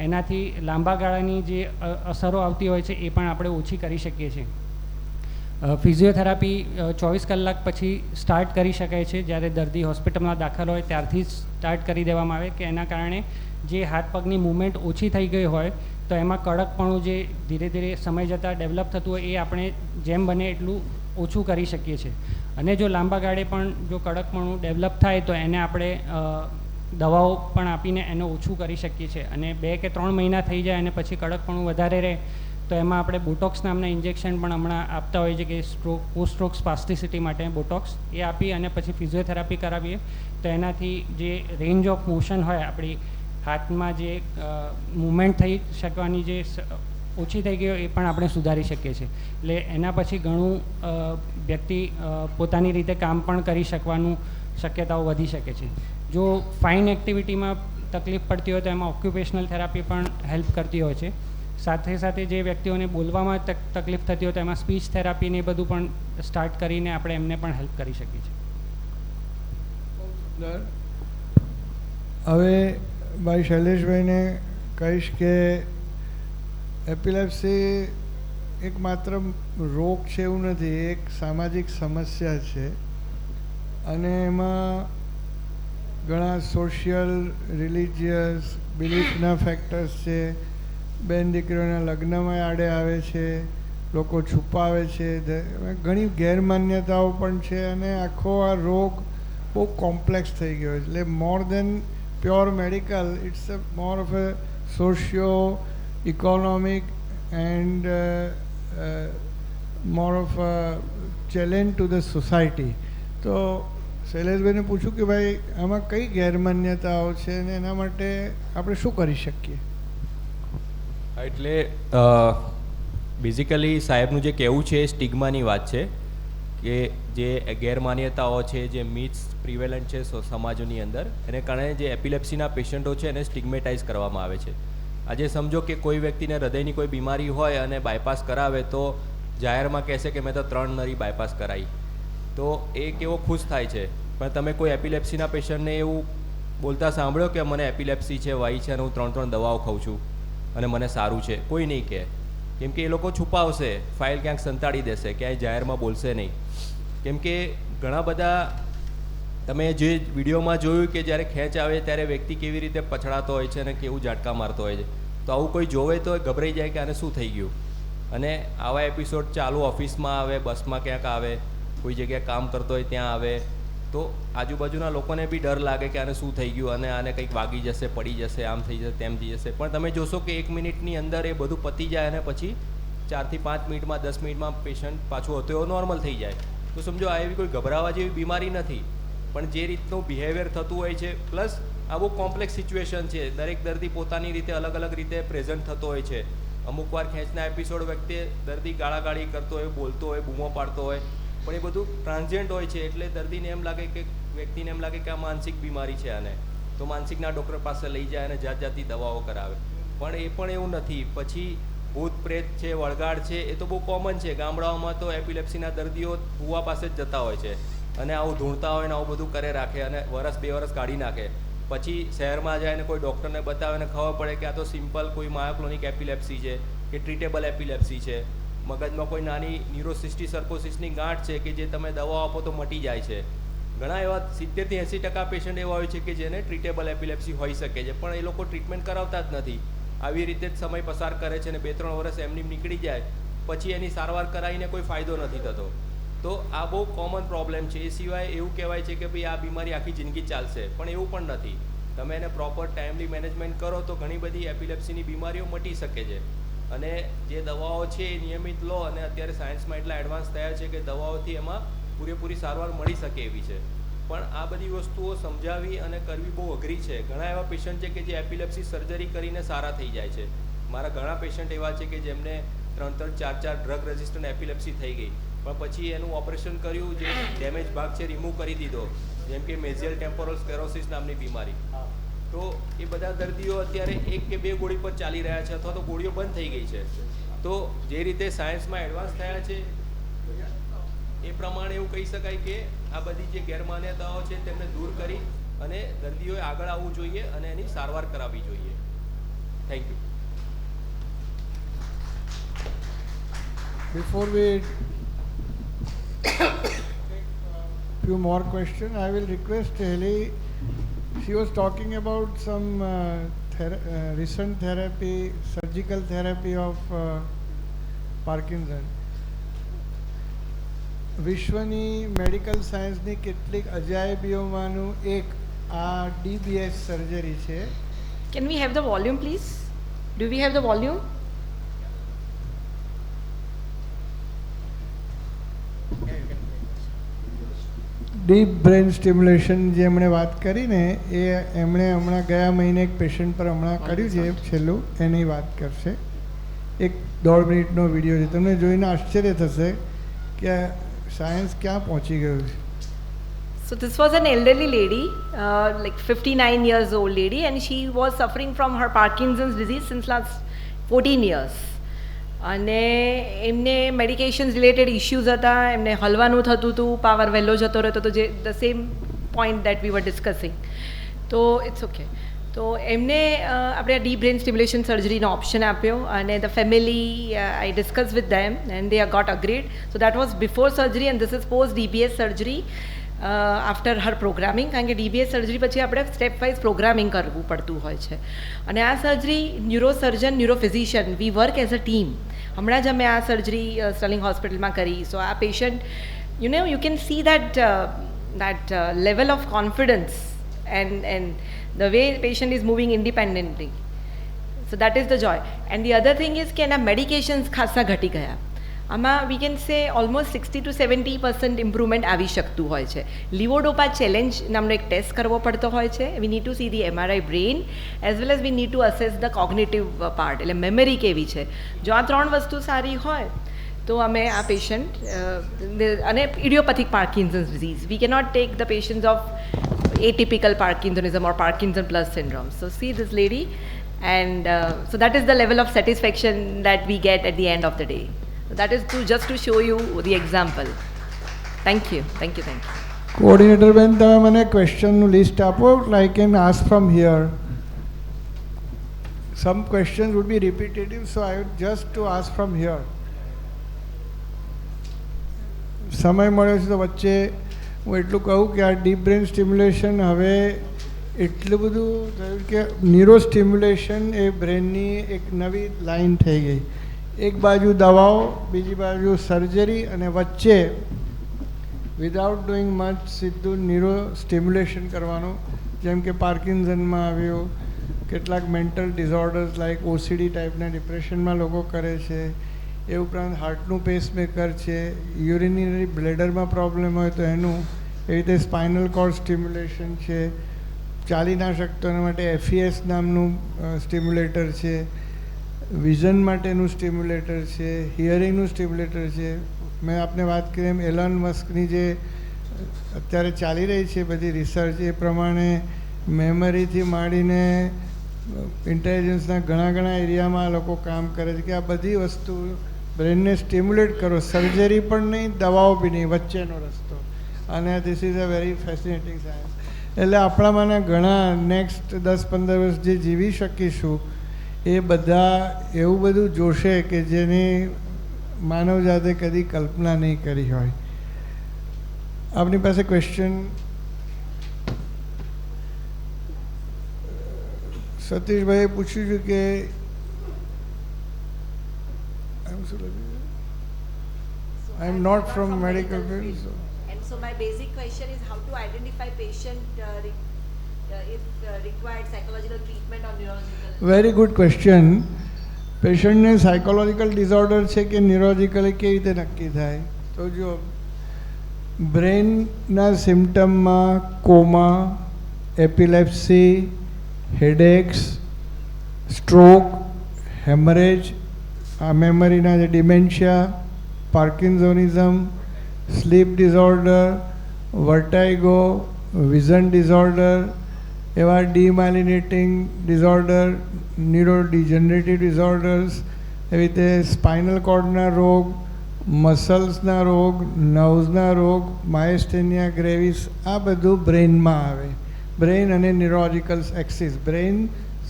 એનાથી લાંબા ગાળાની જે અસરો આવતી હોય છે એ પણ આપણે ઓછી કરી શકીએ છીએ. ફિઝિયોથેરાપી 24 કલાક પછી સ્ટાર્ટ કરી શકાય છે. જ્યારે દર્દી હોસ્પિટલમાં દાખલ હોય ત્યારથી જ સ્ટાર્ટ કરી દેવામાં આવે કે એના કારણે જે હાથ પગની મૂવમેન્ટ ઓછી થઈ ગઈ હોય તો એમાં કડકપણું જે ધીરે ધીરે સમય જતાં ડેવલપ થતું હોય એ આપણે જેમ બને એટલું ઓછું કરી શકીએ છીએ. અને જો લાંબા ગાળે પણ જો કડકપણું ડેવલપ થાય તો એને આપણે દવાઓ પણ આપીને એને ઓછું કરી શકીએ છીએ. અને 2 કે 3 મહિના થઈ જાય અને પછી કડકપણું વધારે રહે તો એમાં આપણે બોટોક્સ નામના ઇન્જેક્શન પણ હમણાં આપતા હોઈએ છીએ કે પોસ્ટ સ્ટ્રોક સ્પાસ્ટિસિટી માટે બોટોક્સ એ આપી અને પછી ફિઝિયોથેરાપી કરાવીએ તો એનાથી જે રેન્જ ઓફ મોશન હોય આપણી હાથમાં જે મૂવમેન્ટ થઈ શકવાની જે ઓછી થઈ ગઈ હોય એ પણ આપણે સુધારી શકીએ છીએ. એટલે એના પછી ઘણું વ્યક્તિ પોતાની રીતે કામ પણ કરી શકવાનું શક્યતાઓ વધી શકે છે. જો ફાઇન એક્ટિવિટીમાં તકલીફ પડતી હોય તો એમાં ઓક્યુપેશનલ થેરાપી પણ હેલ્પ કરતી હોય છે. સાથે સાથે જે વ્યક્તિઓને બોલવામાં તકલીફ થતી હોય તો એમાં સ્પીચ થેરાપીને એ બધું પણ સ્ટાર્ટ કરીને આપણે એમને પણ હેલ્પ કરી શકીએ છીએ. હવે ભાઈ શૈલેષભાઈને કહીશ કે એપિલેપ્સી એક માત્ર રોગ છે એવું નથી, એક સામાજિક સમસ્યા છે અને એમાં ઘણા સોશિયલ, રિલિજિયસ, બિલીફના ફેક્ટર્સ છે. બેન દીકરીઓના લગ્નમાં આડે આવે છે, લોકો છુપાવે છે, ઘણી ગેરમાન્યતાઓ પણ છે અને આખો આ રોગ બહુ કોમ્પ્લેક્સ થઈ ગયો છે. એટલે more than pure medical, it's more of a socio economic and more of a challenge to the society. તો શૈલેષભાઈને પૂછું કે ભાઈ આમાં કઈ ગેરમાન્યતાઓ છે અને એના માટે આપણે શું કરી શકીએ? એટલે બેઝિકલી સાહેબનું જે કહેવું છે એ સ્ટિગ્માની વાત છે કે જે ગેરમાન્યતાઓ છે, જે મિથ્સ પ્રિવેલન્ટ છે સમાજોની અંદર, એને કારણે જે એપિલેપ્સીના પેશન્ટો છે એને સ્ટિગ્મેટાઇઝ કરવામાં આવે છે. આજે સમજો કે કોઈ વ્યક્તિને હૃદયની કોઈ બીમારી હોય અને બાયપાસ કરાવે તો જાહેરમાં કહેશે કે મેં તો 3 નળી બાયપાસ કરાવી, તો એ કેવો ખુશ થાય છે. પણ તમે કોઈ એપિલેપ્સીના પેશન્ટને એવું બોલતા સાંભળ્યો કે મને એપિલેપ્સી છે, વાઈ છે અને હું 3 દવાઓ ખાઉં છું અને મને સારું છે? કોઈ નહીં કહે, કેમ કે એ લોકો છુપાવશે, ફાઇલ ક્યાંક સંતાડી દેશે, ક્યાંય જાહેરમાં બોલશે નહીં. કેમ કે ઘણા બધા તમે જે વિડીયોમાં જોયું કે જ્યારે ખેંચ આવે ત્યારે વ્યક્તિ કેવી રીતે પછડાતો હોય છે અને કેવું ઝાટકા મારતો હોય છે, તો આવું કોઈ જોવે તો ગભરાઈ જાય કે આને શું થઈ ગયું. અને આવા એપિસોડ ચાલુ ઓફિસમાં આવે, બસમાં ક્યાંક આવે, કોઈ જગ્યાએ કામ કરતો હોય ત્યાં આવે, તો આજુબાજુના લોકોને બી ડર લાગે કે આને શું થઈ ગયું અને આને કંઈક વાગી જશે, પડી જશે, આમ થઈ જશે, તેમ થઈ જશે. પણ તમે જોશો કે 1 મિનિટની અંદર એ બધું પતી જાય અને પછી 4 થી 5 મિનિટમાં 10 મિનિટમાં પેશન્ટ પાછું હતો એવો નોર્મલ થઈ જાય. તો સમજો આ એવી કોઈ ગભરાવા જેવી બીમારી નથી, પણ જે રીતનું બિહેવિયર થતું હોય છે, પ્લસ આ બહુ કોમ્પ્લેક્સ સિચ્યુએશન છે. દરેક દર્દી પોતાની રીતે અલગ અલગ રીતે પ્રેઝન્ટ થતો હોય છે. અમુક વાર ખેંચના એપિસોડ વખતે દર્દી ગાળાગાળી કરતો હોય, બોલતો હોય, બૂમો પાડતો હોય, પણ એ બધું ટ્રાન્ઝિયન્ટ હોય છે. એટલે દર્દીને એમ લાગે કે વ્યક્તિને એમ લાગે કે આ માનસિક બીમારી છે આને, તો માનસિકના ડૉક્ટર પાસે લઈ જાય અને જાત જાતની દવાઓ કરાવે. પણ એ પણ એવું નથી. પછી ભૂત પ્રેત છે, વળગાડ છે, એ તો બહુ કોમન છે. ગામડાઓમાં તો એપિલેપ્સીના દર્દીઓ ભૂવા પાસે જ જતા હોય છે અને આવું ધૂણતા હોય ને આવું બધું કરે રાખે અને વરસ 2 વર્ષ કાઢી નાખે. પછી શહેરમાં જાય ને કોઈ ડૉક્ટરને બતાવે ને ખબર પડે કે આ તો સિમ્પલ કોઈ માયોક્લોનિક એપિલેપ્સી છે કે ટ્રીટેબલ એપિલેપ્સી છે, મગજમાં કોઈ નાની ન્યુરોસિસ્ટી સર્કોસિસની ગાંઠ છે કે જે તમે દવાઓ આપો તો મટી જાય છે. ઘણા એવા 70 થી 80% પેશન્ટ એવા હોય છે કે જેને ટ્રીટેબલ એપિલેપ્સી હોઈ શકે છે, પણ એ લોકો ટ્રીટમેન્ટ કરાવતા જ નથી. આવી રીતે જ સમય પસાર કરે છે અને 2-3 વર્ષ એમની નીકળી જાય પછી એની સારવાર કરાવીને કોઈ ફાયદો નથી થતો. તો આ બહુ કોમન પ્રોબ્લેમ છે. એ સિવાય એવું કહેવાય છે કે ભાઈ આ બીમારી આખી જિંદગી ચાલશે, પણ એવું પણ નથી. તમે એને પ્રોપર ટાઈમલી મેનેજમેન્ટ કરો તો ઘણી બધી એપિલેપ્સીની બીમારીઓ મટી શકે છે. અને જે દવાઓ છે એ નિયમિત લો, અને અત્યારે સાયન્સમાં એટલા એડવાન્સ થયા છે કે દવાઓથી એમાં પૂરેપૂરી સારવાર મળી શકે એવી છે. પણ આ બધી વસ્તુઓ સમજાવી અને કરવી બહુ અઘરી છે. ઘણા એવા પેશન્ટ છે કે જે એપિલેપ્સી સર્જરી કરીને સારા થઈ જાય છે. મારા ઘણા પેશન્ટ એવા છે કે જેમને 3-4 ડ્રગ રેઝિસ્ટન્ટ એપિલેપ્સી થઈ ગઈ, પણ પછી એનું ઓપરેશન કર્યું, જે ડેમેજ ભાગ છે રિમૂવ કરી દીધો, જેમ કે મેઝિયલ ટેમ્પોરલ સ્ક્લેરોસિસ નામની બીમારી. તો એ બધા દર્દીઓ અત્યારે 1 કે 2 ગોળી પર ચાલી રહ્યા છે અથવા તો ગોળીઓ બંધ થઈ ગઈ છે. તો જે રીતે સાયન્સમાં એડવાન્સ થયા છે એ પ્રમાણે એવું કહી શકાય કે આ બધી જે ગેરમાન્યતાઓ છે તેમને દૂર કરી અને દર્દીઓએ આગળ આવવું જોઈએ અને એની સારવાર કરાવવી જોઈએ. Thank you. Before we few more questions, I will request Haley. She was talking about some recent therapy, surgical therapy of Parkinson. વિશ્વની મેડિકલ સાયન્સની કેટલીક અજાયબીઓમાંનું એક આ DBS સર્જરી છે. Can we have the volume, please? Do we have the volume? Deep brain stimulation જે એમણે વાત કરી ને એ એમણે હમણાં ગયા મહિને એક પેશન્ટ પર હમણાં કર્યું છે છેલ્લું, એની વાત કરશે. 1-1.5 મિનિટનો વિડીયો છે. તમને જોઈને આશ્ચર્ય થશે કે સાયન્સ ક્યાં પહોંચી ગયું છે. So this was an elderly lady, like 59 years old lady, and she was suffering from her Parkinson's disease since last 14 years. અને એમને મેડિકેશન્સ રિલેટેડ ઇશ્યુઝ હતા, એમને હલવાનું થતું હતું, પાવર વહેલો જતો રહેતો હતો, જે the same point that we were discussing. તો ઇટ્સ ઓકે. તો એમને આપણે ડીપ બ્રેન સ્ટિમ્યુલેશન સર્જરીનો ઓપ્શન આપ્યો અને the family I discuss with them and they got agreed. So that was before surgery and this is post DBS surgery after her programming. કારણ કે DBS સર્જરી પછી આપણે સ્ટેપ વાઇઝ પ્રોગ્રામિંગ કરવું પડતું હોય છે. અને આ surgery neurosurgeon, ન્યુરોફિઝિશિયન, V work as a team. હમણાં જ અમે આ સર્જરી સ્ટર્લિંગ હોસ્પિટલમાં કરી. સો આ patient you can see that level of confidence and the way the patient is moving independently. So that is the joy. And the other thing is કે એના મેડિકેશન્સ ખાસા ઘટી ગયા. આમાં we can say almost 60 to 70% improvement આવી શકતું હોય છે. લિવોડોપા ચેલેન્જ નામનો એક ટેસ્ટ કરવો પડતો હોય છે. We need to C the MRI brain as well as we need to assess the cognitive part, એટલે મેમરી કેવી છે. જો આ 3 વસ્તુ સારી હોય તો અમે આ પેશન્ટ અને ઇડિયોપેથિક Parkinson's disease, V cannot take the patients of atypical Parkinsonism or Parkinson plus syndrome. So see this lady, and so that is the level of satisfaction that we get at the end of the day. So that is just to show you the example. Thank you. Coordinator બેન, તમે મને ક્વેશ્ચનનું લિસ્ટ આપો. I can ask from here. Some questions would be repetitive, so I would just to ask from here. સમય મળ્યો છે તો વચ્ચે હું એટલું કહું કે આ ડીપ બ્રેન સ્ટિમ્યુલેશન હવે એટલું બધું થયું કે ન્યુરો સ્ટિમ્યુલેશન એ બ્રેનની એક નવી લાઈન થઈ ગઈ. એક બાજુ દવાઓ, બીજી બાજુ સર્જરી, અને વચ્ચે વિધાઉટ ડુઈંગ મચ સીધું ન્યુરો સ્ટિમ્યુલેશન કરવાનું, જેમ કે પાર્કિન્સનમાં આવ્યો, કેટલાક મેન્ટલ ડિઝોર્ડર્સ લાઈક ઓસીડી ટાઈપના ડિપ્રેશનમાં લોકો કરે છે. એ ઉપરાંત હાર્ટનું પેસમેકર છે, યુરિનરી બ્લેડરમાં પ્રોબ્લેમ હોય તો એનું, એ રીતે સ્પાઇનલ કોર્ડ સ્ટિમ્યુલેશન છે, ચાલી ના શકતો એના માટે FES નામનું સ્ટિમ્યુલેટર છે, વિઝન માટેનું સ્ટિમ્યુલેટર છે, હિયરિંગનું સ્ટિમ્યુલેટર છે. મેં આપને વાત કરી એમ એલોન મસ્કની જે અત્યારે ચાલી રહી છે બધી રિસર્ચ, એ પ્રમાણે મેમરીથી માંડીને ઇન્ટેલિજન્સના ઘણા એરિયામાં આ લોકો કામ કરે છે કે આ બધી વસ્તુ બ્રેનને સ્ટિમ્યુલેટ કરો, સર્જરી પણ નહીં, દવાઓ બી નહીં, વચ્ચેનો રસ્તો. અને this is a very fascinating science. એટલે આપણામાંના ઘણા નેક્સ્ટ 10-15 વર્ષ જે જીવી શકીશું એ બધા એવું બધું જોશે કે જેની માનવજાતે કદી કલ્પના નહીં કરી હોય. આપની પાસે ક્વેશ્ચન? સતીશભાઈએ પૂછ્યું છે કે I am not from medical field. And so my basic question is how to identify patient if required psychological treatment or neurological. Very good question. પેશન્ટને સાયકોલોજીકલ ડિઝોર્ડર છે કે ન્યુરોલોજીકલ કેવી રીતે નક્કી થાય? તો જો બ્રેનના સિમ્ટમમાં કોમા, એપિલેપ્સી, હેડેક્સ, સ્ટ્રોક, હેમરેજ, આ મેમરીના જે dementia, પાર્કિન્સોનિઝમ, slip disorder, વર્ટાઇગો, vision disorder, એવા ડીમાઇલિનેટિંગ ડિઝોર્ડર, ન્યુરોડિજનરેટિવ ડિઝોર્ડર્સ, એવી રીતે સ્પાઇનલ કોર્ડના રોગ, મસલ્સના રોગ, નર્વ્સના રોગ, માયસ્થેનિયા ગ્રેવિસ, આ બધું બ્રેઇનમાં આવે. બ્રેઇન અને neurological axis, brain,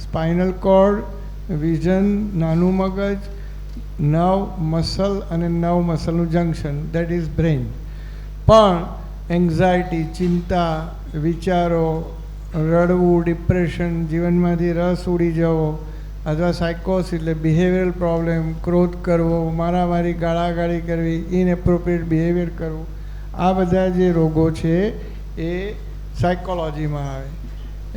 spinal cord, vision, નાનું મગજ, નર્વ, મસલ અને નર્વ મસલનું જંક્શન, દેટ ઇઝ બ્રેઇન. પણ એન્ઝાયટી, ચિંતા, વિચારો, રડવું, ડિપ્રેશન, જીવનમાંથી રસ ઉડી જવો, અથવા સાયકોસિસ એટલે બિહેવિયરલ પ્રોબ્લેમ, ક્રોધ કરવો, મારામારી, ગાળાગાળી કરવી, ઇનએપ્રોપ્રિએટ બિહેવિયર કરવું, આ બધા જે રોગો છે એ સાયકોલોજીમાં આવે.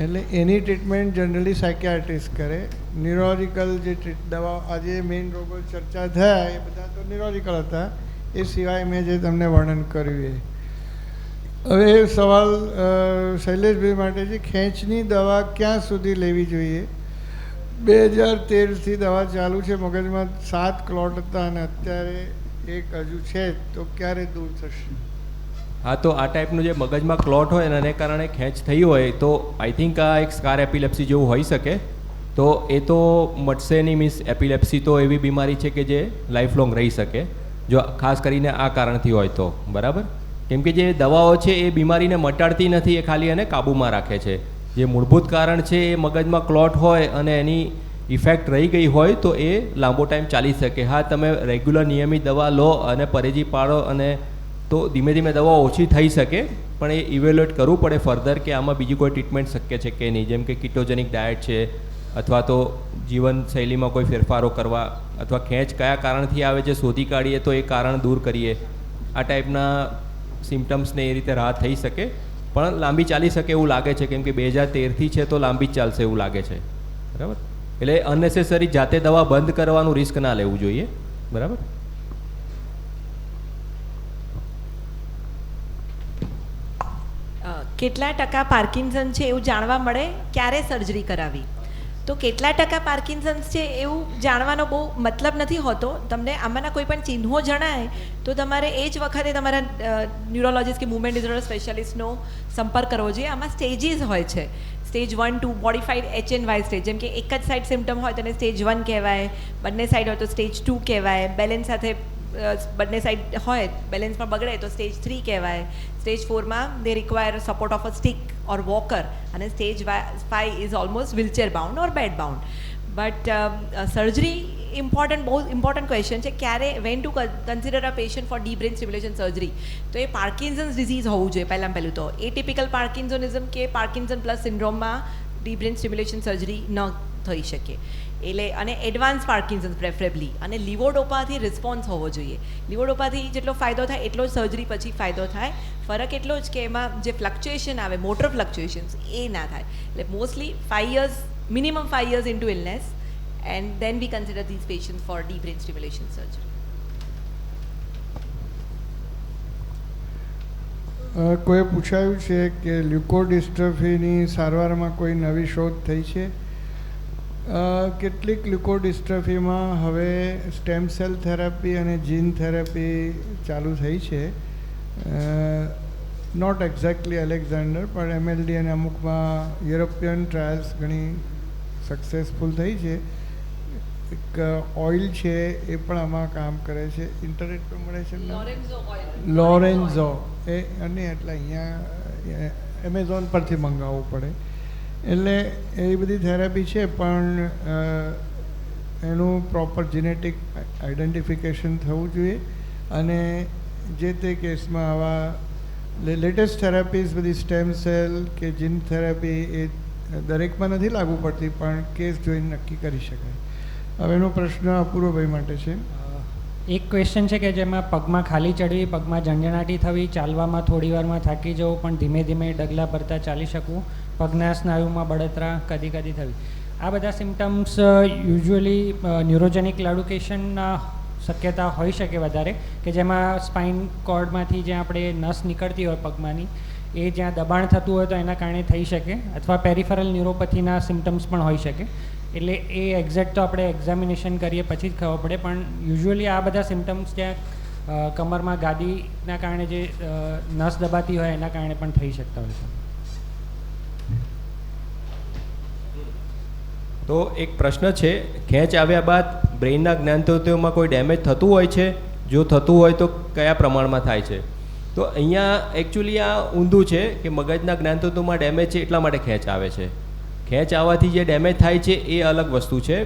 એટલે એની ટ્રીટમેન્ટ જનરલી સાયકિયાટ્રિસ્ટ કરે. ન્યુરોલોજીકલ જે દવા આજે મેઇન રોગો ચર્ચા થયા એ બધા તો ન્યુરોલોજીકલ હતા, એ સિવાય મેં જે તમને વર્ણન કર્યું એ. હવે સવાલ શૈલેષભાઈ માટે છે, ખેંચની દવા ક્યાં સુધી લેવી જોઈએ? 2013થી દવા ચાલુ છે, મગજમાં 7 ક્લોટ હતા અને અત્યારે 1 હજુ છે, તો ક્યારે દૂર થશે? હા, તો આ ટાઈપનું જે મગજમાં ક્લોટ હોય અને એને કારણે ખેંચ થઈ હોય તો આઈ થિંક આ એક સ્કાર એપિલેપ્સી જેવું હોઈ શકે. તો એ તો મટશે નહીં. મીન્સ એપિલેપ્સી તો એવી બીમારી છે કે જે લાઈફ લોંગ રહી શકે, જો ખાસ કરીને આ કારણથી હોય તો. બરાબર? કેમ કે જે દવાઓ છે એ બીમારીને મટાડતી નથી, એ ખાલી એને કાબૂમાં રાખે છે. જે મૂળભૂત કારણ છે એ મગજમાં ક્લોટ હોય અને એની ઇફેક્ટ રહી ગઈ હોય તો એ લાંબો ટાઈમ ચાલી શકે. હા, તમે રેગ્યુલર નિયમિત દવા લો અને પરેજી પાડો અને તો ધીમે ધીમે દવા ઓછી થઈ શકે, પણ એ ઇવેલ્યુએટ કરવું પડે ફર્ધર કે આમાં બીજી કોઈ ટ્રીટમેન્ટ શક્ય છે કે નહીં. જેમ કે કિટોજેનિક ડાયટ છે, અથવા તો જીવનશૈલીમાં કોઈ ફેરફારો કરવા, અથવા ખેંચ કયા કારણથી આવે છે શોધી કાઢીએ તો એ કારણ દૂર કરીએ. આ ટાઈપના સિમ્ટમ્સને એ રીતે રાહત થઈ શકે, પણ લાંબી ચાલી શકે એવું લાગે છે. કેમ કે 2013થી છે તો લાંબી જ ચાલશે એવું લાગે છે. બરાબર? એટલે અનનેસેસરી જાતે દવા બંધ કરવાનું રિસ્ક ના લેવું જોઈએ. બરાબર? કેટલા ટકા પાર્કિન્સન છે એવું જાણવા મળે ક્યારે સર્જરી કરાવી? તો કેટલા ટકા પાર્કિન્સન્સ છે એવું જાણવાનો બહુ મતલબ નથી હોતો. તમને આમાંના કોઈ પણ ચિહ્નો જણાય તો તમારે એ જ વખતે તમારા ન્યુરોલોજીસ્ટ કે મૂવમેન્ટ ડિસઓર્ડર સ્પેશિયાલિસ્ટનો સંપર્ક કરવો જોઈએ. આમાં સ્ટેજીસ હોય છે, સ્ટેજ 1, 2, મોડિફાઈડ HNY સ્ટેજ. જેમ કે એક જ સાઈડ સિમ્ટમ હોય તો એને સ્ટેજ 1 કહેવાય, બંને સાઈડ હોય તો સ્ટેજ 2 કહેવાય, બેલેન્સ સાથે બંને સાઈડ હોય, બેલેન્સમાં બગડે તો સ્ટેજ 3 કહેવાય. સ્ટેજ 4માં they require support of a stick or walker, અને stage 5 is almost wheelchair bound or bed bound. But surgery બહુ ઇમ્પોર્ટન્ટ ક્વેશ્ચન છે. ક્યારે when to consider a patient for deep brain stimulation surgery? તો એ પાર્કિન્સન્સ ડિઝીઝ હોવું જોઈએ પહેલું તો. એટિપિકલ પાર્કિન્સોનિઝમ કે પાર્કિન્સન પ્લસ સિન્ડ્રોમમાં ડીપ બ્રેન સ્ટિમ્યુલેશન સર્જરી ન થઈ શકે. એટલે અને એડવાન્સ પાર્કિન્સન્સ પ્રેફરેબલી, અને લીવોડોપાથી રિસ્પોન્સ હોવો જોઈએ. લીવોડોપાથી જેટલો ફાયદો થાય એટલો જ સર્જરી પછી ફાયદો થાય. ફરક એટલો જ કે એમાં જે ફ્લક્ચ્યુએશન આવે, મોટર ફ્લક્ચ્યુએશન્સ, એ ના થાય. એટલે mostly 5 years, minimum 5 years into illness, and then we consider these patients for deep brain stimulation surgery. કોઈ પૂછાયું છે કે લ્યુકોડિસ્ટ્રોફીની સારવારમાં કોઈ નવી શોધ થઈ છે? કેટલીક લ્યુકોડિસ્ટ્રોફીમાં હવે સ્ટેમ સેલ થેરાપી અને જીન થેરાપી ચાલુ થઈ છે. નોટ એક્ઝેક્ટલી એલેક્ઝાન્ડર, પણ એમએલડી અને અમુકમાં યુરોપિયન ટ્રાયલ્સ ઘણી સક્સેસફુલ થઈ છે. એક ઓઇલ છે એ પણ આમાં કામ કરે છે. ઇન્ટરનેટ પર મળે છે લોરેન્ઝો એ, અને એટલે અહીંયા એમેઝોન પરથી મંગાવવું પડે. એટલે એ બધી થેરાપી છે, પણ એનું પ્રોપર જીનેટિક આઈડેન્ટિફિકેશન થવું જોઈએ. અને જે તે કેસમાં આવા લેટેસ્ટ થેરાપીઝ બધી સ્ટેમ સેલ કે જીન થેરાપી એ દરેકમાં નથી લાગુ પડતી, પણ કેસ જોઈને નક્કી કરી શકાય. હવે એનો પ્રશ્ન અપૂર્વભાઈ માટે છે. એક ક્વેશ્ચન છે કે જેમાં પગમાં ખાલી ચડવી, પગમાં ઝંઝણાટી થવી, ચાલવામાં થોડી વારમાં થાકી જવું પણ ધીમે ધીમે ડગલા ભરતા ચાલી શકવું, પગના સ્નાયુમાં બળતરા કદી કદી થવી, આ બધા સિમ્ટમ્સ યુઝ્યુઅલી ન્યુરોજેનિક ક્લાઉડિકેશનના શક્યતા હોઈ શકે વધારે, કે જેમાં સ્પાઇન કોર્ડમાંથી જ્યાં આપણે નસ નીકળતી હોય પગમાંની, એ જ્યાં દબાણ થતું હોય તો એના કારણે થઈ શકે, અથવા પેરિફેરલ ન્યુરોપથીના સિમ્ટમ્સ પણ હોઈ શકે. એટલે એ એક્ઝેક્ટ તો આપણે એક્ઝામિનેશન કરીએ પછી જ ખબર પડે, પણ યુઝ્યુઅલી આ બધા સિમ્ટમ્સ જ્યાં કમરમાં ગાદીના કારણે જે નસ દબાતી હોય એના કારણે પણ થઈ શકતા હોય છે. તો એક પ્રશ્ન છે, ખેંચ આવ્યા બાદ બ્રેઇનના જ્ઞાનતંતુઓમાં કોઈ ડેમેજ થતું હોય છે? જો થતું હોય તો કયા પ્રમાણમાં થાય છે? તો અહીંયા એકચ્યુઅલી આ ઊંધું છે કે મગજના જ્ઞાનતંતુમાં ડેમેજ છે એટલા માટે ખેંચ આવે છે. ખેંચ આવવાથી જે ડેમેજ થાય છે એ અલગ વસ્તુ છે.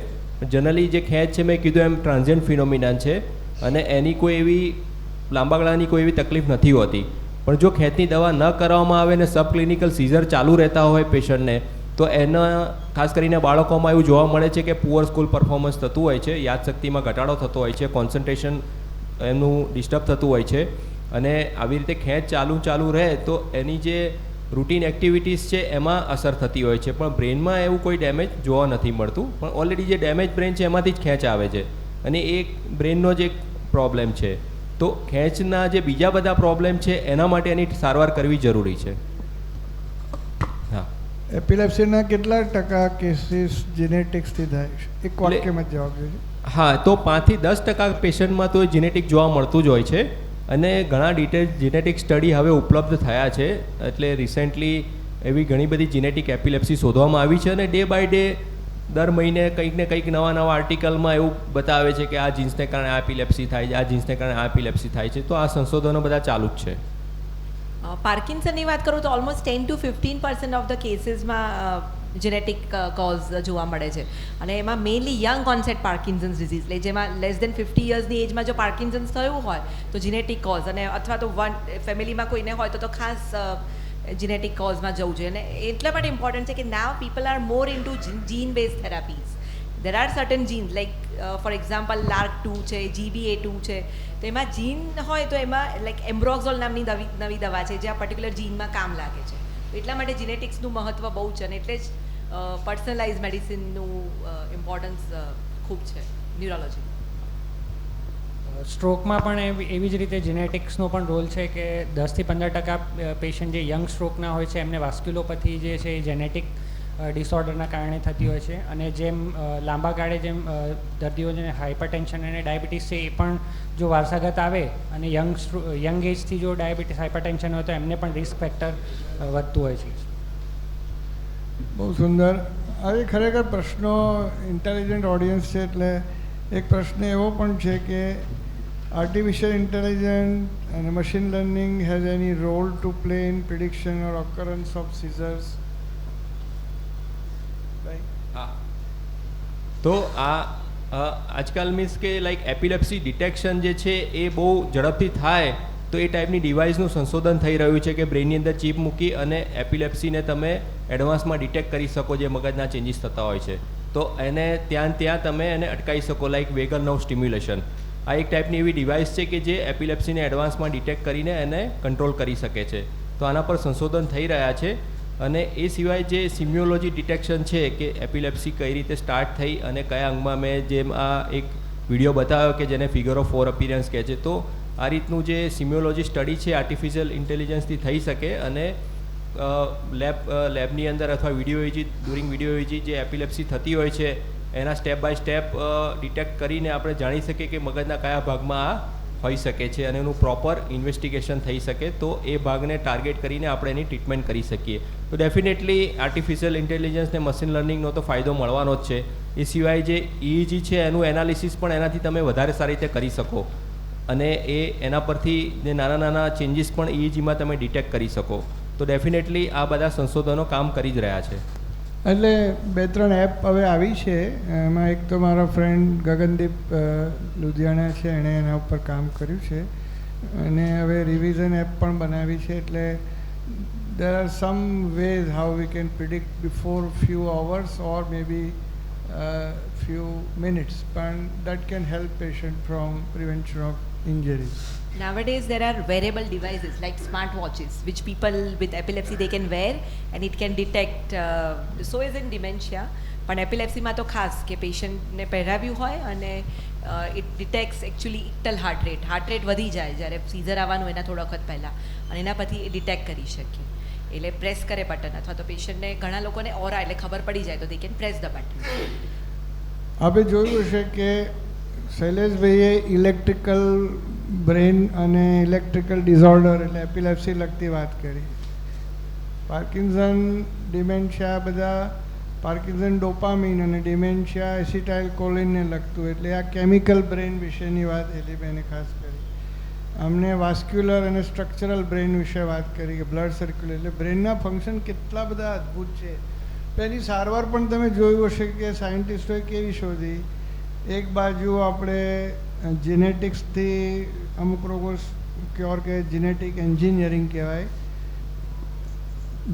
જનરલી જે ખેંચ છે મેં કીધું એમ ટ્રાન્ઝિયન્ટ ફિનોમિનાન છે, અને એની કોઈ એવી લાંબા ગાળાની કોઈ એવી તકલીફ નથી હોતી. પણ જો ખેંચની દવા ન કરવામાં આવે ને સબ ક્લિનિકલ સીઝર ચાલુ રહેતા હોય પેશન્ટને, તો એના ખાસ કરીને બાળકોમાં એવું જોવા મળે છે કે પુઅર સ્કૂલ પરફોર્મન્સ થતું હોય છે, યાદશક્તિમાં ઘટાડો થતો હોય છે, કોન્સન્ટ્રેશન એમનું ડિસ્ટર્બ થતું હોય છે. અને આવી રીતે ખેંચ ચાલુ રહે તો એની જે રૂટીન એક્ટિવિટીઝ છે એમાં અસર થતી હોય છે, પણ બ્રેનમાં એવું કોઈ ડેમેજ જોવા નથી મળતું. પણ ઓલરેડી જે ડેમેજ બ્રેન છે એમાંથી જ ખેંચ આવે છે, અને એ બ્રેનનો જ એક પ્રોબ્લેમ છે. તો ખેંચના જે બીજા બધા પ્રોબ્લેમ છે એના માટે એની સારવાર કરવી જરૂરી છે. હા, એપિલેપ્સીના કેટલા ટકા કેસીસ જીનેટિક્સથી થાય છે? એક વાક્યમાં જવાબ જોઈએ. હા, તો 5 થી 10% પેશન્ટમાં તો જીનેટિક જોવા મળતું જ હોય છે, અને ઘણા ડિટેલ જીનેટિક સ્ટડી હવે ઉપલબ્ધ થયા છે. એટલે રિસેન્ટલી એવી ઘણી બધી જીનેટિક એપિલેપ્સી શોધવામાં આવી છે, અને ડે બાય ડે દર મહિને કંઈક ને કંઈક નવા આર્ટિકલમાં એવું બતાવે છે કે આ જીન્સને કારણે આ એપિલેપ્સી થાય છે, આ જીન્સને કારણે આ એપિલેપ્સી થાય છે. તો આ સંશોધનો બધા ચાલુ જ છે. પાર્કિન્સનની વાત કરું તો ઓલમોસ્ટ 10 to 15% ઓફ ધ કેસીસમાં જેનેટિક કોઝ જોવા મળે છે, અને એમાં mainly young onset Parkinson's disease, એટલે જેમાં લેસ દેન 50 yearsની એજમાં જો પાર્કિન્સન્સ થયું હોય તો જીનેટિક કોઝ, અને અથવા તો ફેમિલીમાં કોઈને હોય તો ખાસ જીનેટિક કોઝમાં જવું જોઈએ. અને એટલા માટે ઇમ્પોર્ટન્ટ છે કે now people are more into gene base therapies. There are certain genes like for example LARC2 છે, GBA2 છે, તો એમાં જીન હોય તો એમાં લાઈક એમ્બ્રોક્ઝોલ નામની નવી દવા છે જે આ પર્ટિક્યુલર જીનમાં કામ લાગે છે. એટલા માટે જીનેટિક્સનું મહત્ત્વ બહુ છે, અને એટલે જ પર્સનલાઇઝ મેડિસિનનું ઇમ્પોર્ટન્સ ખૂબ છે ન્યુરોલોજી. સ્ટ્રોકમાં પણ એવી જ રીતે જીનેટિક્સનો પણ રોલ છે કે 10 થી 15% પેશન્ટ જે યંગ સ્ટ્રોકના હોય છે એમને વાસ્ક્યુલોપથી જે છે એ જેનેટિક ડિસઓર્ડરના કારણે થતી હોય છે. અને જેમ લાંબા ગાળે જેમ દર્દીઓને હાઇપરટેન્શન અને ડાયાબિટીસ છે એ પણ જો વારસાગત આવે, અને યંગ એજથી જો ડાયાબિટીસ હાઇપરટેન્શન હોય તો એમને પણ રિસ્ક ફેક્ટર વધતું હોય છે. બહુ સુંદર. હવે ખરેખર પ્રશ્નો ઇન્ટેલિજન્ટ ઓડિયન્સ છે, એટલે એક પ્રશ્ન એવો પણ છે કે આર્ટિફિશિયલ ઇન્ટેલિજન્સ અને machine learning has any role to play in prediction or occurrence of seizures? તો આજકાલ મીન્સ કે લાઈક એપિલેપ્સી ડિટેક્શન જે છે એ બહુ ઝડપથી થાય, તો એ ટાઈપની ડિવાઇસનું સંશોધન થઈ રહ્યું છે કે બ્રેઇનની અંદર ચીપ મૂકી અને એપિલેપ્સીને તમે એડવાન્સમાં ડિટેક્ટ કરી શકો જે મગજના ચેન્જીસ થતા હોય છે. તો એને ત્યાં તમે એને અટકાવી શકો, લાઈક વેગલ નર્વ સ્ટિમ્યુલેશન. આ એક ટાઈપની એવી ડિવાઇસ છે કે જે એપિલેપ્સીને એડવાન્સમાં ડિટેક્ટ કરીને એને કંટ્રોલ કરી શકે છે. તો આના પર સંશોધન થઈ રહ્યા છે. અને એ સિવાય જે સિમ્યુલોજી ડિટેક્શન છે કે એપિલેપ્સી કઈ રીતે સ્ટાર્ટ થઈ અને કયા અંગમાં, મેં જેમ આ એક વિડીયો બતાવ્યો કે જેને ફિગર ઓફ 4 અપિયરન્સ કહે છે, તો આ રીતનું જે સિમ્યુલોજી સ્ટડી છે આર્ટિફિશિયલ ઇન્ટેલિજન્સથી થઈ શકે અને લેબની અંદર અથવા ડ્યુરિંગ વિડીયો ઇજી જે એપિલેપ્સી થતી હોય છે એના સ્ટેપ બાય સ્ટેપ ડિટેક્ટ કરીને આપણે જાણી શકીએ કે મગજના કયા ભાગમાં આ હોઈ શકે છે અને એનું પ્રોપર ઇન્વેસ્ટિગેશન થઈ શકે, તો એ ભાગને ટાર્ગેટ કરીને આપણે એની ટ્રીટમેન્ટ કરી શકીએ. તો ડેફિનેટલી આર્ટિફિશિયલ ઇન્ટેલિજન્સ ને મશીન લર્નિંગનો તો ફાયદો મળવાનો જ છે. એ સિવાય જે EEG છે એનું એનાલિસિસ પણ એનાથી તમે વધારે સારી રીતે કરી શકો અને એના પરથી જે નાના નાના ચેન્જીસ પણ EEGમાં તમે ડિટેક્ટ કરી શકો. તો ડેફિનેટલી આ બધા સંશોધનો કામ કરી જ રહ્યા છે. એટલે 2-3 એપ હવે આવી છે. એમાં એક તો મારો ફ્રેન્ડ ગગનદીપ લુધિયાણા છે, એણે એના ઉપર કામ કર્યું છે અને હવે રિવિઝન એપ પણ બનાવી છે. એટલે there are some ways how we can predict before few hours or maybe few minutes, but that can help patient from prevention of injuries. Nowadays there are wearable devices like smartwatches which people with epilepsy they can wear and it can detect so is in dementia પણ એપિલેપ્સીમાં તો ખાસ કે પેશન્ટને પહેરાવ્યું હોય અને ઇટ ડિટેક્ટ્સ એકચ્યુઅલી ઇક્ટલ હાર્ટ રેટ વધી જાય જ્યારે સીઝર આવવાનું એના થોડા વખત પહેલાં અને એના પછી એ ડિટેક્ટ કરી શકીએ. એટલે પ્રેસ કરે બટન અથવા તો પેશન્ટને ઘણા લોકોને ઓરા એટલે ખબર પડી જાય તો they can press the button. આપણે જોયું છે કે શૈલેષભાઈએ ઇલેક્ટ્રિકલ બ્રેન અને ઇલેક્ટ્રિકલ ડિઝોર્ડર એટલે એપિલેપ્સી લગતી વાત કરી. પાર્કિન્સન, ડિમેન્શિયા બધા પાર્કિન્સન ડોપામીન અને ડિમેન્શિયા એસિટાઇલ કોલિનને લગતું, એટલે આ કેમિકલ બ્રેન વિશેની વાત એલીબેને ખાસ કરી. અમને વાસ્ક્યુલર અને સ્ટ્રક્ચરલ બ્રેન વિશે વાત કરી કે બ્લડ સર્ક્યુલેટ, એટલે બ્રેનના ફંક્શન કેટલા બધા અદ્ભુત છે. એની સારવાર પણ તમે જોયું હશે કે સાયન્ટિસ્ટોએ કેવી શોધી. એક બાજુ આપણે જીનેટિક્સથી અમુક રોગો ક્યોર કે જીનેટિક એન્જિનિયરિંગ કહેવાય,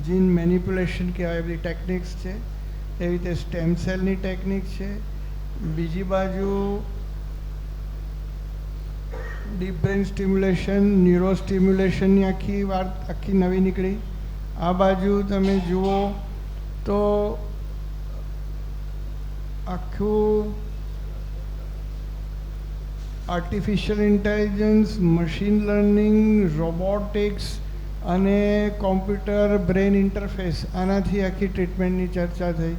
જીન મેનિપ્યુલેશન કહેવાય, બધી ટેકનિક્સ છે. એવી રીતે સ્ટેમ સેલની ટેકનિક છે. બીજી બાજુ ડીપ બ્રેન સ્ટિમ્યુલેશન, ન્યુરો સ્ટિમ્યુલેશનની આખી નવી નીકળી. આ બાજુ તમે જુઓ તો આખું artificial intelligence, machine learning, robotics અને કોમ્પ્યુટર બ્રેન ઇન્ટરફેસ, આનાથી આખી ટ્રીટમેન્ટની ચર્ચા થઈ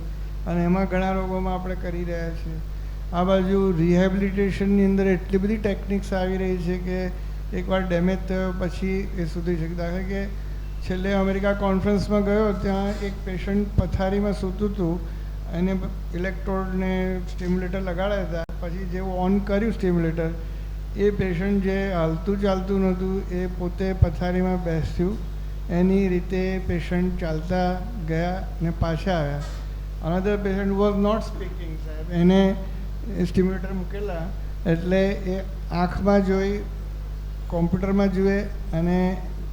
અને એમાં ઘણા રોગોમાં આપણે કરી રહ્યા છીએ. આ બાજુ રિહેબિલિટેશનની અંદર એટલી બધી ટેકનિક્સ આવી રહી છે કે એકવાર ડેમેજ થયો પછી એ સુધરી શકે. દાખલા કે છેલ્લે અમેરિકા કોન્ફરન્સમાં ગયો, ત્યાં એક પેશન્ટ પથારીમાં સૂતું હતું, એને ઇલેક્ટ્રોડને સ્ટિમ્યુલેટર લગાડ્યા હતા. પછી જેવું ઓન કર્યું સ્ટિમ્યુલેટર, એ પેશન્ટ જે હાલતું ચાલતું નહોતું એ પોતે પથારીમાં બેસ્યું, એની રીતે પેશન્ટ ચાલતા ગયા ને પાછા આવ્યા. Another patient was not speaking, સાહેબ એને સ્ટિમ્યુલેટર મૂકેલા એટલે એ આંખમાં જોઈ, કોમ્પ્યુટરમાં જુએ અને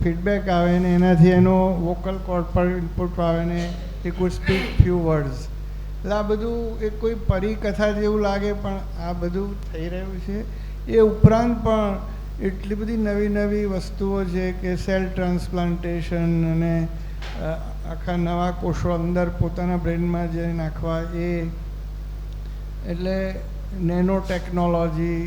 ફીડબેક આવે ને એનાથી એનો વોકલ કોર્ડ પર ઇનપુટ આવે ને એ કુડ સ્પીક ફ્યુ વર્ડ્સ. એટલે આ બધું એક કોઈ પરિકથા જેવું લાગે પણ આ બધું થઈ રહ્યું છે. એ ઉપરાંત પણ એટલી બધી નવી નવી વસ્તુઓ છે કે સેલ ટ્રાન્સપ્લાન્ટેશન અને આખા નવા કોષો અંદર પોતાના બ્રેનમાં જે નાખવા, એ એટલે નેનો ટેકનોલોજી,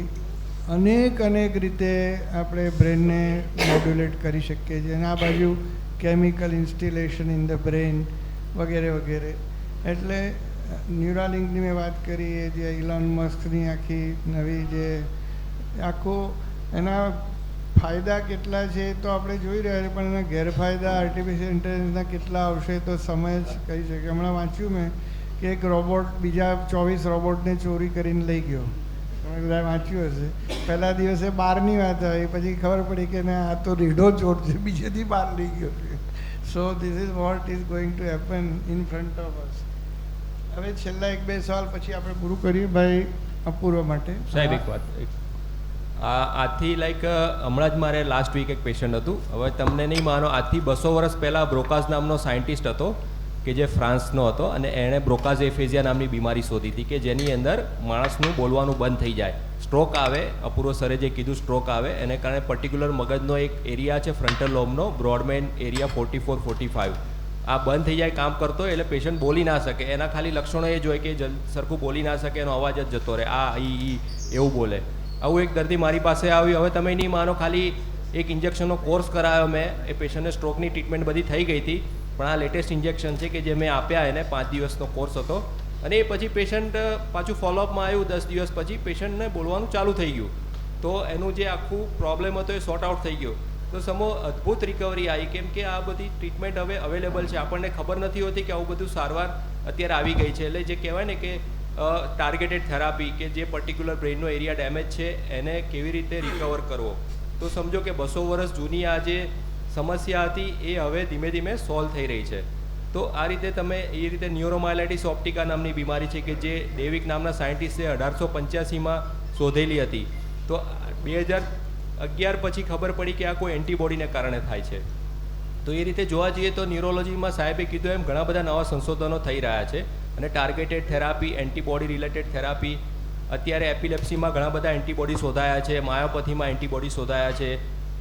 અનેક રીતે આપણે બ્રેનને મોડ્યુલેટ કરી શકીએ છીએ. અને આ બાજુ કેમિકલ ઇન્સ્ટિલેશન ઇન ધ બ્રેન વગેરે વગેરે. એટલે ન્યુરાલિંકની મેં વાત કરી, એ જે ઇલોન મસ્કની આખી નવી જે આખું એના ફાયદા કેટલા છે તો આપણે જોઈ રહ્યા છીએ, પણ એના ગેરફાયદા આર્ટિફિશિયલ ઇન્ટેલિજન્સના કેટલા આવશે તો સમય જ કહી શકે. હમણાં વાંચ્યું મેં કે એક રોબોટ બીજા 24 રોબોટને ચોરી કરીને લઈ ગયો. તમે બધા વાંચ્યું હશે. પહેલા દિવસે 12ની વાત આવી, પછી ખબર પડી કે ના આ તો રીઢો ચોર છે, બીજેથી 12 લઈ ગયો છે. So this is what is going to happen in front of us. હવે છેલ્લા 1-2 સવાલ પછી આપણે પૂરું કરીએ ભાઈ અપૂર્વ માટે. સાહેબ એક વાત, આજથી લાઈક હમણાં જ મારે લાસ્ટ વીક એક પેશન્ટ હતું. હવે તમને નહીં માનો, આજથી 200 વર્ષ પહેલાં બ્રોકાસ નામનો સાયન્ટિસ્ટ હતો. કે જે ફ્રાન્સનો હતો અને એણે બ્રોકાઝ એફેઝિયા નામની બીમારી શોધી હતી કે જેની અંદર માણસનું બોલવાનું બંધ થઈ જાય, સ્ટ્રોક આવે. અપૂર્વ સરે જે કીધું સ્ટ્રોક આવે એને કારણે પર્ટિક્યુલર મગજનો એક એરિયા છે ફ્રન્ટલ લોબનો, બ્રોડમેન એરિયા 44-45, આ બંધ થઈ જાય કામ કરતો એટલે પેશન્ટ બોલી ના શકે. એના ખાલી લક્ષણો એ જ હોય કે સરખું બોલી ના શકે, એનો અવાજ જ જતો રહે, આ ઈ એવું બોલે. આવું એક દર્દી મારી પાસે આવ્યું. હવે તમે નહીં માનો, ખાલી એક ઇન્જેક્શનનો કોર્સ કરાયો મેં, એ પેશન્ટને સ્ટ્રોકની ટ્રીટમેન્ટ બધી થઈ ગઈ હતી, પણ આ લેટેસ્ટ ઇન્જેક્શન છે કે જે મેં આપ્યા એને 5 દિવસનો કોર્સ હતો અને એ પછી પેશન્ટ પાછું ફોલોઅપમાં આવ્યું 10 દિવસ પછી પેશન્ટને બોલવાનું ચાલુ થઈ ગયું. તો એનું જે આખું પ્રોબ્લેમ હતો એ સોર્ટ આઉટ થઈ ગયો. તો સમો અદ્ભુત રિકવરી આવી, કેમ કે આ બધી ટ્રીટમેન્ટ હવે અવેલેબલ છે. આપણને ખબર નથી હોતી કે આવું બધું સારવાર અત્યારે આવી ગઈ છે. એટલે જે કહેવાય ને કે ટાર્ગેટેડ થેરાપી, કે જે પર્ટિક્યુલર બ્રેઇનનો એરિયા ડેમેજ છે એને કેવી રીતે રિકવર કરવો. તો સમજો કે 200 વર્ષ જૂની આ જે સમસ્યા હતી એ હવે ધીમે ધીમે સોલ્વ થઈ રહી છે. તો આ રીતે તમે એ રીતે ન્યુરોમાયલાઇટિસ ઓપ્ટિકા નામની બીમારી છે કે જે ડેવિક નામના સાયન્ટિસ્ટે 1885માં શોધેલી હતી. તો 2011 પછી ખબર પડી કે આ કોઈ એન્ટીબોડીને કારણે થાય છે. તો એ રીતે જોવા જઈએ તો ન્યુરોલોજીમાં સાહેબે કીધું એમ ઘણા બધા નવા સંશોધનો થઈ રહ્યા છે અને targeted therapy, antibody related therapy, અત્યારે એપિલેપ્સીમાં ઘણા બધા એન્ટીબોડી શોધાયા છે, માયોપથીમાં એન્ટીબોડી શોધાયા છે.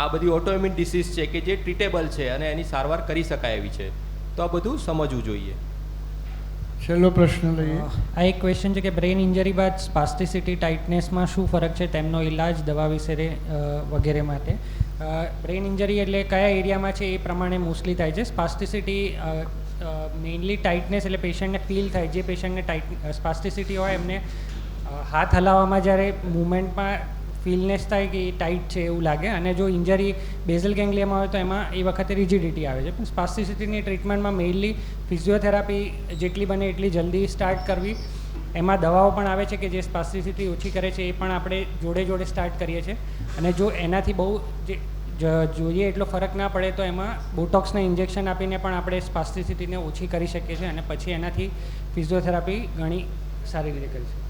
આ બધી ઓટોઇમ્યુન ડિસીઝ છે કે જે ટ્રીટેબલ છે અને એની સારવાર કરી શકાય એવી છે. તો આ બધું સમજવું જોઈએ. છેલ્લો પ્રશ્ન લઈએ. આ એક ક્વેશ્ચન છે કે બ્રેઇન ઇન્જરી બાદ સ્પાસ્ટિસિટી ટાઇટનેસમાં શું ફરક છે, તેમનો ઇલાજ, દવા વિશે વગેરે માટે. બ્રેઇન ઇન્જરી એટલે કયા એરિયામાં છે એ પ્રમાણે મોસ્ટલી થાય છે. સ્પાસ્ટિસિટી મેઇનલી ટાઇટનેસ એટલે પેશન્ટને ફીલ થાય. જે પેશન્ટને સ્પાસ્ટિસિટી હોય એમને હાથ હલાવવામાં જ્યારે મૂવમેન્ટમાં ફીલનેસ થાય કે એ ટાઈટ છે એવું લાગે. અને જો ઇન્જરી બેઝલ ગેંગ્લિયામાં હોય તો એમાં એ વખતે રિજિડિટી આવે છે. પણ સ્પાસ્ટિસિટીની ટ્રીટમેન્ટમાં મેઇનલી ફિઝિયોથેરાપી જેટલી બને એટલી જલ્દી સ્ટાર્ટ કરવી. એમાં દવાઓ પણ આવે છે કે જે સ્પાસ્ટિસિટી ઓછી કરે છે, એ પણ આપણે જોડે જોડે સ્ટાર્ટ કરીએ છીએ. અને જો એનાથી બહુ જોઈએ એટલો ફરક ના પડે તો એમાં બોટોક્સના ઇન્જેક્શન આપીને પણ આપણે સ્પાસ્ટિસિટીને ઓછી કરી શકીએ છીએ અને પછી એનાથી ફિઝિયોથેરાપી ઘણી સારી રીતે કરી શકીએ.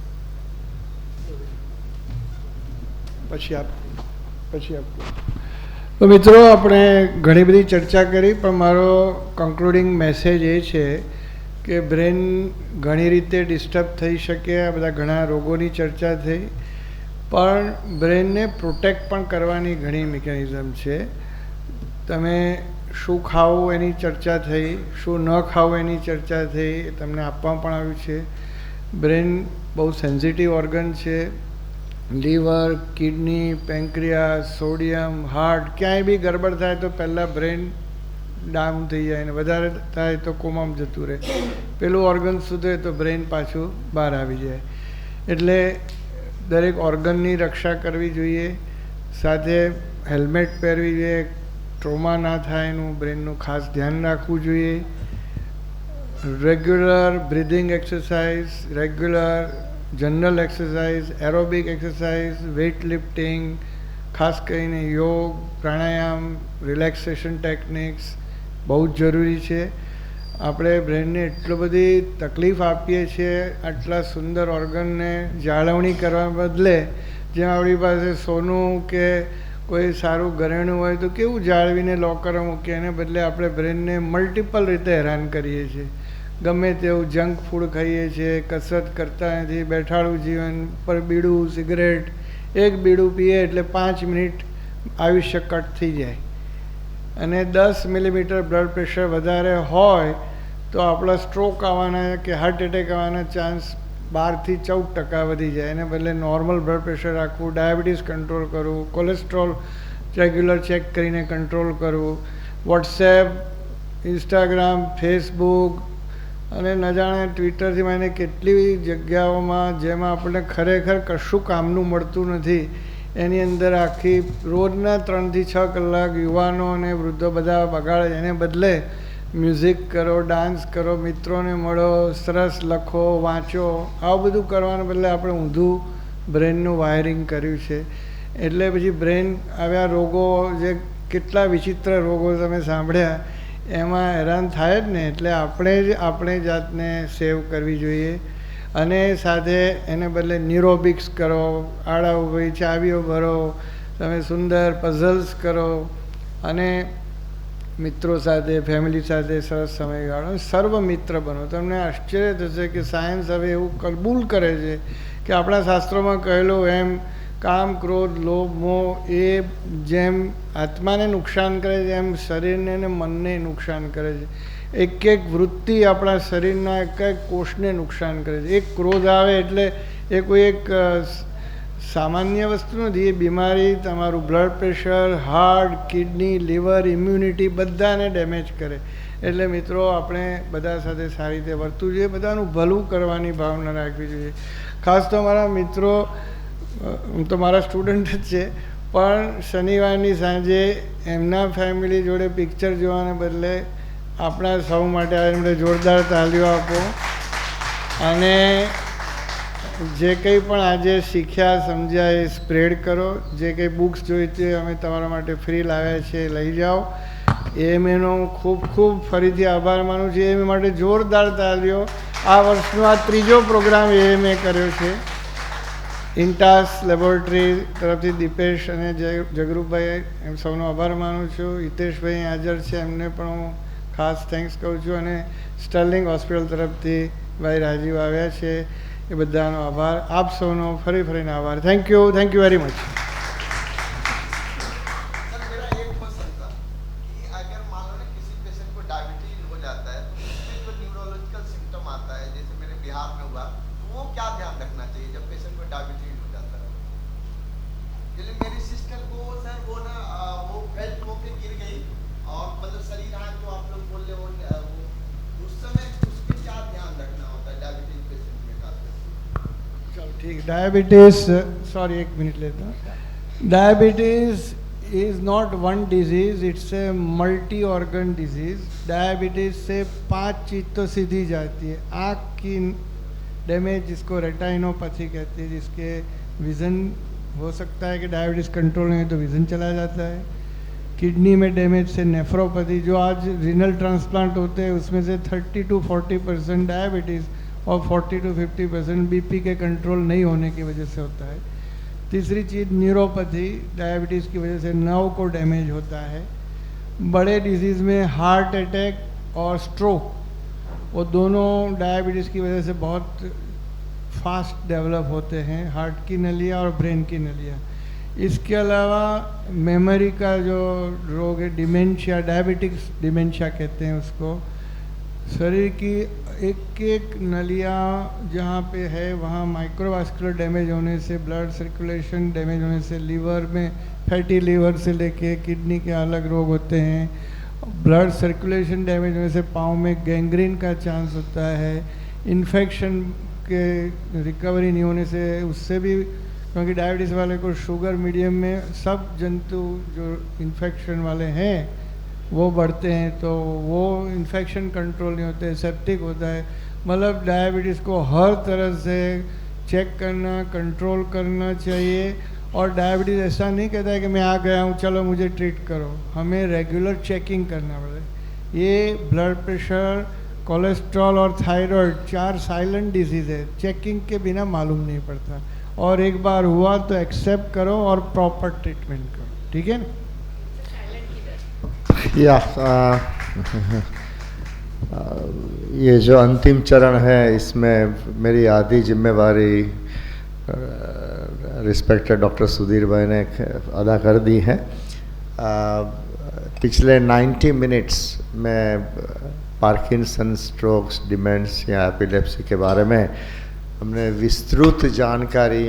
પછી આપ. તો મિત્રો, આપણે ઘણી બધી ચર્ચા કરી, પણ મારો કન્ક્લુડિંગ મેસેજ એ છે કે બ્રેન ઘણી રીતે ડિસ્ટર્બ થઈ શકે. આ બધા ઘણા રોગોની ચર્ચા થઈ, પણ બ્રેનને પ્રોટેક્ટ પણ કરવાની ઘણી મિકેનિઝમ છે. તમે શું ખાવું એની ચર્ચા થઈ, શું ન ખાવું એની ચર્ચા થઈ, તમને આપવામાં પણ આવ્યું છે. બ્રેન બહુ સેન્સિટિવ ઓર્ગન છે. લીવર, કિડની, પેન્ક્રિયાસ, સોડિયમ, હાર્ટ, ક્યાંય બી ગડબડ થાય તો પહેલાં બ્રેન ડાઉન થઈ જાય, અને વધારે થાય તો કોમામાં જતું રહે. પેલું ઓર્ગન સુધરે તો બ્રેન પાછું બહાર આવી જાય. એટલે દરેક ઓર્ગનની રક્ષા કરવી જોઈએ. સાથે હેલ્મેટ પહેરવી જોઈએ, ટ્રોમા ના થાય એનું બ્રેનનું ખાસ ધ્યાન રાખવું જોઈએ. Regular breathing exercise, regular general exercise, aerobic exercise, weight lifting, ખાસ કરીને યોગ, પ્રાણાયામ, રિલેક્સેશન ટેકનિક્સ બહુ જ જરૂરી છે. આપણે બ્રેનને એટલી બધી તકલીફ આપીએ છીએ આટલા સુંદર ઓર્ગનને જાળવણી કરવા બદલે. જેમ આપણી પાસે સોનું કે કોઈ સારું ઘરેણું હોય તો કેવું જાળવીને લોકરમાં મૂકીએ, એને બદલે આપણે બ્રેનને મલ્ટિપલ રીતે હેરાન કરીએ છીએ. ગમે તેવું જંક ફૂડ ખાઈએ છીએ, કસરત કરતા નથી, બેઠાડું જીવન પર બીડું, સિગરેટ, એક બીડું પીએ એટલે 5 મિનિટ આયુષ્ય કટ થઈ જાય. અને 10 મિલીમીટર બ્લડ પ્રેશર વધારે હોય તો આપણા સ્ટ્રોક આવવાના કે હાર્ટ એટેક આવવાના ચાન્સ 12 થી 14% વધી જાય. એને બદલે નોર્મલ બ્લડ પ્રેશર રાખવું, ડાયાબિટીસ કંટ્રોલ કરવું, કોલેસ્ટ્રોલ રેગ્યુલર ચેક કરીને કંટ્રોલ કરવું. વોટ્સએપ, ઇન્સ્ટાગ્રામ, ફેસબુક અને ન જાણે ટ્વિટરથી મને કેટલી જગ્યાઓમાં જેમાં આપણને ખરેખર કશું કામનું મળતું નથી, એની અંદર આખી રોજના 3 થી 6 કલાક યુવાનો અને વૃદ્ધો બધા બગાડે. એને બદલે મ્યુઝિક કરો, ડાન્સ કરો, મિત્રોને મળો, સરસ લખો, વાંચો. આવું બધું કરવાને બદલે આપણે ઊંધું બ્રેનનું વાયરિંગ કર્યું છે. એટલે પછી બ્રેન આવ્યા રોગો, જે કેટલા વિચિત્ર રોગો તમે સાંભળ્યા, એમાં હેરાન થાય જ ને. એટલે આપણે જાતને સેવ કરવી જોઈએ. અને સાથે એને બદલે ન્યુરોબિક્સ કરો, આડા ઊભી ચાવીઓ ભરો, તમે સુંદર પઝલ્સ કરો. અને મિત્રો સાથે, ફેમિલી સાથે સરસ સમય ગાળો, સર્વ મિત્ર બનો. તમને આશ્ચર્ય થશે કે સાયન્સ હવે એવું કબૂલ કરે છે કે આપણા શાસ્ત્રોમાં કહેલું એમ કામ, ક્રોધ, લોભ, મોહ એ જેમ આત્માને નુકસાન કરે છે એમ શરીરને અને મનને નુકસાન કરે છે. એક એક વૃત્તિ આપણા શરીરના એક એક કોષને નુકસાન કરે છે. એક ક્રોધ આવે એટલે એ કોઈ એક સામાન્ય વસ્તુ નથી, એ બીમારી તમારું blood pressure, heart, kidney, liver, immunity બધાને ડેમેજ કરે. એટલે મિત્રો આપણે બધા સાથે સારી રીતે વર્તવું જોઈએ, બધાનું ભલું કરવાની ભાવના રાખવી જોઈએ. ખાસ તો મારા મિત્રો, તો મારા સ્ટુડન્ટ જ છે, પણ શનિવારની સાંજે એમના ફેમિલી જોડે પિક્ચર જોવાને બદલે આપણા સૌ માટે એમને જોરદાર તાલીઓ આપો. અને જે કંઈ પણ આજે શીખ્યા સમજ્યા એ સ્પ્રેડ કરો. જે કંઈ બુક્સ જોઈતી અમે તમારા માટે ફ્રી લાવ્યા છે લઈ જાઓ. એએમએનો ખૂબ ખૂબ ફરીથી આભાર માનું છું. એએમએ માટે જોરદાર તાલીઓ. આ વર્ષનો આ 3જો પ્રોગ્રામ એએમએ કર્યો છે. ઇન્ટાસ લેબોરેટરી તરફથી દીપેશ અને જગરૂપભાઈ એમ સૌનો આભાર માનું છું. હિતેશભાઈ હાજર છે, એમને પણ હું ખાસ થેન્ક્સ કહું છું. અને સ્ટર્લિંગ હોસ્પિટલ તરફથી ભાઈ રાજીવ આવ્યા છે, એ બધાનો આભાર. આપ સૌનો ફરીને આભાર. Thank you very much. Diabetes, sorry एक मिनट लेता हूँ. Diabetes is not one disease, it's a multi organ disease. Diabetes से 5 चीज़ तो सीधी जाती है. आँख की डैमेज जिसको रेटाइनोपैथी कहती है, जिसके विज़न हो सकता है कि डायबिटीज़ कंट्रोल नहीं है तो विज़न चला जाता है. किडनी में डैमेज से नेफ्रोपैथी, जो आज रीनल ट्रांसप्लांट होते हैं उसमें से 30 to 40% डायबिटीज़ और 40 to 50% बीपी के कंट्रोल नहीं होने की वजह से होता है. तीसरी चीज़ न्यूरोपैथी, डायबिटीज़ की वजह से नर्व को डैमेज होता है. बड़े डिजीज़ में हार्ट अटैक और स्ट्रोक, वो दोनों डायबिटीज़ की वजह से बहुत फास्ट डेवलप होते हैं. हार्ट की नलियाँ और ब्रेन की नलियाँ. इसके अलावा मेमोरी का जो रोग है, डिमेंशिया, डायबिटिक्स डिमेंशिया कहते हैं उसको. शरीर की एक एक नलियाँ जहाँ पे है वहाँ माइक्रोवास्कुलर डैमेज होने से, ब्लड सर्कुलेशन डैमेज होने से, लीवर में फैटी लीवर से लेके किडनी के अलग रोग होते हैं. ब्लड सर्कुलेशन डैमेज होने से पाँव में गैंग्रीन का चांस होता है. इन्फेक्शन के रिकवरी नहीं होने से उससे भी, क्योंकि डायबिटीज़ वाले को शुगर मीडियम में सब जंतु जो इन्फेक्शन वाले हैं वो बढ़ते हैं, तो वो इन्फेक्शन कंट्रोल नहीं होते, सेप्टिक होता है. मतलब डायबिटीज़ को हर तरह से चेक करना, कंट्रोल करना चाहिए. और डायबिटीज़ ऐसा नहीं कहता है कि मैं आ गया हूँ चलो मुझे ट्रीट करो. हमें रेगुलर चेकिंग करना पड़ेगा. ये ब्लड प्रेशर, कोलेस्ट्रॉल और थायराइड 4 साइलेंट डिजीज़ है, चेकिंग के बिना मालूम नहीं पड़ता. और एक बार हुआ तो एक्सेप्ट करो और प्रॉपर ट्रीटमेंट करो. ठीक है ना? या ये जो अंतिम चरण है इसमें मेरी आधी जिम्मेवारी रिस्पेक्टेड डॉक्टर सुधीर भाई ने अदा कर दी है. पिछले 90 मिनट्स में पार्किंसन, स्ट्रोक्स, डिमेंशिया, एपिलेप्सी के बारे में हमने विस्तृत जानकारी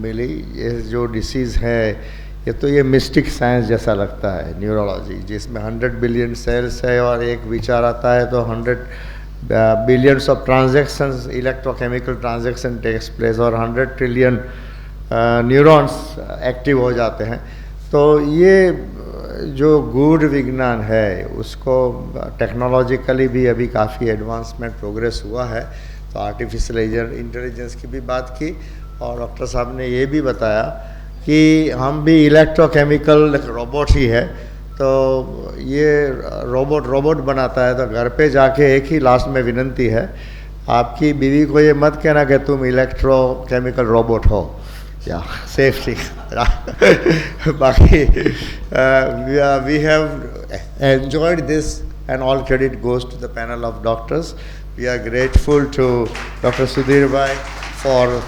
मिली. ये जो डिसीज़ है ये तो ये मिस्टिक साइंस जैसा लगता है, न्यूरोलॉजी, जिसमें 100 बिलियन सेल्स है और एक विचार आता है तो 100 billions of transactions, electrochemical transaction takes place और 100 ट्रिलियन न्यूरॉन्स एक्टिव हो जाते हैं. तो ये जो गूढ़ विज्ञान है उसको टेक्नोलॉजिकली भी अभी काफ़ी एडवांसमेंट प्रोग्रेस हुआ है. तो आर्टिफिशियल इंटेलिजेंस की भी बात की और डॉक्टर साहब ने ये भी बताया कि हम भी इलेक्ट्रोकेमिकल रोबोट ही है. तो ये रोबोट बनाता है. तो घर पे जाके एक ही लास्ट में विनंती है, आपकी बीवी को ये मत कहना कि तुम इलेक्ट्रोकेमिकल रोबोट हो. yeah, safely. Baki, we have enjoyed this, and all credit goes to the panel of doctors. We are grateful to Dr. Sudhir Bhai for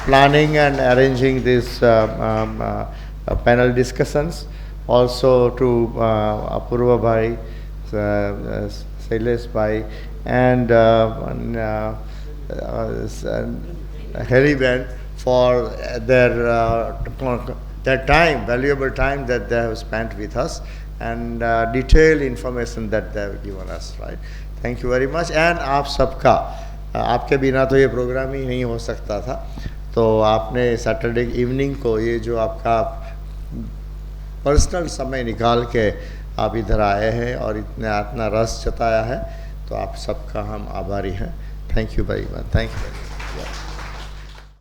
planning and arranging this panel discussions. Also to Apurva Bhai, Sailesh Bhai, and Harry Ben for their time, valuable time that they have spent with us, and detailed information that they have given us. Right? Thank you very much. And आप सबका आपके बिना तो ये प्रोग्राम ही नहीं हो सकता था. तो आपने सैटरडे इवनिंग को ये जो आपका पर्सनल समय निकाल के आप इधर आए हैं और इतना रस जताया है, तो आप सबका हम आभारी हैं. Thank you very much. Thank you.